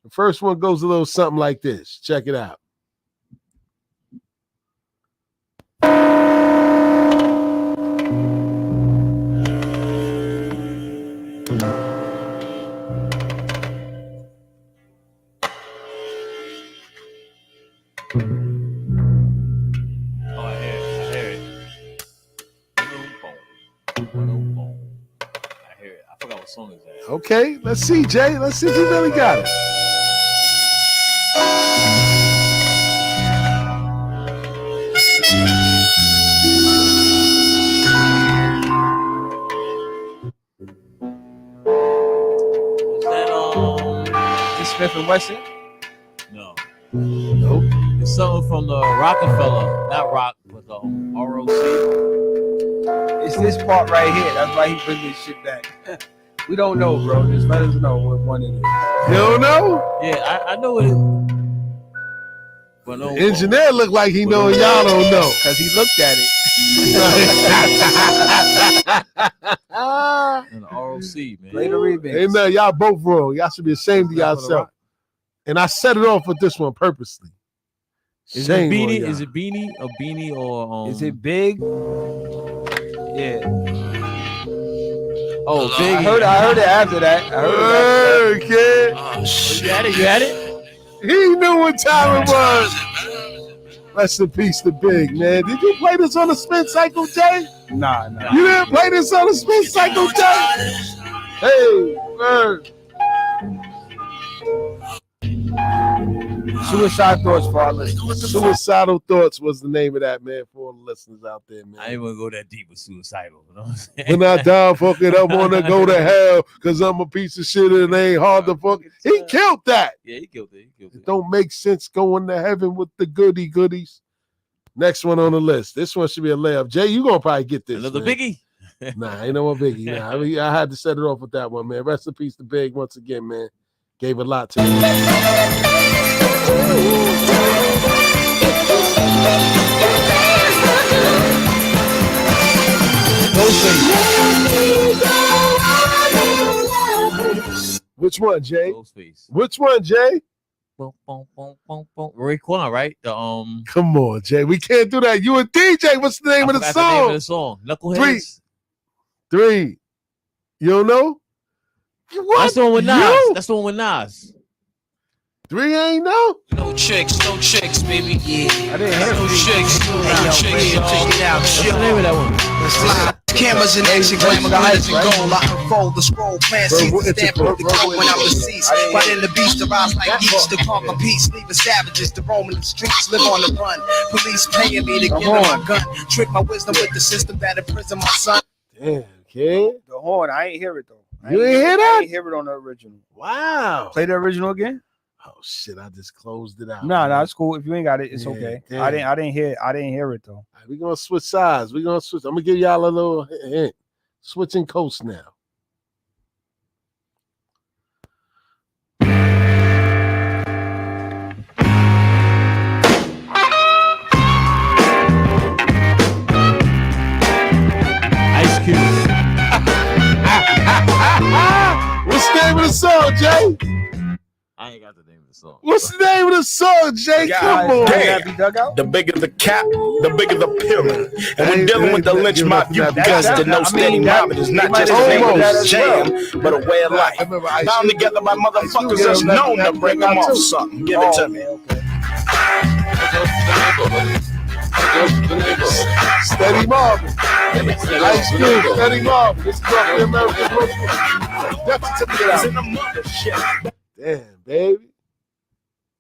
the first one goes a little something like this. Check it out. Oh, I hear it. I hear it. I forgot what song is that. Okay, let's see, Jay. Let's see if you really got it. Was that Is Smith and Wesson? No. Nope. It's something from the Rockefeller, not Rock, but the ROC. It's this part right here. That's why he bring this shit back. We don't know, bro. Just let us know what one it is. You don't know? Yeah, I know it. But no, Engineer look like he know and y'all don't know. Because he looked at it. in the ROC, man. Play the remix. Hey, man, y'all both wrong. Y'all should be ashamed of yourself. And I set it off with this one purposely. Is Shame it on Beanie? y'all. Is it Beanie or Is it big? Yeah. Oh, Big. I heard it after that. Word, kid. You had it? He knew what time it was. Rest in peace to Big, man. Did you play this on the spin cycle, Jay? Nah. You didn't play this on the spin cycle, Jay? Hey, word. Suicide Thoughts for our listeners. Suicidal Thoughts was the name of that, man, for all the listeners out there, man. I ain't gonna go that deep with suicidal. You know what I'm saying? When I die, fuck it, I wanna go to hell because I'm a piece of shit and it ain't hard to fuck. He killed that. Yeah, he killed it. It don't make sense going to heaven with the goodies. Next one on the list. This one should be a layup. Jay, you gonna probably get this. Another man. Biggie. Nah, ain't no more Biggie. Nah, I mean, I had to set it off with that one, man. Rest in peace to Big once again, man. Gave a lot to me. Which one, Jay? Ghostface. Which one, Jay? Boom, boom, boom, boom, boom. Raekwon, right? The Come on, Jay. We can't do that. You and DJ. What's the name of the I forgot song? the name of the song. Knuckleheads. 3. You don't know? What? That's the one with Nas. You? That's the one with Nas. 3 ain't know? No chicks, baby. Yeah. I didn't hear No it. chicks, no chicks. Check it out. What's the name of that one? Cameras and exit glamour, glitters and gold. I unfold the scroll, plant seeds, and stamp on the globe when I'm deceased. But in the beast, the rise like geeks to conquer peace, leaving savages to roam in the streets, live on the run. Police paying me to give them my gun, trick my wisdom with the system that imprisoned my son. Damn, kid. The horn, I ain't hear it though. You ain't hear that? I ain't hear it on the original. Wow. Play the original again? Oh shit, I just closed it out. No, man. it's cool. If you ain't got it, it's Yeah, okay. damn. I didn't hear it though. All right, we're gonna switch sides. I'm gonna give y'all a little hint. Switching coast now. Ice Cube. What's the name of the song, Jay? I ain't got the name of the song. What's the name of the song, Jay? Come on. The bigger the cap, the bigger the pyramid. And when dealing with the lynch mob, you got to know steady mobbing is not just a name of a jam, but a way of life. Bound together by motherfuckers that's known to break them off something. Give it to me. Steady Marvin. Ice Cube, Steady Marvin. This is off the American Road. Damn, baby.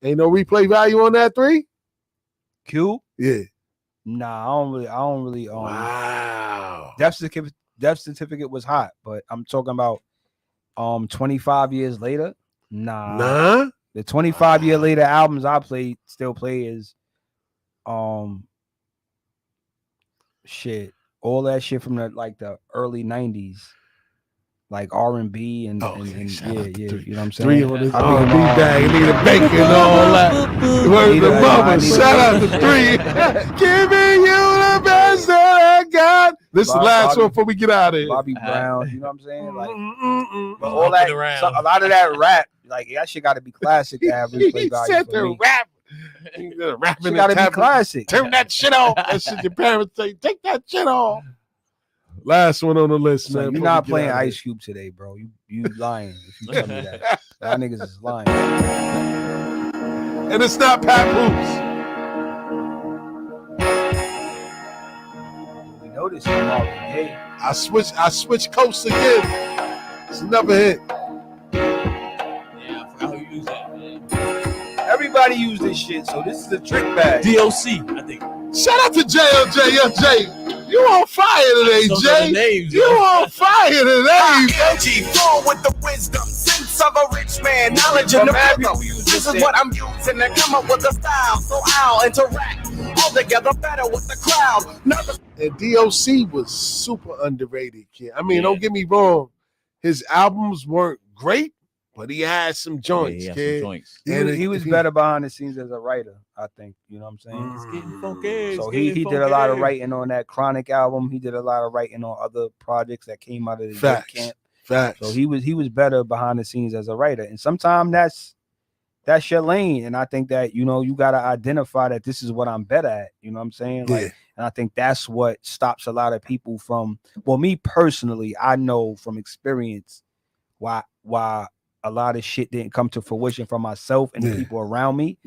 Ain't no replay value on that 3? Q? Yeah. Nah, I don't really Wow. Death certificate was hot, but I'm talking about 25 years later. Nah. The 25-year later albums I still play is shit. All that shit from the early 90s. Like R&B and yeah, you know what I'm saying? 3 on his R&B bag, need a bacon and all that. Word the mama, shout out to 3. Giving you the best that I got. This is the last one before we get out of here. Bobby Brown, you know what I'm saying? Like, but all that, a lot of that rap, like that shit got to be classic to have replay value for me. Rap. Rapping got to be classic. Turn that shit off. That shit your parents say, take that shit off. Last one on the list, so man. You're not playing Ice Cube today, bro. You lying if you tell me that. Y'all niggas is lying. And it's not Pat Boots. We know this is Marvin Gaye. I switch coasts again. It's another hit. Yeah, I forgot who used that, man. Everybody used this shit, so this is a trick bag. DOC, I think. Shout out to JLJ. Jay, you on fire today, Jay. You on fire today. LG flow with the wisdom, sense of a rich man, knowledge and the rhythm. This is what I'm using to come up with a style, so I'll interact all together better with the crowd. And DOC was super underrated, kid. I mean, don't get me wrong, his albums weren't great, but he had some joints, kid. Some joints. He was better behind the scenes as a writer, I think. You know what I'm saying? So he did a lot of writing on that Chronic album. He did a lot of writing on other projects that came out of the camp. Facts. So he was better behind the scenes as a writer. And sometimes that's your lane. And I think that, you know, you gotta identify that this is what I'm better at. You know what I'm saying? Like, and I think that's what stops a lot of people from, well, me personally, I know from experience why a lot of shit didn't come to fruition for myself and the people around me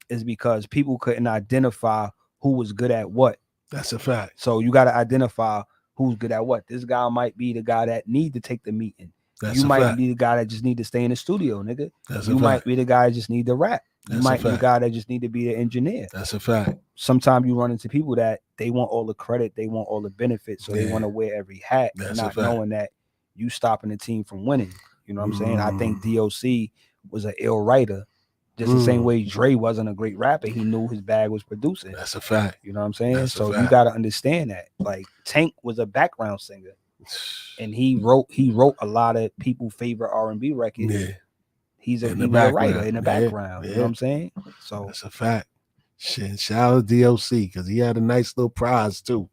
is because people couldn't identify who was good at what. That's a fact. So you got to identify who's good at what. This guy might be the guy that need to take the meeting. You might be the guy that just need to stay in the studio, nigga. You might be the guy that just need to rap. You might be the guy that just need to be the engineer. That's a fact. Sometimes you run into people that they want all the credit, they want all the benefits, so they want to wear every hat, not knowing that you stopping the team from winning. You know what I'm saying? I think DOC was an ill writer, just the same way Dre wasn't a great rapper. He knew his bag was producing. That's a fact. You know what I'm saying? So you got to understand that. Like Tank was a background singer, and he wrote a lot of people's favorite R&B records. Yeah. He was a writer in the background. You know what I'm saying? So that's a fact. Shit, shout out to DOC because he had a nice little prize too.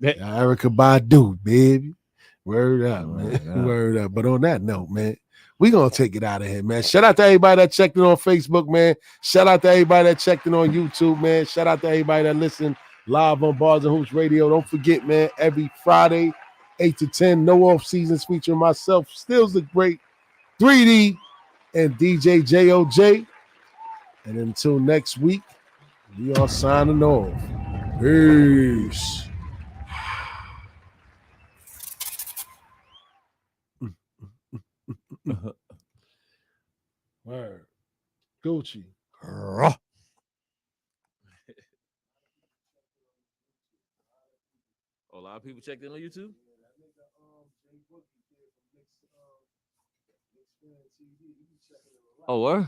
Erica Badu, baby. Word up, man. Word up. But on that note, man, we gonna take it out of here, man. Shout out to everybody that checked in on Facebook, man. Shout out to everybody that checked in on YouTube, man. Shout out to everybody that listened live on Bars and Hoops Radio. Don't forget, man, every Friday, 8 to 10, no off seasons featuring myself, Stills the Great, 3D, and DJ JOJ. And until next week, we are signing off. Peace. Word. Gucci. Oh, a lot of people checked in on YouTube. Oh, what?